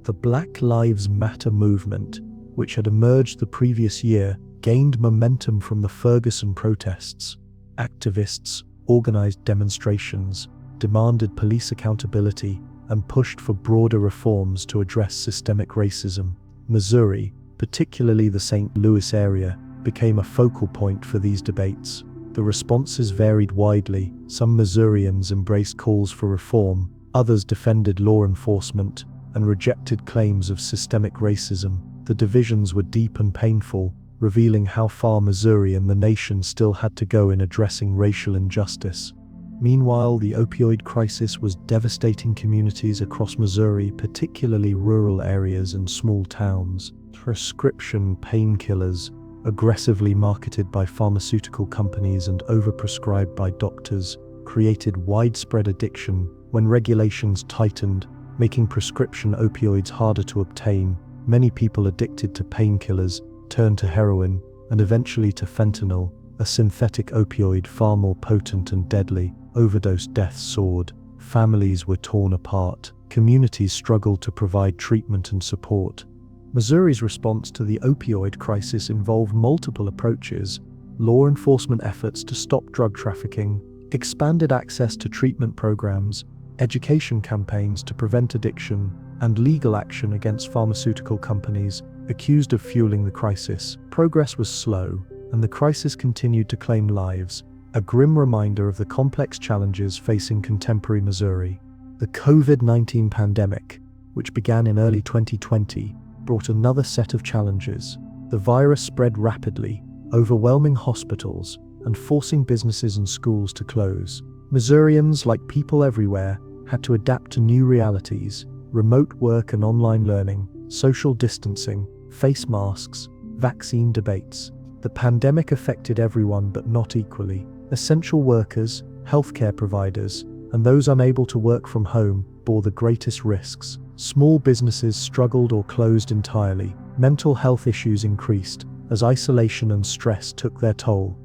The Black Lives Matter movement, which had emerged the previous year, gained momentum from the Ferguson protests. Activists organized demonstrations, demanded police accountability, and pushed for broader reforms to address systemic racism. Missouri, particularly the St. Louis area, became a focal point for these debates. The responses varied widely. Some Missourians embraced calls for reform, others defended law enforcement, and rejected claims of systemic racism. The divisions were deep and painful, revealing how far Missouri and the nation still had to go in addressing racial injustice. Meanwhile, the opioid crisis was devastating communities across Missouri, particularly rural areas and small towns. Prescription painkillers, aggressively marketed by pharmaceutical companies and overprescribed by doctors, created widespread addiction. When regulations tightened, making prescription opioids harder to obtain, many people addicted to painkillers turned to heroin and eventually to fentanyl, a synthetic opioid far more potent and deadly. Overdose deaths soared. Families were torn apart. Communities struggled to provide treatment and support. Missouri's response to the opioid crisis involved multiple approaches: law enforcement efforts to stop drug trafficking, expanded access to treatment programs, education campaigns to prevent addiction, and legal action against pharmaceutical companies accused of fueling the crisis. Progress was slow, and the crisis continued to claim lives, a grim reminder of the complex challenges facing contemporary Missouri. The COVID-19 pandemic, which began in early 2020, brought another set of challenges. The virus spread rapidly, overwhelming hospitals and forcing businesses and schools to close. Missourians, like people everywhere, had to adapt to new realities: remote work and online learning, social distancing, face masks, vaccine debates. The pandemic affected everyone, but not equally. Essential workers, healthcare providers, and those unable to work from home bore the greatest risks. Small businesses struggled or closed entirely. Mental health issues increased as isolation and stress took their toll.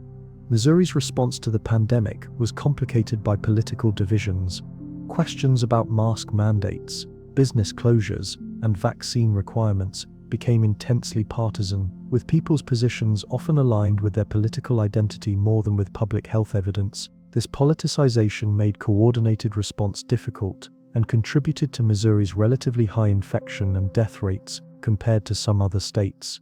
Missouri's response to the pandemic was complicated by political divisions. Questions about mask mandates, business closures, and vaccine requirements became intensely partisan, with people's positions often aligned with their political identity more than with public health evidence. This politicization made coordinated response difficult and contributed to Missouri's relatively high infection and death rates compared to some other states.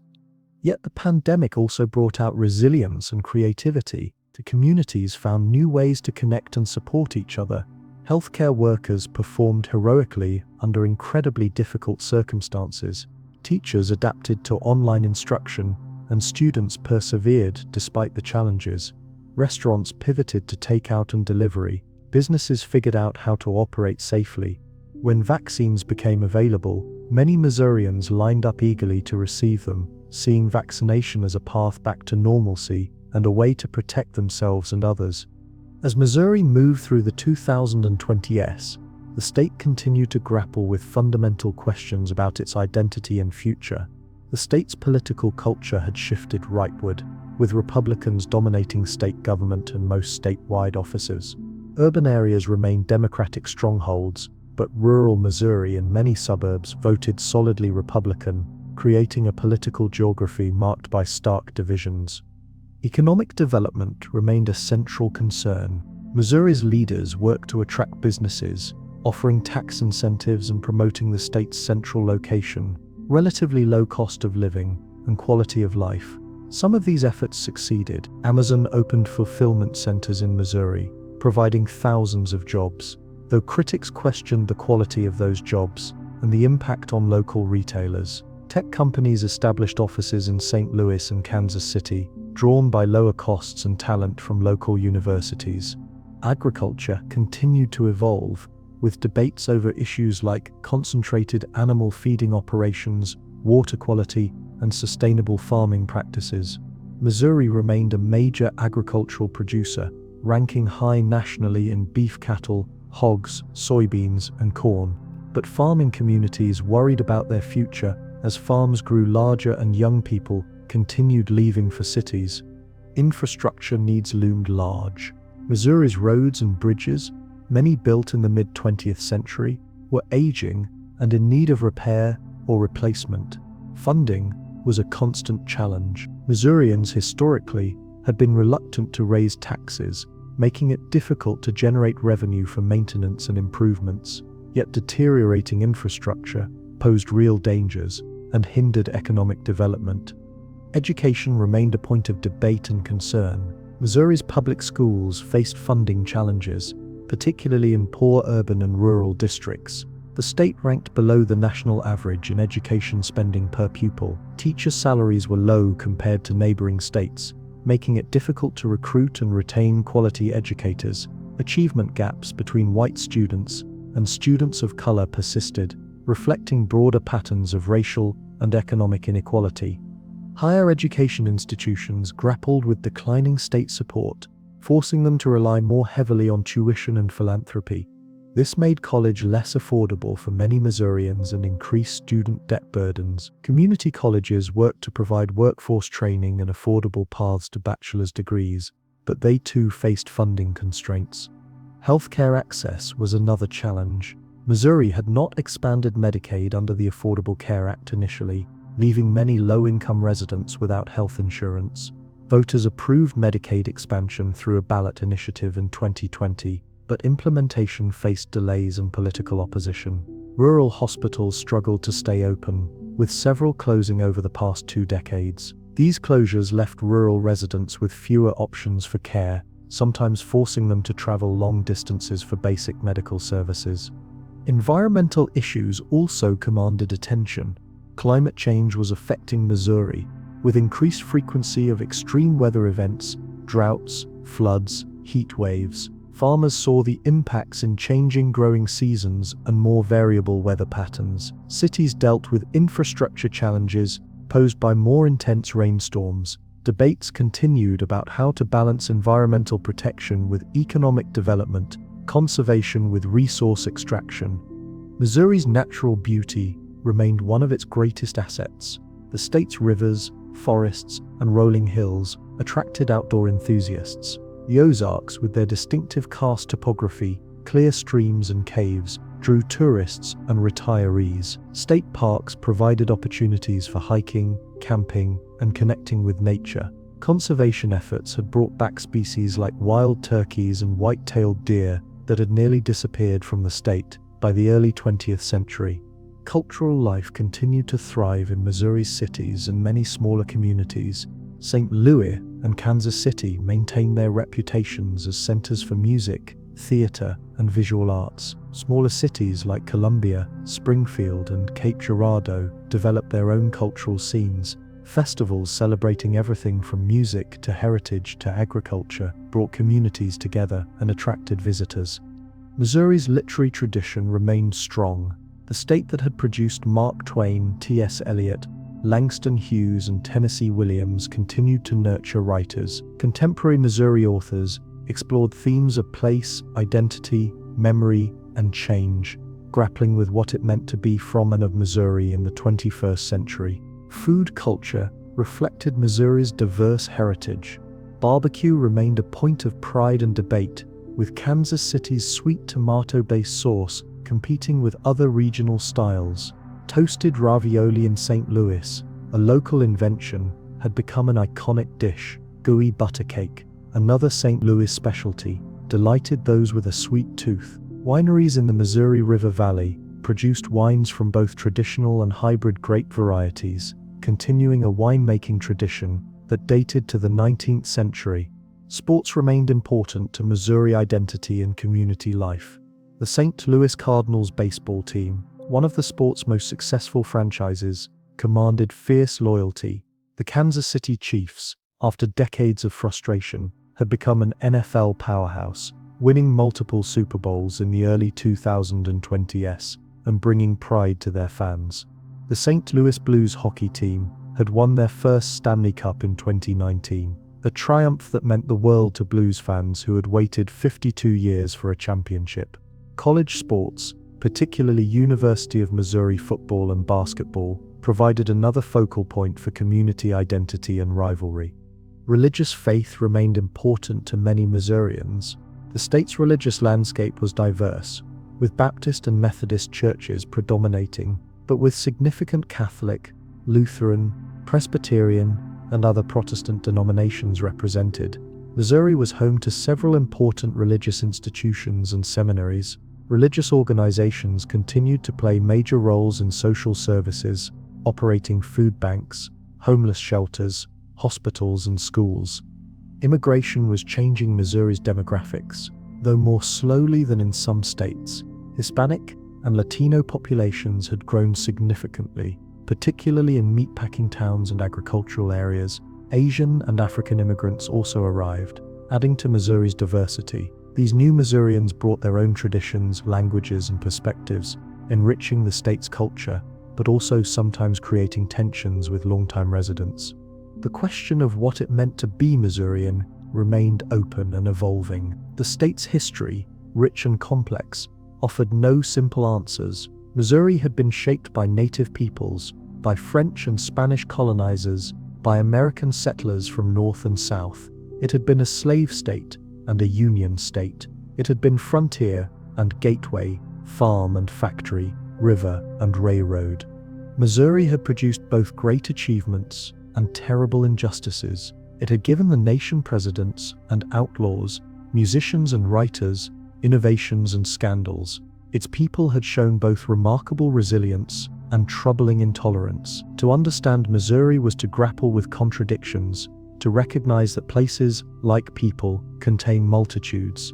Yet the pandemic also brought out resilience and creativity. The communities found new ways to connect and support each other. Healthcare workers performed heroically under incredibly difficult circumstances. Teachers adapted to online instruction, and students persevered despite the challenges. Restaurants pivoted to takeout and delivery. Businesses figured out how to operate safely. When vaccines became available, many Missourians lined up eagerly to receive them, seeing vaccination as a path back to normalcy and a way to protect themselves and others. As Missouri moved through the 2020s, the state continued to grapple with fundamental questions about its identity and future. The state's political culture had shifted rightward, with Republicans dominating state government and most statewide offices. Urban areas remained Democratic strongholds, but rural Missouri and many suburbs voted solidly Republican, creating a political geography marked by stark divisions. Economic development remained a central concern. Missouri's leaders worked to attract businesses, offering tax incentives and promoting the state's central location, relatively low cost of living, and quality of life. Some of these efforts succeeded. Amazon opened fulfillment centers in Missouri, providing thousands of jobs, though critics questioned the quality of those jobs and the impact on local retailers. Tech companies established offices in St. Louis and Kansas City, drawn by lower costs and talent from local universities. Agriculture continued to evolve, with debates over issues like concentrated animal feeding operations, water quality, and sustainable farming practices. Missouri remained a major agricultural producer, ranking high nationally in beef cattle, hogs, soybeans, and corn. But farming communities worried about their future as farms grew larger and young people continued leaving for cities. Infrastructure needs loomed large. Missouri's roads and bridges, many built in the mid-20th century, were aging and in need of repair or replacement. Funding was a constant challenge. Missourians historically had been reluctant to raise taxes, making it difficult to generate revenue for maintenance and improvements. Yet deteriorating infrastructure posed real dangers and hindered economic development. Education remained a point of debate and concern. Missouri's public schools faced funding challenges, particularly in poor urban and rural districts. The state ranked below the national average in education spending per pupil. Teacher salaries were low compared to neighboring states, making it difficult to recruit and retain quality educators. Achievement gaps between white students and students of color persisted, reflecting broader patterns of racial and economic inequality. Higher education institutions grappled with declining state support, forcing them to rely more heavily on tuition and philanthropy. This made college less affordable for many Missourians and increased student debt burdens. Community colleges worked to provide workforce training and affordable paths to bachelor's degrees, but they too faced funding constraints. Healthcare access was another challenge. Missouri had not expanded Medicaid under the Affordable Care Act initially, leaving many low-income residents without health insurance. Voters approved Medicaid expansion through a ballot initiative in 2020, but implementation faced delays and political opposition. Rural hospitals struggled to stay open, with several closing over the past 2 decades. These closures left rural residents with fewer options for care, sometimes forcing them to travel long distances for basic medical services. Environmental issues also commanded attention. Climate change was affecting Missouri, with increased frequency of extreme weather events, droughts, floods, heat waves. Farmers saw the impacts in changing growing seasons and more variable weather patterns. Cities dealt with infrastructure challenges posed by more intense rainstorms. Debates continued about how to balance environmental protection with economic development, conservation with resource extraction. Missouri's natural beauty remained one of its greatest assets. The state's rivers, forests, and rolling hills attracted outdoor enthusiasts. The Ozarks, with their distinctive karst topography, clear streams and caves, drew tourists and retirees. State parks provided opportunities for hiking, camping, and connecting with nature. Conservation efforts had brought back species like wild turkeys and white-tailed deer that had nearly disappeared from the state by the early 20th century. Cultural life continued to thrive in Missouri's cities and many smaller communities. St. Louis and Kansas City maintained their reputations as centers for music, theater, and visual arts. Smaller cities like Columbia, Springfield, and Cape Girardeau developed their own cultural scenes. Festivals celebrating everything from music to heritage to agriculture brought communities together and attracted visitors. Missouri's literary tradition remained strong. The state that had produced Mark Twain, T.S. Eliot, Langston Hughes, and Tennessee Williams continued to nurture writers. Contemporary Missouri authors explored themes of place, identity, memory, and change, grappling with what it meant to be from and of Missouri in the 21st century. Food culture reflected Missouri's diverse heritage. Barbecue remained a point of pride and debate, with Kansas City's sweet tomato-based sauce competing with other regional styles. Toasted ravioli in St. Louis, a local invention, had become an iconic dish. Gooey butter cake, another St. Louis specialty, delighted those with a sweet tooth. Wineries in the Missouri River Valley produced wines from both traditional and hybrid grape varieties, continuing a winemaking tradition that dated to the 19th century. Sports remained important to Missouri identity and community life. The St. Louis Cardinals baseball team, one of the sport's most successful franchises, commanded fierce loyalty. The Kansas City Chiefs, after decades of frustration, had become an NFL powerhouse, winning multiple Super Bowls in the early 2020s and bringing pride to their fans. The St. Louis Blues hockey team had won their first Stanley Cup in 2019, a triumph that meant the world to Blues fans who had waited 52 years for a championship. College sports, particularly University of Missouri football and basketball, provided another focal point for community identity and rivalry. Religious faith remained important to many Missourians. The state's religious landscape was diverse, with Baptist and Methodist churches predominating, but with significant Catholic, Lutheran, Presbyterian, and other Protestant denominations represented. Missouri was home to several important religious institutions and seminaries. Religious organizations continued to play major roles in social services, operating food banks, homeless shelters, hospitals, and schools. Immigration was changing Missouri's demographics, though more slowly than in some states. Hispanic and Latino populations had grown significantly, particularly in meatpacking towns and agricultural areas. Asian and African immigrants also arrived, adding to Missouri's diversity. These new Missourians brought their own traditions, languages, and perspectives, enriching the state's culture, but also sometimes creating tensions with longtime residents. The question of what it meant to be Missourian remained open and evolving. The state's history, rich and complex, offered no simple answers. Missouri had been shaped by native peoples, by French and Spanish colonizers, by American settlers from north and south. It had been a slave state and a union state. It had been frontier and gateway, farm and factory, river and railroad. Missouri had produced both great achievements and terrible injustices. It had given the nation presidents and outlaws, musicians and writers, innovations and scandals. Its people had shown both remarkable resilience and troubling intolerance. To understand Missouri was to grapple with contradictions, to recognize that places, like people, contain multitudes.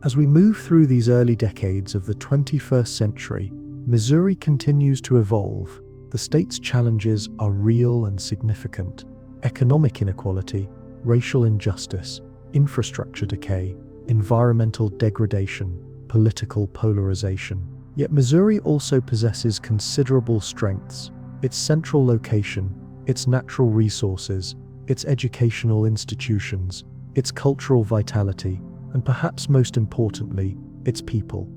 As we move through these early decades of the 21st century, Missouri continues to evolve. The state's challenges are real and significant. Economic inequality, racial injustice, infrastructure decay, environmental degradation, political polarization. Yet Missouri also possesses considerable strengths. Its central location, its natural resources, its educational institutions, its cultural vitality, and perhaps most importantly, its people.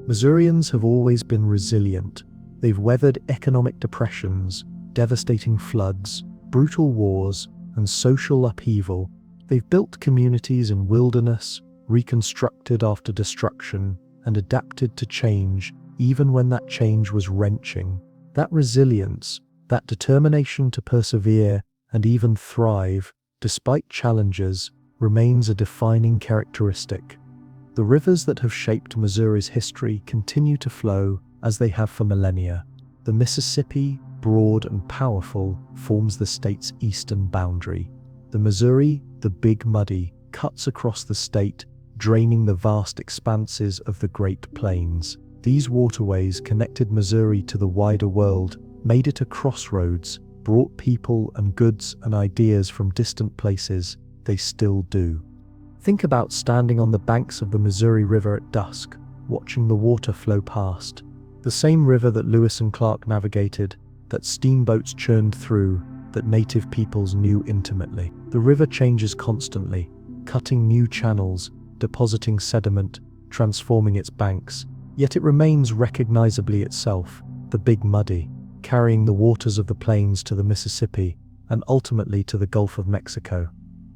Missourians have always been resilient. They've weathered economic depressions, devastating floods, brutal wars, and social upheaval. They've built communities in wilderness, reconstructed after destruction, and adapted to change. even when that change was wrenching. That resilience, that determination to persevere and even thrive, despite challenges, remains a defining characteristic. The rivers that have shaped Missouri's history continue to flow as they have for millennia. The Mississippi, broad and powerful, forms the state's eastern boundary. The Missouri, the Big Muddy, cuts across the state, draining the vast expanses of the Great Plains. These waterways connected Missouri to the wider world, made it a crossroads, brought people and goods and ideas from distant places. They still do. Think about standing on the banks of the Missouri River at dusk, watching the water flow past. The same river that Lewis and Clark navigated, that steamboats churned through, that native peoples knew intimately. The river changes constantly, cutting new channels, depositing sediment, transforming its banks, yet it remains recognizably itself, the Big Muddy, carrying the waters of the plains to the Mississippi and ultimately to the Gulf of Mexico.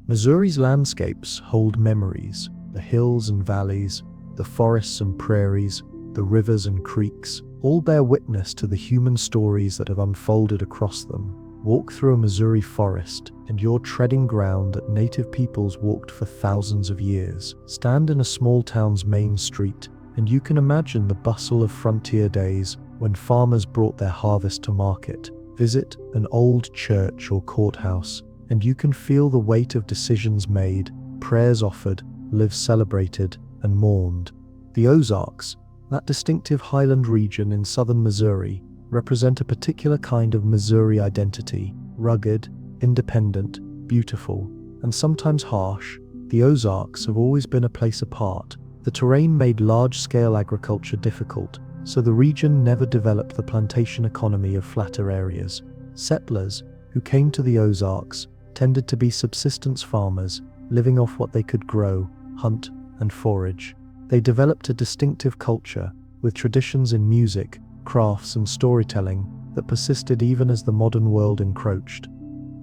Missouri's landscapes hold memories, the hills and valleys, the forests and prairies, the rivers and creeks, all bear witness to the human stories that have unfolded across them. Walk through a Missouri forest, and you're treading ground that native peoples walked for thousands of years. Stand in a small town's main street, and you can imagine the bustle of frontier days when farmers brought their harvest to market. Visit an old church or courthouse, and you can feel the weight of decisions made, prayers offered, lives celebrated, and mourned. The Ozarks, that distinctive highland region in southern Missouri, represent a particular kind of Missouri identity. Rugged, independent, beautiful, and sometimes harsh, the Ozarks have always been a place apart. The terrain made large-scale agriculture difficult, so the region never developed the plantation economy of flatter areas. Settlers, who came to the Ozarks, tended to be subsistence farmers, living off what they could grow, hunt, and forage. They developed a distinctive culture, with traditions in music, crafts, and storytelling that persisted even as the modern world encroached.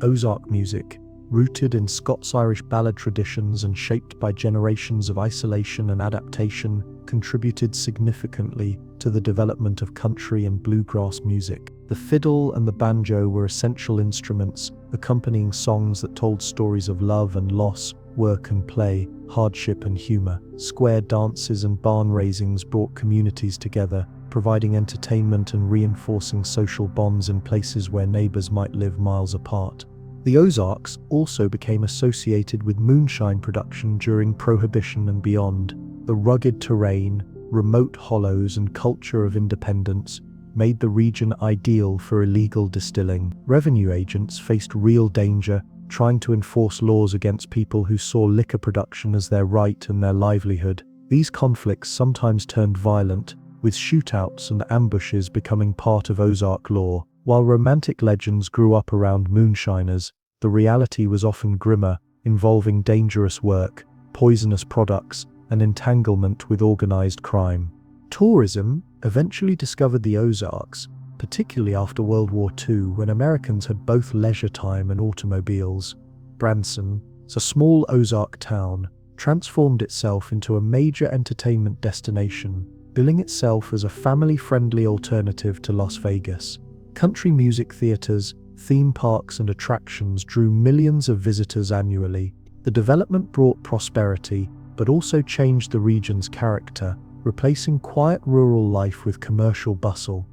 Ozark music, rooted in Scots-Irish ballad traditions and shaped by generations of isolation and adaptation, contributed significantly to the development of country and bluegrass music. The fiddle and the banjo were essential instruments, accompanying songs that told stories of love and loss, work and play, hardship and humor. Square dances and barn raisings brought communities together, providing entertainment and reinforcing social bonds in places where neighbors might live miles apart. The Ozarks also became associated with moonshine production during Prohibition and beyond. The rugged terrain, remote hollows, and culture of independence made the region ideal for illegal distilling. Revenue agents faced real danger, trying to enforce laws against people who saw liquor production as their right and their livelihood. These conflicts sometimes turned violent, with shootouts and ambushes becoming part of Ozark lore. While romantic legends grew up around moonshiners, the reality was often grimmer, involving dangerous work, poisonous products, and entanglement with organized crime. Tourism eventually discovered the Ozarks, particularly after World War II, when Americans had both leisure time and automobiles. Branson, a small Ozark town, transformed itself into a major entertainment destination, billing itself as a family-friendly alternative to Las Vegas. Country music theaters, theme parks, and attractions drew millions of visitors annually. The development brought prosperity, but also changed the region's character, replacing quiet rural life with commercial bustle.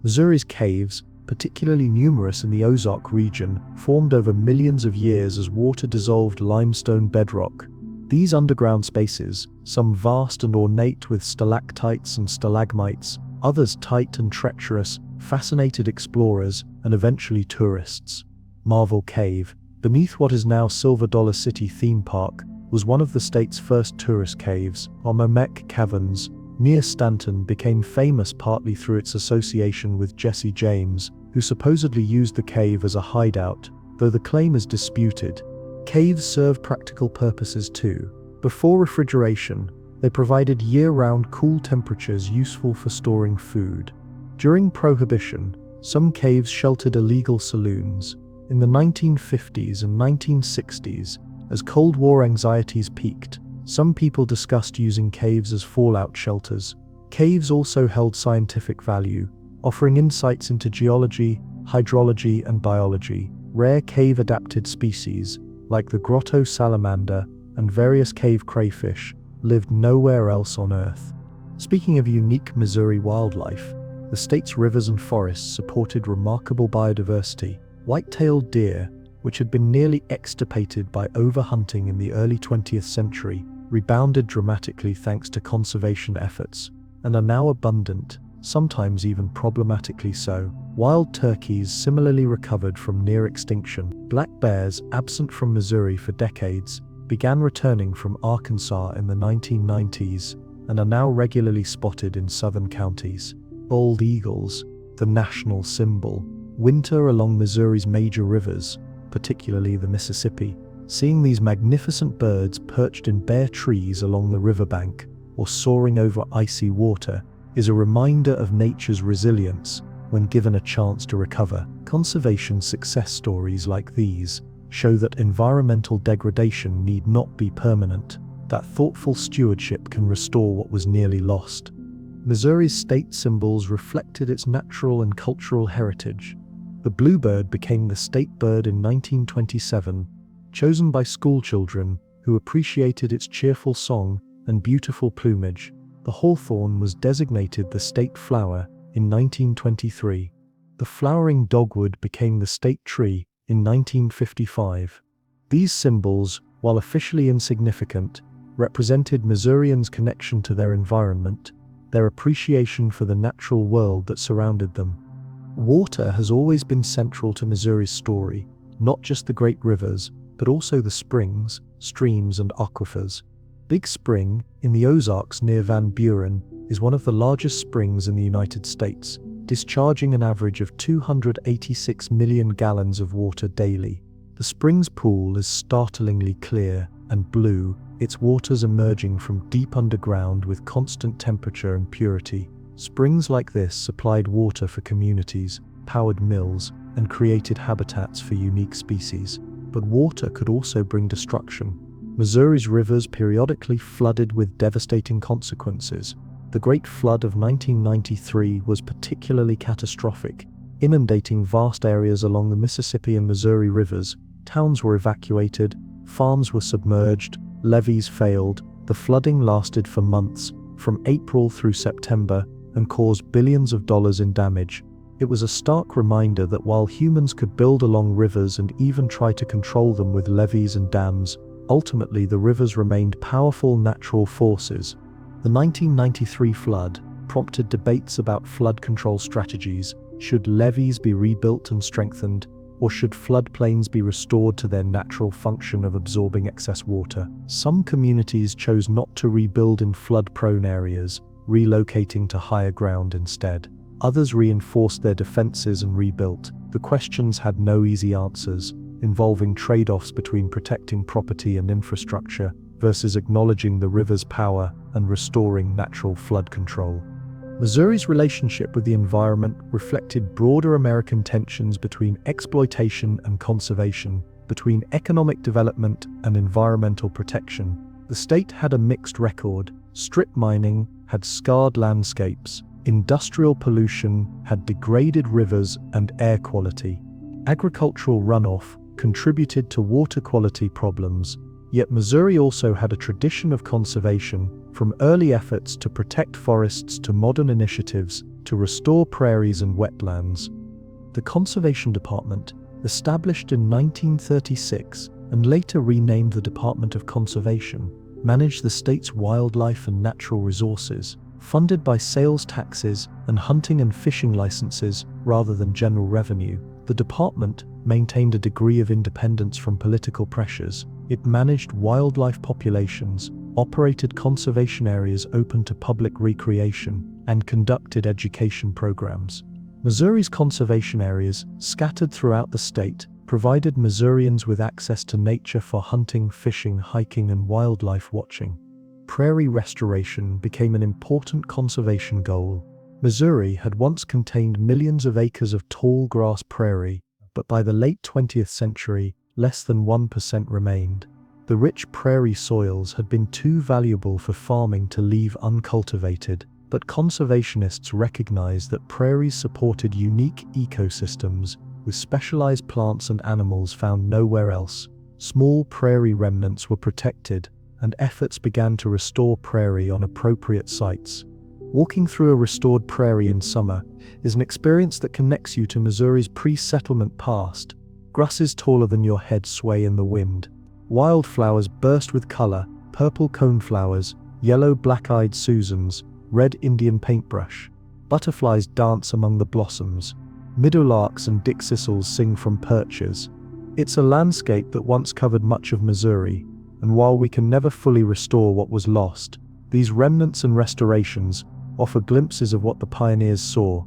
Missouri's caves, particularly numerous in the Ozark region, formed over millions of years as water dissolved limestone bedrock. These underground spaces, some vast and ornate with stalactites and stalagmites, others tight and treacherous, fascinated explorers and eventually tourists. Marvel Cave, beneath what is now Silver Dollar City Theme Park, was one of the state's first tourist caves. Momek Caverns, near Stanton, became famous partly through its association with Jesse James, who supposedly used the cave as a hideout, though the claim is disputed. Caves serve practical purposes too. Before refrigeration, they provided year-round cool temperatures useful for storing food. During Prohibition, some caves sheltered illegal saloons. In the 1950s and 1960s, as Cold War anxieties peaked, some people discussed using caves as fallout shelters. Caves also held scientific value, offering insights into geology, hydrology, and biology. Rare cave-adapted species, like the grotto salamander and various cave crayfish, lived nowhere else on Earth. Speaking of unique Missouri wildlife, the state's rivers and forests supported remarkable biodiversity. White-tailed deer, which had been nearly extirpated by overhunting in the early 20th century, rebounded dramatically thanks to conservation efforts, and are now abundant, sometimes even problematically so. Wild turkeys similarly recovered from near extinction. Black bears, absent from Missouri for decades, began returning from Arkansas in the 1990s and are now regularly spotted in southern counties. Bald eagles, the national symbol, winter along Missouri's major rivers, particularly the Mississippi. Seeing these magnificent birds perched in bare trees along the riverbank or soaring over icy water is a reminder of nature's resilience when given a chance to recover. Conservation success stories like these show that environmental degradation need not be permanent, that thoughtful stewardship can restore what was nearly lost. Missouri's state symbols reflected its natural and cultural heritage. The bluebird became the state bird in 1927, chosen by schoolchildren who appreciated its cheerful song and beautiful plumage. The hawthorn was designated the state flower in 1923. The flowering dogwood became the state tree in 1955. These symbols, while officially insignificant, represented Missourians' connection to their environment, their appreciation for the natural world that surrounded them. Water has always been central to Missouri's story, not just the great rivers, but also the springs, streams, and aquifers. Big Spring, in the Ozarks near Van Buren, is one of the largest springs in the United States, discharging an average of 286 million gallons of water daily. The spring's pool is startlingly clear and blue, its waters emerging from deep underground with constant temperature and purity. Springs like this supplied water for communities, powered mills, and created habitats for unique species. But water could also bring destruction. Missouri's rivers periodically flooded with devastating consequences. The Great Flood of 1993 was particularly catastrophic, inundating vast areas along the Mississippi and Missouri rivers. Towns were evacuated, farms were submerged, levees failed. The flooding lasted for months, from April through September, and caused billions of dollars in damage. It was a stark reminder that while humans could build along rivers and even try to control them with levees and dams, ultimately the rivers remained powerful natural forces. The 1993 flood prompted debates about flood control strategies. Should levees be rebuilt and strengthened, or should floodplains be restored to their natural function of absorbing excess water? Some communities chose not to rebuild in flood-prone areas, relocating to higher ground instead. Others reinforced their defenses and rebuilt. The questions had no easy answers, involving trade-offs between protecting property and infrastructure versus acknowledging the river's power and restoring natural flood control. Missouri's relationship with the environment reflected broader American tensions between exploitation and conservation, between economic development and environmental protection. The state had a mixed record. Strip mining had scarred landscapes. Industrial pollution had degraded rivers and air quality. Agricultural runoff contributed to water quality problems. Yet Missouri also had a tradition of conservation, from early efforts to protect forests to modern initiatives to restore prairies and wetlands. The Conservation Department, established in 1936 and later renamed the Department of Conservation, managed the state's wildlife and natural resources, funded by sales taxes and hunting and fishing licenses rather than general revenue. The department maintained a degree of independence from political pressures. It managed wildlife populations, operated conservation areas open to public recreation, and conducted education programs. Missouri's conservation areas, scattered throughout the state, provided Missourians with access to nature for hunting, fishing, hiking, and wildlife watching. Prairie restoration became an important conservation goal. Missouri had once contained millions of acres of tall grass prairie, but by the late 20th century, less than 1% remained. The rich prairie soils had been too valuable for farming to leave uncultivated, But conservationists recognize that prairies supported unique ecosystems with specialized plants and animals found nowhere else. Small prairie remnants were protected, and efforts began to restore prairie on appropriate sites. Walking through a restored prairie in summer is an experience that connects you to Missouri's pre-settlement past. Grasses taller than your head sway in the wind. Wildflowers burst with color: purple coneflowers, yellow black-eyed Susans, red Indian paintbrush. Butterflies dance among the blossoms. Meadowlarks and dickcissels sing from perches. It's a landscape that once covered much of Missouri, and while we can never fully restore what was lost, these remnants and restorations offer glimpses of what the pioneers saw.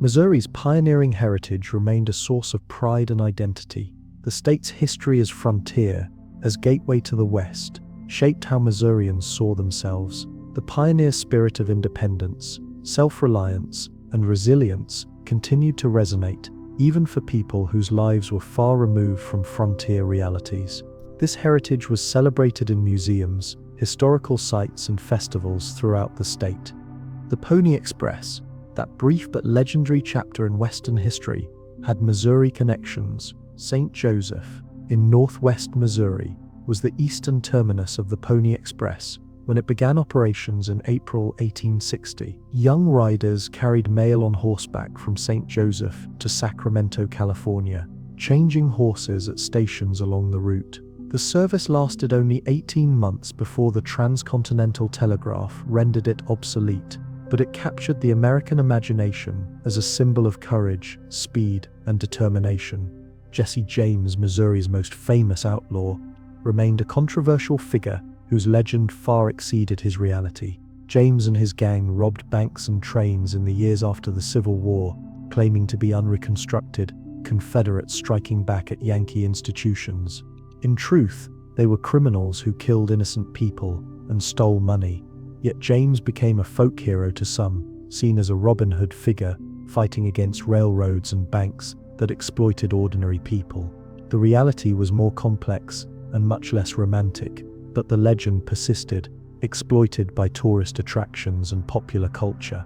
Missouri's pioneering heritage remained a source of pride and identity. The state's history as frontier, as gateway to the West, shaped how Missourians saw themselves. The pioneer spirit of independence, self-reliance, and resilience continued to resonate, even for people whose lives were far removed from frontier realities. This heritage was celebrated in museums, historical sites, and festivals throughout the state. The Pony Express, that brief but legendary chapter in Western history, had Missouri connections. St. Joseph, in northwest Missouri, was the eastern terminus of the Pony Express when it began operations in April 1860. Young riders carried mail on horseback from St. Joseph to Sacramento, California, changing horses at stations along the route. The service lasted only 18 months before the transcontinental telegraph rendered it obsolete, but it captured the American imagination as a symbol of courage, speed, and determination. Jesse James, Missouri's most famous outlaw, remained a controversial figure whose legend far exceeded his reality. James and his gang robbed banks and trains in the years after the Civil War, claiming to be unreconstructed Confederates striking back at Yankee institutions. In truth, they were criminals who killed innocent people and stole money. Yet James became a folk hero to some, seen as a Robin Hood figure fighting against railroads and banks that exploited ordinary people. The reality was more complex and much less romantic, but the legend persisted, exploited by tourist attractions and popular culture.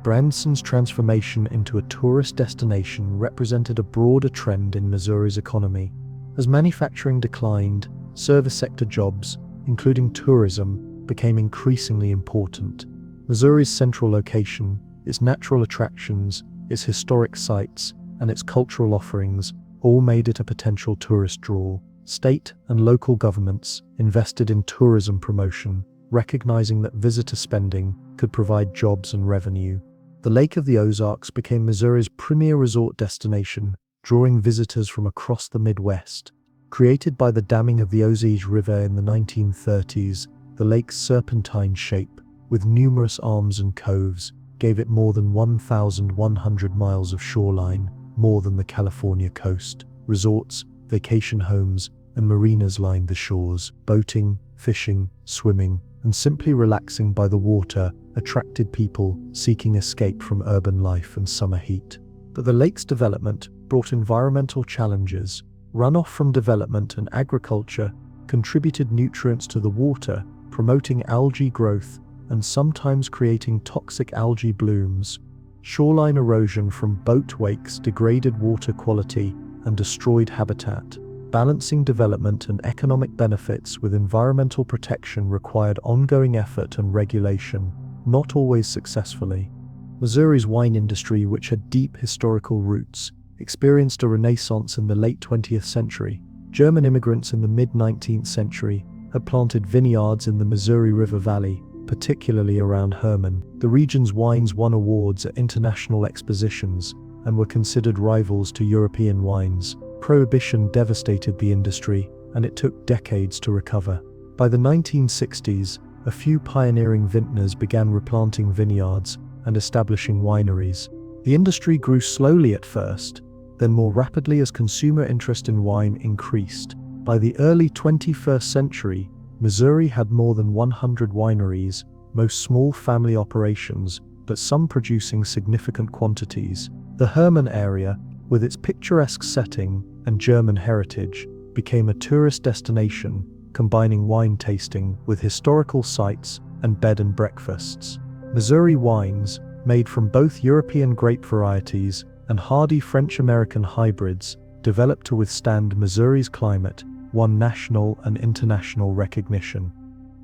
Branson's transformation into a tourist destination represented a broader trend in Missouri's economy. As manufacturing declined, service sector jobs, including tourism, became increasingly important. Missouri's central location, its natural attractions, its historic sites, and its cultural offerings all made it a potential tourist draw. State and local governments invested in tourism promotion, recognizing that visitor spending could provide jobs and revenue. The Lake of the Ozarks became Missouri's premier resort destination, drawing visitors from across the Midwest. Created by the damming of the Osage River in the 1930s, the lake's serpentine shape, with numerous arms and coves, gave it more than 1,100 miles of shoreline, more than the California coast. Resorts, vacation homes, and marinas lined the shores. Boating, fishing, swimming, and simply relaxing by the water attracted people seeking escape from urban life and summer heat. But the lake's development brought environmental challenges. Runoff from development and agriculture contributed nutrients to the water, promoting algae growth and sometimes creating toxic algae blooms. Shoreline erosion from boat wakes degraded water quality and destroyed habitat. Balancing development and economic benefits with environmental protection required ongoing effort and regulation, not always successfully. Missouri's wine industry, which had deep historical roots, experienced a renaissance in the late 20th century. German immigrants in the mid-19th century had planted vineyards in the Missouri River Valley, particularly around Hermann. The region's wines won awards at international expositions and were considered rivals to European wines. Prohibition devastated the industry, and it took decades to recover. By the 1960s, a few pioneering vintners began replanting vineyards and establishing wineries. The industry grew slowly at first, then more rapidly as consumer interest in wine increased. By the early 21st century, Missouri had more than 100 wineries, most small family operations, but some producing significant quantities. The Hermann area, with its picturesque setting and German heritage, became a tourist destination, combining wine tasting with historical sites and bed and breakfasts. Missouri wines, made from both European grape varieties and hardy French-American hybrids, developed to withstand Missouri's climate, won national and international recognition.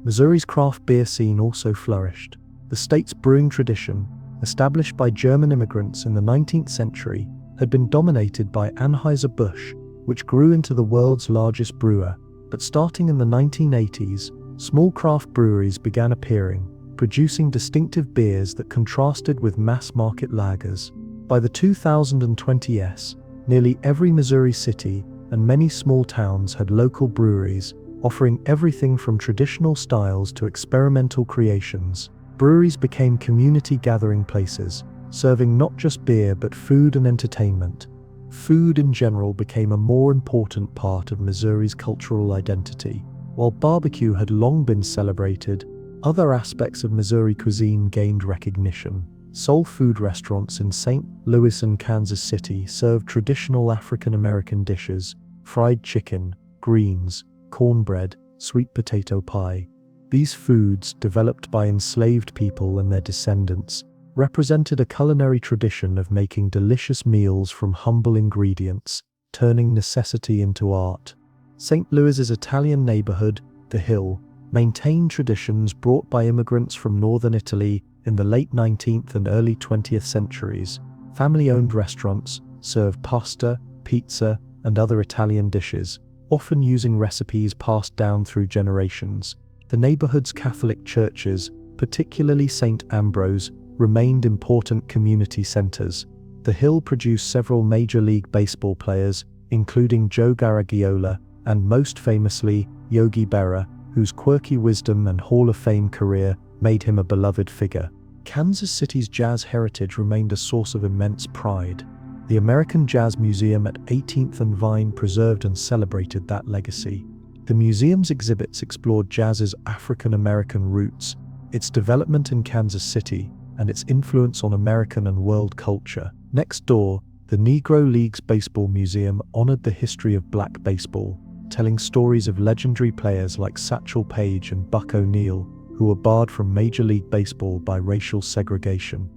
Missouri's craft beer scene also flourished. The state's brewing tradition, established by German immigrants in the 19th century, had been dominated by Anheuser-Busch, which grew into the world's largest brewer. But starting in the 1980s, small craft breweries began appearing, producing distinctive beers that contrasted with mass-market lagers. By the 2020s, nearly every Missouri city and many small towns had local breweries, offering everything from traditional styles to experimental creations. Breweries became community gathering places, serving not just beer but food and entertainment. Food in general became a more important part of Missouri's cultural identity. While barbecue had long been celebrated, other aspects of Missouri cuisine gained recognition. Soul food restaurants in St. Louis and Kansas City served traditional African American dishes: fried chicken, greens, cornbread, sweet potato pie. These foods, developed by enslaved people and their descendants, represented a culinary tradition of making delicious meals from humble ingredients, turning necessity into art. St. Louis's Italian neighborhood, The Hill, maintained traditions brought by immigrants from northern Italy in the late 19th and early 20th centuries. Family-owned restaurants served pasta, pizza, and other Italian dishes, often using recipes passed down through generations. The neighborhood's Catholic churches, particularly St. Ambrose, remained important community centers. The Hill produced several Major League Baseball players, including Joe Garagiola, and most famously, Yogi Berra, whose quirky wisdom and Hall of Fame career made him a beloved figure. Kansas City's jazz heritage remained a source of immense pride. The American Jazz Museum at 18th and Vine preserved and celebrated that legacy. The museum's exhibits explored jazz's African American roots, its development in Kansas City, and its influence on American and world culture. Next door, the Negro Leagues Baseball Museum honored the history of black baseball, telling stories of legendary players like Satchel Paige and Buck O'Neil, who were barred from Major League Baseball by racial segregation.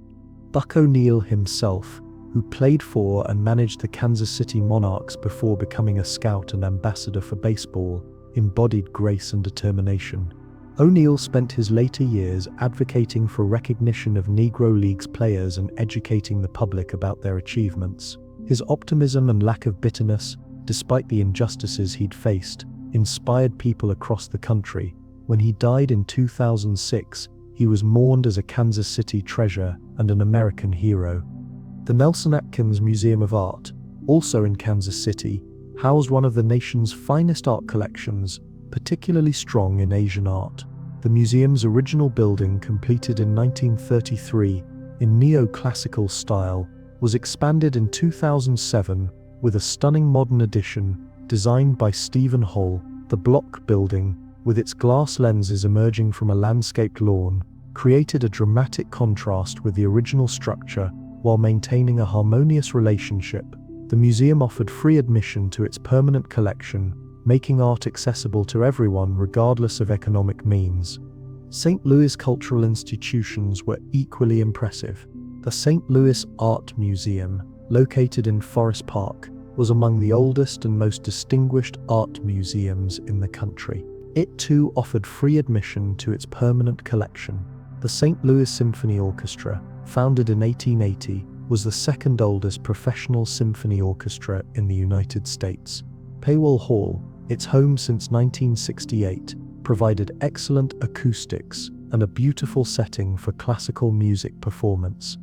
Buck O'Neil himself, who played for and managed the Kansas City Monarchs before becoming a scout and ambassador for baseball, embodied grace and determination. O'Neil spent his later years advocating for recognition of Negro Leagues players and educating the public about their achievements. His optimism and lack of bitterness, despite the injustices he'd faced, inspired people across the country. When he died in 2006, he was mourned as a Kansas City treasure and an American hero. The Nelson Atkins Museum of Art, also in Kansas City, housed one of the nation's finest art collections, particularly strong in Asian art. The museum's original building, completed in 1933 in neoclassical style, was expanded in 2007 with a stunning modern addition designed by Stephen Hull. The block building, with its glass lenses emerging from a landscaped lawn, created a dramatic contrast with the original structure while maintaining a harmonious relationship. The museum offered free admission to its permanent collection, making art accessible to everyone regardless of economic means. St. Louis cultural institutions were equally impressive. The St. Louis Art Museum, located in Forest Park, was among the oldest and most distinguished art museums in the country. It too offered free admission to its permanent collection. The St. Louis Symphony Orchestra, founded in 1880, was the second oldest professional symphony orchestra in the United States. Paywall Hall, its home since 1968, provided excellent acoustics and a beautiful setting for classical music performance.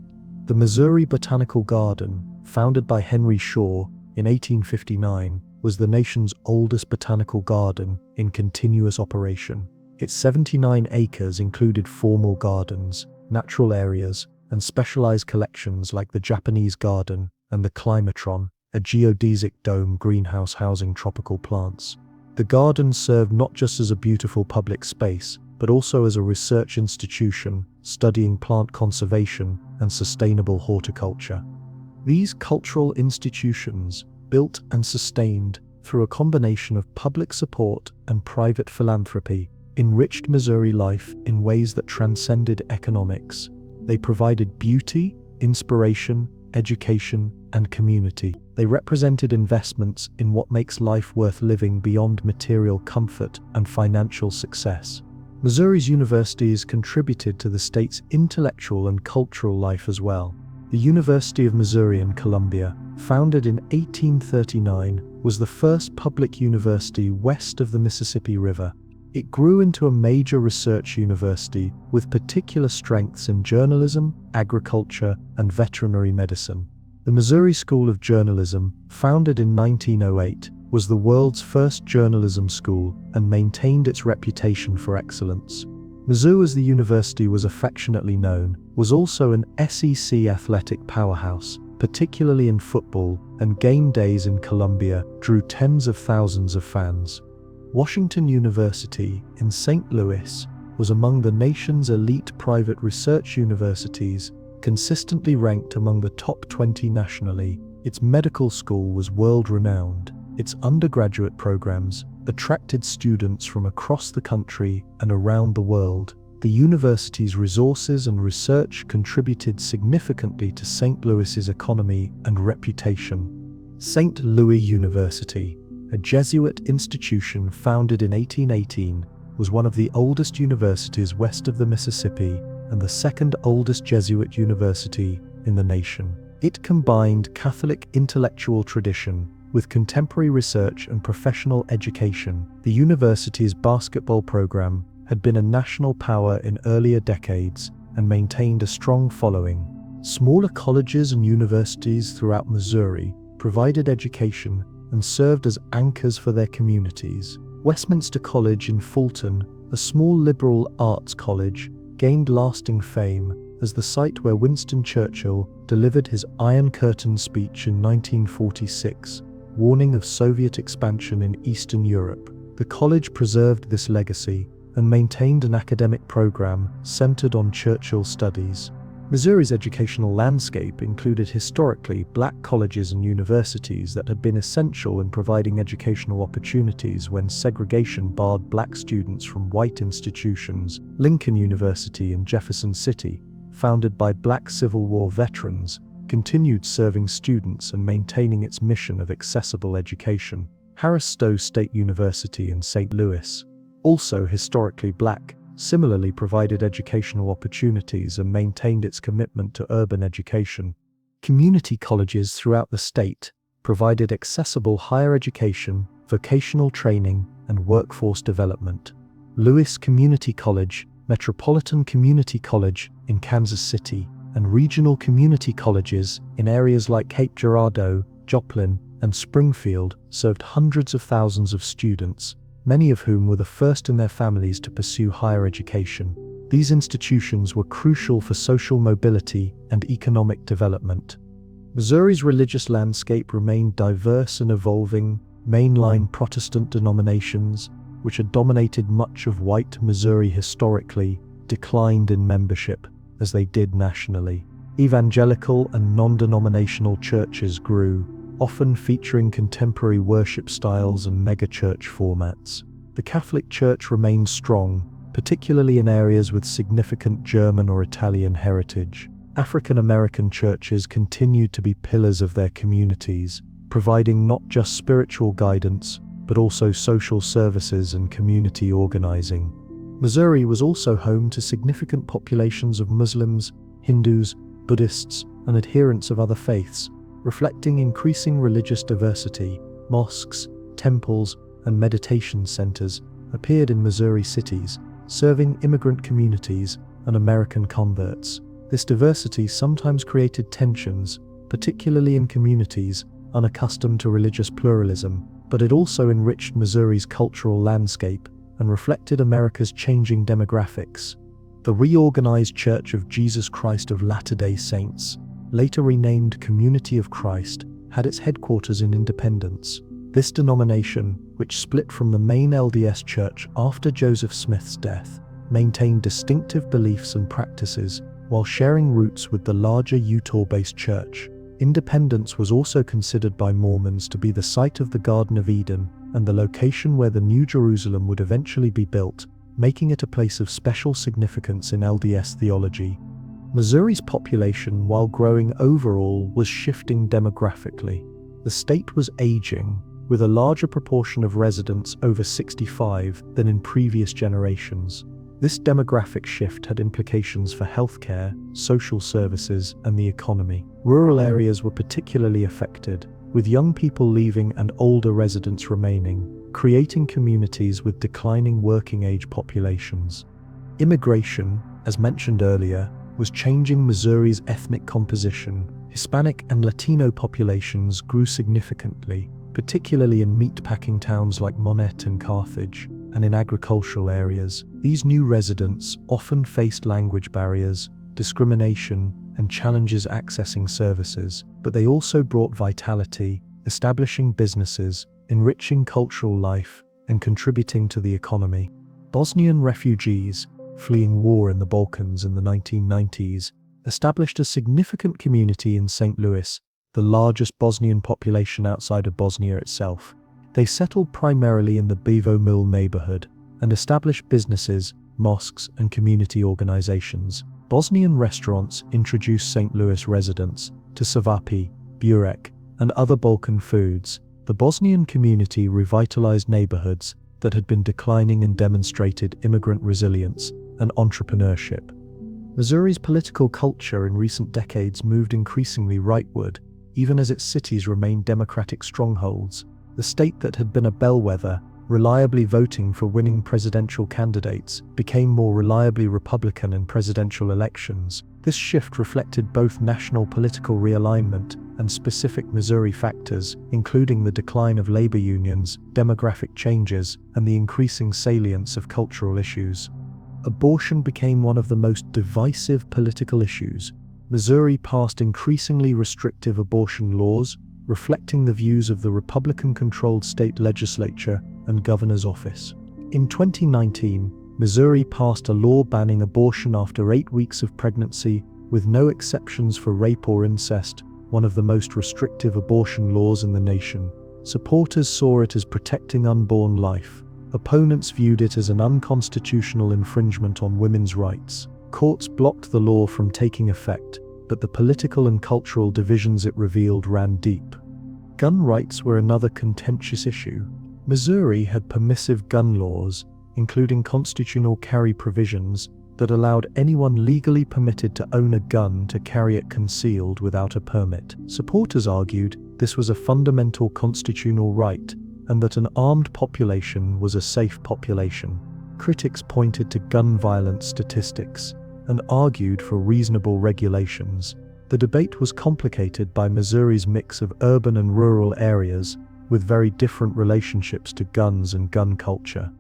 The Missouri Botanical Garden, founded by Henry Shaw in 1859, was the nation's oldest botanical garden in continuous operation. Its 79 acres included formal gardens, natural areas, and specialized collections like the Japanese garden and the Climatron, a geodesic dome greenhouse housing tropical plants. The garden served not just as a beautiful public space, but also as a research institution studying plant conservation and sustainable horticulture. These cultural institutions, built and sustained through a combination of public support and private philanthropy, enriched Missouri life in ways that transcended economics. They provided beauty, inspiration, education, and community. They represented investments in what makes life worth living beyond material comfort and financial success. Missouri's universities contributed to the state's intellectual and cultural life as well. The University of Missouri in Columbia, founded in 1839, was the first public university west of the Mississippi River. It grew into a major research university with particular strengths in journalism, agriculture, and veterinary medicine. The Missouri School of Journalism, founded in 1908, was the world's first journalism school and maintained its reputation for excellence. Mizzou, as the university was affectionately known, was also an SEC athletic powerhouse, particularly in football, and game days in Columbia drew tens of thousands of fans. Washington University in St. Louis was among the nation's elite private research universities, consistently ranked among the top 20 nationally. Its medical school was world-renowned. Its undergraduate programs attracted students from across the country and around the world. The university's resources and research contributed significantly to St. Louis's economy and reputation. St. Louis University, a Jesuit institution founded in 1818, was one of the oldest universities west of the Mississippi and the second oldest Jesuit university in the nation. It combined Catholic intellectual tradition with contemporary research and professional education. The university's basketball program had been a national power in earlier decades and maintained a strong following. Smaller colleges and universities throughout Missouri provided education and served as anchors for their communities. Westminster College in Fulton, a small liberal arts college, gained lasting fame as the site where Winston Churchill delivered his Iron Curtain speech in 1946, warning of Soviet expansion in Eastern Europe. The college preserved this legacy and maintained an academic program centered on Churchill studies. Missouri's educational landscape included historically black colleges and universities that had been essential in providing educational opportunities when segregation barred black students from white institutions. Lincoln University in Jefferson City, founded by black Civil War veterans, continued serving students and maintaining its mission of accessible education. Harris-Stowe State University in St. Louis, also historically black, similarly provided educational opportunities and maintained its commitment to urban education. Community colleges throughout the state provided accessible higher education, vocational training, and workforce development. Lewis Community College, Metropolitan Community College in Kansas City, and regional community colleges in areas like Cape Girardeau, Joplin, and Springfield served hundreds of thousands of students, many of whom were the first in their families to pursue higher education. These institutions were crucial for social mobility and economic development. Missouri's religious landscape remained diverse and evolving. Mainline Protestant denominations, which had dominated much of white Missouri historically, declined in membership, as they did nationally. Evangelical and non-denominational churches grew, often featuring contemporary worship styles and megachurch formats. The Catholic Church remained strong, particularly in areas with significant German or Italian heritage. African American churches continued to be pillars of their communities, providing not just spiritual guidance, but also social services and community organizing. Missouri was also home to significant populations of Muslims, Hindus, Buddhists, and adherents of other faiths, reflecting increasing religious diversity. Mosques, temples, and meditation centers appeared in Missouri cities, serving immigrant communities and American converts. This diversity sometimes created tensions, particularly in communities unaccustomed to religious pluralism, but it also enriched Missouri's cultural landscape and reflected America's changing demographics. The reorganized Church of Jesus Christ of Latter-day Saints, later renamed Community of Christ, had its headquarters in Independence. This denomination, which split from the main LDS Church after Joseph Smith's death, maintained distinctive beliefs and practices while sharing roots with the larger Utah-based church. Independence was also considered by Mormons to be the site of the Garden of Eden and the location where the New Jerusalem would eventually be built, making it a place of special significance in LDS theology. Missouri's population, while growing overall, was shifting demographically. The state was aging, with a larger proportion of residents over 65 than in previous generations. This demographic shift had implications for healthcare, social services, and the economy. Rural areas were particularly affected, with young people leaving and older residents remaining, creating communities with declining working-age populations. Immigration, as mentioned earlier, was changing Missouri's ethnic composition. Hispanic and Latino populations grew significantly, particularly in meatpacking towns like Monette and Carthage, and in agricultural areas. These new residents often faced language barriers, discrimination, and challenges accessing services, but they also brought vitality, establishing businesses, enriching cultural life, and contributing to the economy. Bosnian refugees, fleeing war in the Balkans in the 1990s, established a significant community in St. Louis, the largest Bosnian population outside of Bosnia itself. They settled primarily in the Bevo Mill neighborhood and established businesses, mosques, and community organizations. Bosnian restaurants introduced St. Louis residents to cevapi, burek, and other Balkan foods. The Bosnian community revitalized neighborhoods that had been declining and demonstrated immigrant resilience and entrepreneurship. Missouri's political culture in recent decades moved increasingly rightward, even as its cities remained Democratic strongholds. The state that had been a bellwether, reliably voting for winning presidential candidates, became more reliably Republican in presidential elections. This shift reflected both national political realignment and specific Missouri factors, including the decline of labor unions, demographic changes, and the increasing salience of cultural issues. Abortion became one of the most divisive political issues. Missouri passed increasingly restrictive abortion laws, reflecting the views of the Republican-controlled state legislature and governor's office. In 2019, Missouri passed a law banning abortion after 8 weeks of pregnancy, with no exceptions for rape or incest, one of the most restrictive abortion laws in the nation. Supporters saw it as protecting unborn life. Opponents viewed it as an unconstitutional infringement on women's rights. Courts blocked the law from taking effect, but the political and cultural divisions it revealed ran deep. Gun rights were another contentious issue. Missouri had permissive gun laws, including constitutional carry provisions, that allowed anyone legally permitted to own a gun to carry it concealed without a permit. Supporters argued this was a fundamental constitutional right, and that an armed population was a safe population. Critics pointed to gun violence statistics and argued for reasonable regulations. The debate was complicated by Missouri's mix of urban and rural areas, with very different relationships to guns and gun culture.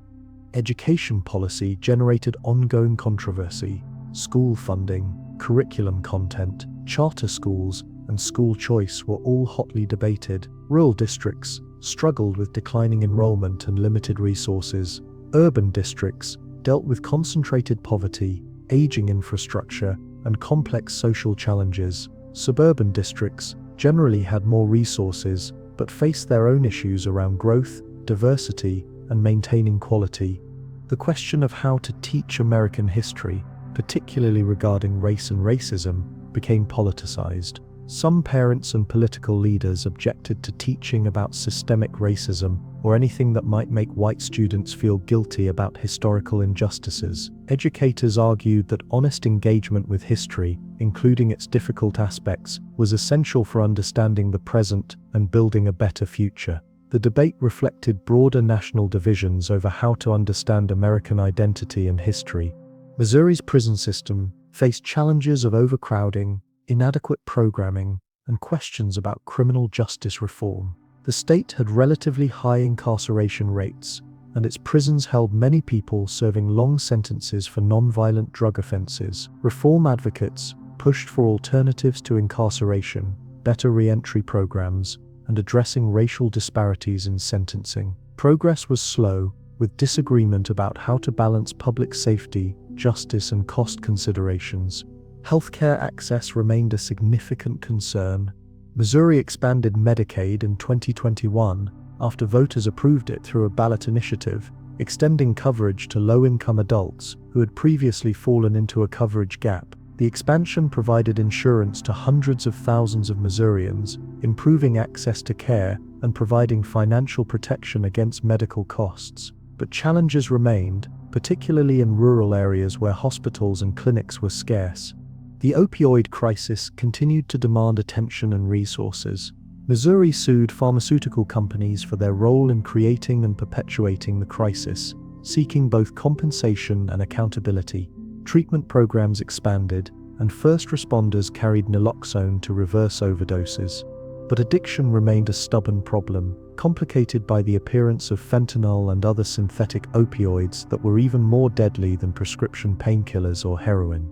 Education policy generated ongoing controversy. School funding, curriculum content, charter schools, and school choice were all hotly debated. Rural districts struggled with declining enrollment and limited resources. Urban districts dealt with concentrated poverty, aging infrastructure, and complex social challenges. Suburban districts generally had more resources, but faced their own issues around growth, diversity, and maintaining quality. The question of how to teach American history, particularly regarding race and racism, became politicized. Some parents and political leaders objected to teaching about systemic racism or anything that might make white students feel guilty about historical injustices. Educators argued that honest engagement with history, including its difficult aspects, was essential for understanding the present and building a better future. The debate reflected broader national divisions over how to understand American identity and history. Missouri's prison system faced challenges of overcrowding, inadequate programming, and questions about criminal justice reform. The state had relatively high incarceration rates, and its prisons held many people serving long sentences for non-violent drug offenses. Reform advocates pushed for alternatives to incarceration, better re-entry programs, and addressing racial disparities in sentencing. Progress was slow, with disagreement about how to balance public safety, justice, and cost considerations. Healthcare access remained a significant concern. Missouri expanded Medicaid in 2021 after voters approved it through a ballot initiative, extending coverage to low-income adults who had previously fallen into a coverage gap. The expansion provided insurance to hundreds of thousands of Missourians, improving access to care and providing financial protection against medical costs. But challenges remained, particularly in rural areas where hospitals and clinics were scarce. The opioid crisis continued to demand attention and resources. Missouri sued pharmaceutical companies for their role in creating and perpetuating the crisis, seeking both compensation and accountability. Treatment programs expanded, and first responders carried naloxone to reverse overdoses. But addiction remained a stubborn problem, complicated by the appearance of fentanyl and other synthetic opioids that were even more deadly than prescription painkillers or heroin.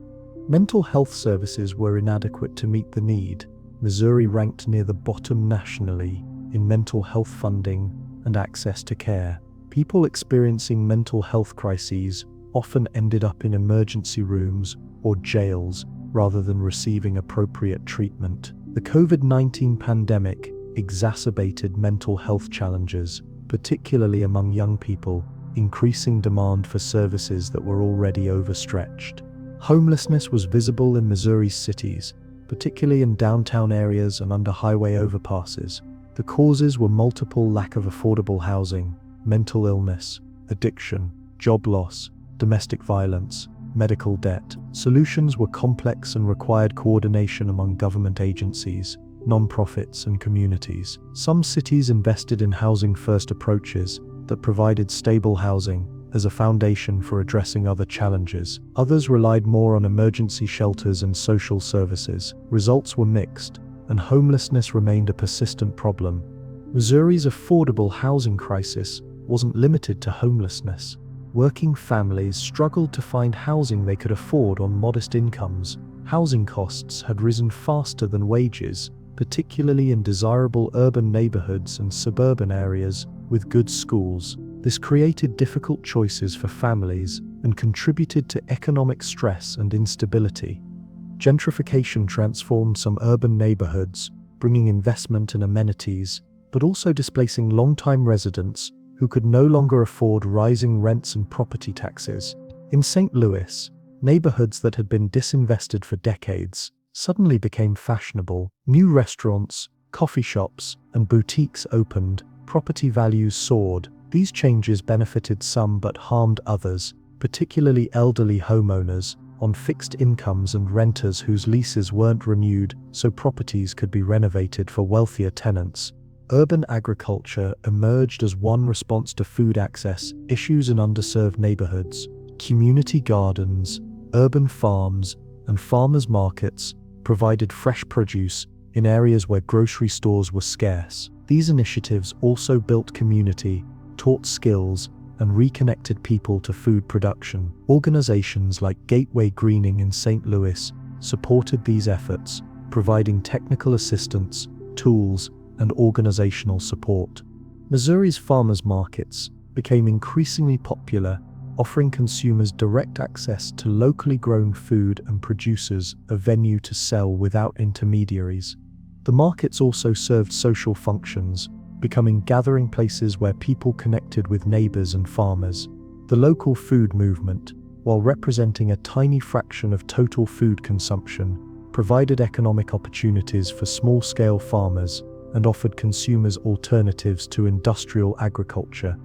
Mental health services were inadequate to meet the need. Missouri ranked near the bottom nationally in mental health funding and access to care. People experiencing mental health crises often ended up in emergency rooms or jails rather than receiving appropriate treatment. The COVID-19 pandemic exacerbated mental health challenges, particularly among young people, increasing demand for services that were already overstretched. Homelessness was visible in Missouri's cities, particularly in downtown areas and under highway overpasses. The causes were multiple: lack of affordable housing, mental illness, addiction, job loss, domestic violence, medical debt. Solutions were complex and required coordination among government agencies, nonprofits, and communities. Some cities invested in housing-first approaches that provided stable housing as a foundation for addressing other challenges. Others relied more on emergency shelters and social services. Results were mixed, and homelessness remained a persistent problem. Missouri's affordable housing crisis wasn't limited to homelessness. Working families struggled to find housing they could afford on modest incomes. Housing costs had risen faster than wages, particularly in desirable urban neighborhoods and suburban areas with good schools. This created difficult choices for families and contributed to economic stress and instability. Gentrification transformed some urban neighborhoods, bringing investment and amenities, but also displacing longtime residents who could no longer afford rising rents and property taxes. In St. Louis, neighborhoods that had been disinvested for decades suddenly became fashionable. New restaurants, coffee shops, and boutiques opened. Property values soared. These changes benefited some but harmed others, particularly elderly homeowners on fixed incomes and renters whose leases weren't renewed so properties could be renovated for wealthier tenants. Urban agriculture emerged as one response to food access issues in underserved neighborhoods. Community gardens, urban farms, and farmers' markets provided fresh produce in areas where grocery stores were scarce. These initiatives also built community, taught skills, and reconnected people to food production. Organizations like Gateway Greening in St. Louis supported these efforts, providing technical assistance, tools, and organizational support. Missouri's farmers' markets became increasingly popular, offering consumers direct access to locally grown food and producers, a venue to sell without intermediaries. The markets also served social functions, becoming gathering places where people connected with neighbors and farmers. The local food movement, while representing a tiny fraction of total food consumption, provided economic opportunities for small-scale farmers and offered consumers alternatives to industrial agriculture.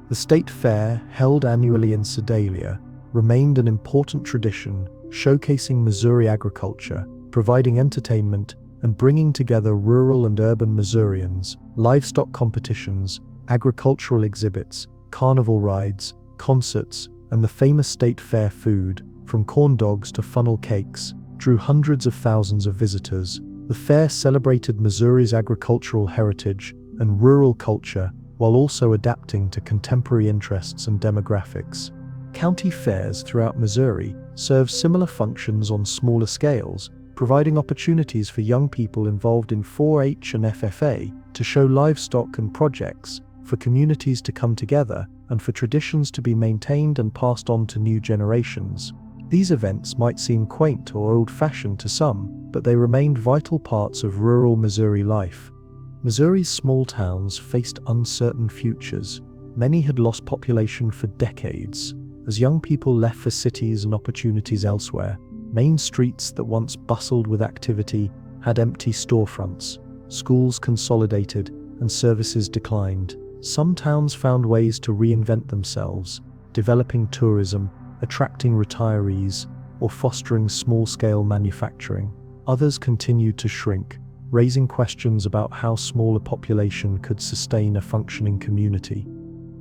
The State Fair, held annually in Sedalia, remained an important tradition, showcasing Missouri agriculture, providing entertainment, and bringing together rural and urban Missourians. Livestock competitions, agricultural exhibits, carnival rides, concerts, and the famous State Fair food, from corn dogs to funnel cakes, drew hundreds of thousands of visitors. The fair celebrated Missouri's agricultural heritage and rural culture while also adapting to contemporary interests and demographics. County fairs throughout Missouri serve similar functions on smaller scales, providing opportunities for young people involved in 4-H and FFA to show livestock and projects, for communities to come together, and for traditions to be maintained and passed on to new generations. These events might seem quaint or old-fashioned to some, but they remained vital parts of rural Missouri life. Missouri's small towns faced uncertain futures. Many had lost population for decades, as young people left for cities and opportunities elsewhere. Main streets that once bustled with activity had empty storefronts, schools consolidated, and services declined. Some towns found ways to reinvent themselves, developing tourism, attracting retirees, or fostering small-scale manufacturing. Others continued to shrink, raising questions about how small a population could sustain a functioning community.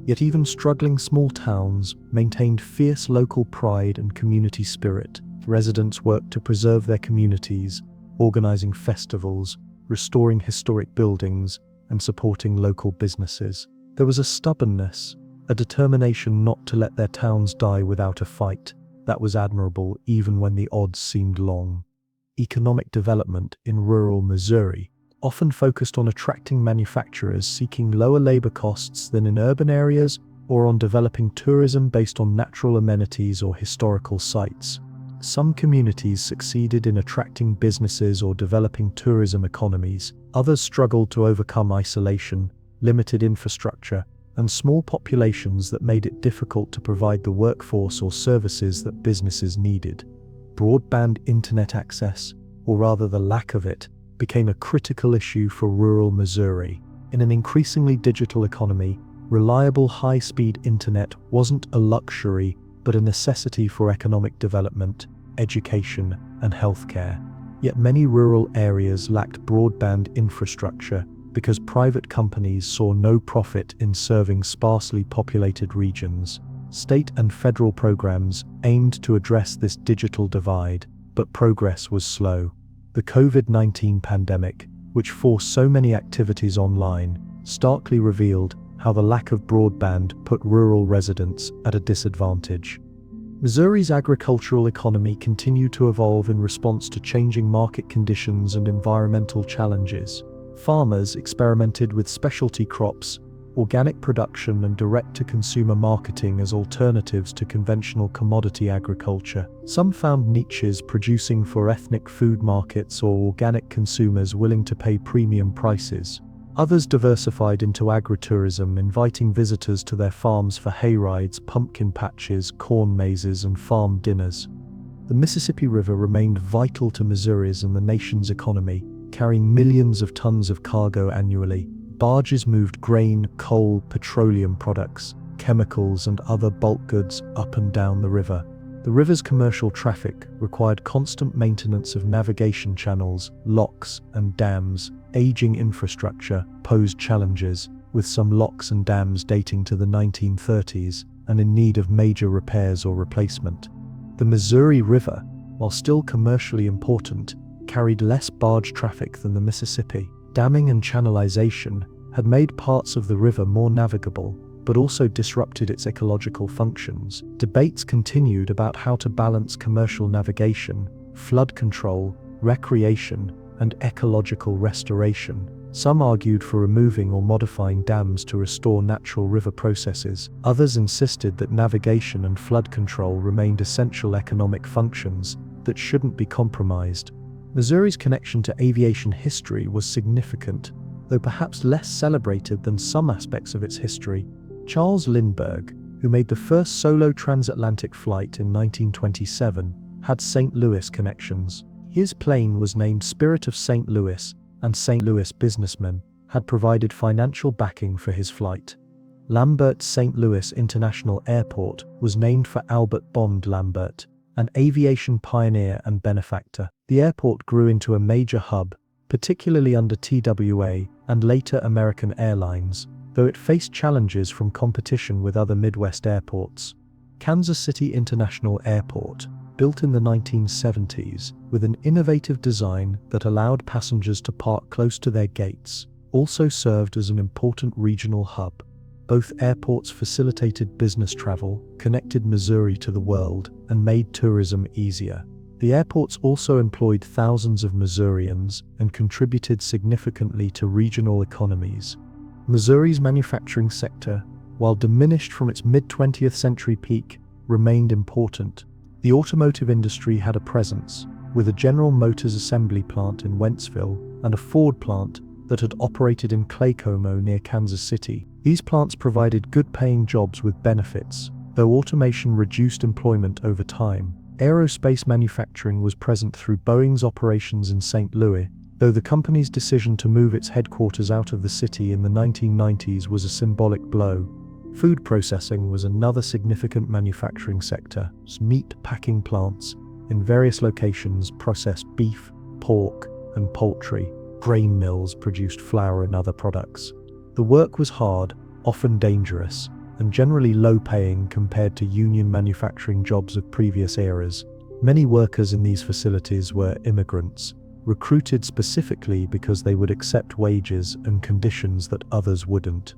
Yet even struggling small towns maintained fierce local pride and community spirit. Residents worked to preserve their communities, organizing festivals, restoring historic buildings, and supporting local businesses. There was a stubbornness, a determination not to let their towns die without a fight, that was admirable even when the odds seemed long. Economic development in rural Missouri often focused on attracting manufacturers seeking lower labor costs than in urban areas, or on developing tourism based on natural amenities or historical sites. Some communities succeeded in attracting businesses or developing tourism economies. Others struggled to overcome isolation, limited infrastructure, and small populations that made it difficult to provide the workforce or services that businesses needed. Broadband internet access, or rather the lack of it, became a critical issue for rural Missouri. In an increasingly digital economy, reliable high-speed internet wasn't a luxury, but a necessity for economic development, education, and healthcare. Yet many rural areas lacked broadband infrastructure because private companies saw no profit in serving sparsely populated regions. State and federal programs aimed to address this digital divide, but progress was slow. The COVID-19 pandemic, which forced so many activities online, starkly revealed how the lack of broadband put rural residents at a disadvantage. Missouri's agricultural economy continued to evolve in response to changing market conditions and environmental challenges. Farmers experimented with specialty crops, organic production, and direct-to-consumer marketing as alternatives to conventional commodity agriculture. Some found niches producing for ethnic food markets or organic consumers willing to pay premium prices. Others diversified into agritourism, inviting visitors to their farms for hayrides, pumpkin patches, corn mazes, and farm dinners. The Mississippi River remained vital to Missouri's and the nation's economy, carrying millions of tons of cargo annually. Barges moved grain, coal, petroleum products, chemicals, and other bulk goods up and down the river. The river's commercial traffic required constant maintenance of navigation channels, locks, and dams. Aging infrastructure posed challenges, with some locks and dams dating to the 1930s and in need of major repairs or replacement. The Missouri River, while still commercially important, carried less barge traffic than the Mississippi. Damming and channelization had made parts of the river more navigable, but also disrupted its ecological functions. Debates continued about how to balance commercial navigation, flood control, recreation, and ecological restoration. Some argued for removing or modifying dams to restore natural river processes. Others insisted that navigation and flood control remained essential economic functions that shouldn't be compromised. Missouri's connection to aviation history was significant, though perhaps less celebrated than some aspects of its history. Charles Lindbergh, who made the first solo transatlantic flight in 1927, had St. Louis connections. His plane was named Spirit of St. Louis, and St. Louis businessmen had provided financial backing for his flight. Lambert St. Louis International Airport was named for Albert Bond Lambert, an aviation pioneer and benefactor. The airport grew into a major hub, particularly under TWA and later American Airlines, though it faced challenges from competition with other Midwest airports. Kansas City International Airport, built in the 1970s with an innovative design that allowed passengers to park close to their gates, also served as an important regional hub. Both airports facilitated business travel, connected Missouri to the world, and made tourism easier. The airports also employed thousands of Missourians and contributed significantly to regional economies. Missouri's manufacturing sector, while diminished from its mid-20th century peak, remained important. The automotive industry had a presence, with a General Motors assembly plant in Wentzville and a Ford plant that had operated in Claycomo near Kansas City. These plants provided good-paying jobs with benefits, though automation reduced employment over time. Aerospace manufacturing was present through Boeing's operations in St. Louis, though the company's decision to move its headquarters out of the city in the 1990s was a symbolic blow. Food processing was another significant manufacturing sector. Meat packing plants in various locations processed beef, pork, and poultry. Grain mills produced flour and other products. The work was hard, often dangerous, and generally low-paying compared to union manufacturing jobs of previous eras. Many workers in these facilities were immigrants, recruited specifically because they would accept wages and conditions that others wouldn't.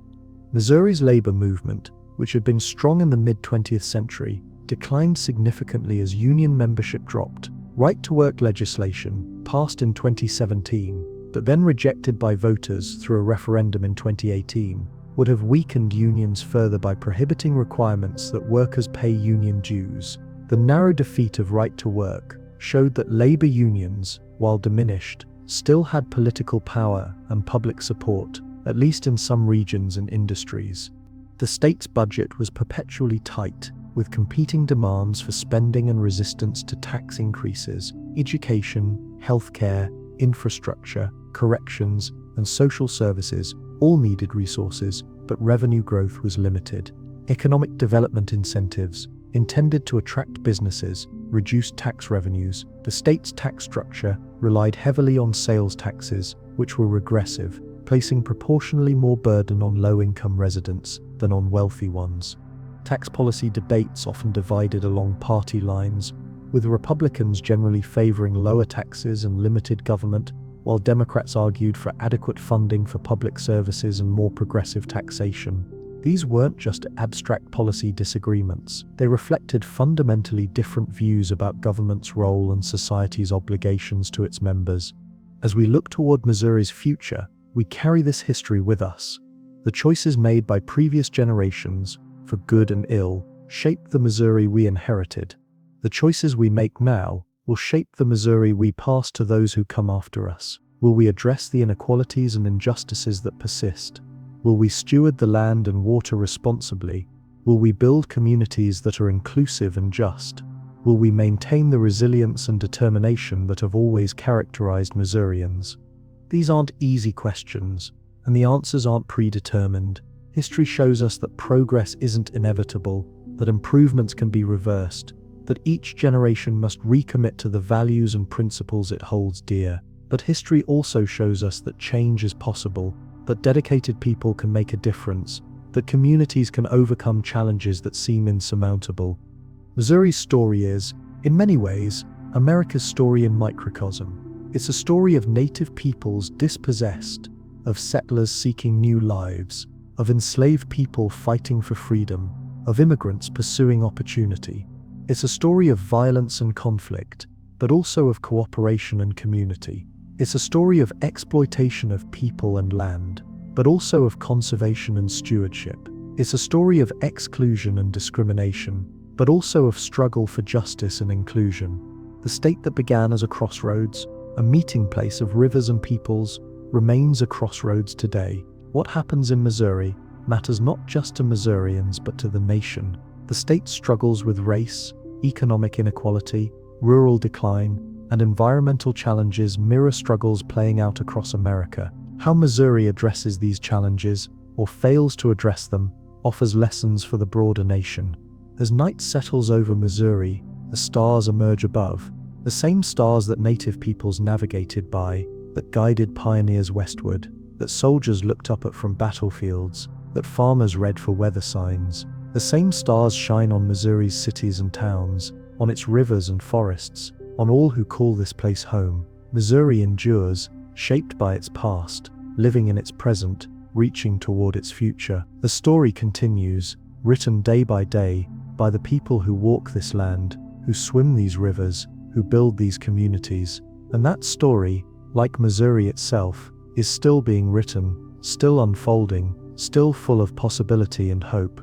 Missouri's labor movement, which had been strong in the mid-20th century, declined significantly as union membership dropped. Right-to-work legislation, passed in 2017, but then rejected by voters through a referendum in 2018, would have weakened unions further by prohibiting requirements that workers pay union dues. The narrow defeat of right-to-work showed that labor unions, while diminished, still had political power and public support, at least in some regions and industries. The state's budget was perpetually tight, with competing demands for spending and resistance to tax increases. Education, healthcare, infrastructure, corrections, and social services all needed resources, but revenue growth was limited. Economic development incentives, intended to attract businesses, reduced tax revenues. The state's tax structure relied heavily on sales taxes, which were regressive, placing proportionally more burden on low-income residents than on wealthy ones. Tax policy debates often divided along party lines, with Republicans generally favoring lower taxes and limited government, while Democrats argued for adequate funding for public services and more progressive taxation. These weren't just abstract policy disagreements. They reflected fundamentally different views about government's role and society's obligations to its members. As we look toward Missouri's future, we carry this history with us. The choices made by previous generations, for good and ill, shaped the Missouri we inherited. The choices we make now will shape the Missouri we pass to those who come after us. Will we address the inequalities and injustices that persist? Will we steward the land and water responsibly? Will we build communities that are inclusive and just? Will we maintain the resilience and determination that have always characterized Missourians? These aren't easy questions, and the answers aren't predetermined. History shows us that progress isn't inevitable, that improvements can be reversed, that each generation must recommit to the values and principles it holds dear. But history also shows us that change is possible, that dedicated people can make a difference, that communities can overcome challenges that seem insurmountable. Missouri's story is, in many ways, America's story in microcosm. It's a story of native peoples dispossessed, of settlers seeking new lives, of enslaved people fighting for freedom, of immigrants pursuing opportunity. It's a story of violence and conflict, but also of cooperation and community. It's a story of exploitation of people and land, but also of conservation and stewardship. It's a story of exclusion and discrimination, but also of struggle for justice and inclusion. The state that began as a crossroads, a meeting place of rivers and peoples, remains a crossroads today. What happens in Missouri matters not just to Missourians but to the nation. The state struggles with race, economic inequality, rural decline, and environmental challenges mirror struggles playing out across America. How Missouri addresses these challenges, or fails to address them, offers lessons for the broader nation. As night settles over Missouri, the stars emerge above, the same stars that native peoples navigated by, that guided pioneers westward, that soldiers looked up at from battlefields, that farmers read for weather signs. The same stars shine on Missouri's cities and towns, on its rivers and forests, on all who call this place home. Missouri endures, shaped by its past, living in its present, reaching toward its future. The story continues, written day by day, by the people who walk this land, who swim these rivers, who build these communities. And that story, like Missouri itself, is still being written, still unfolding, still full of possibility and hope.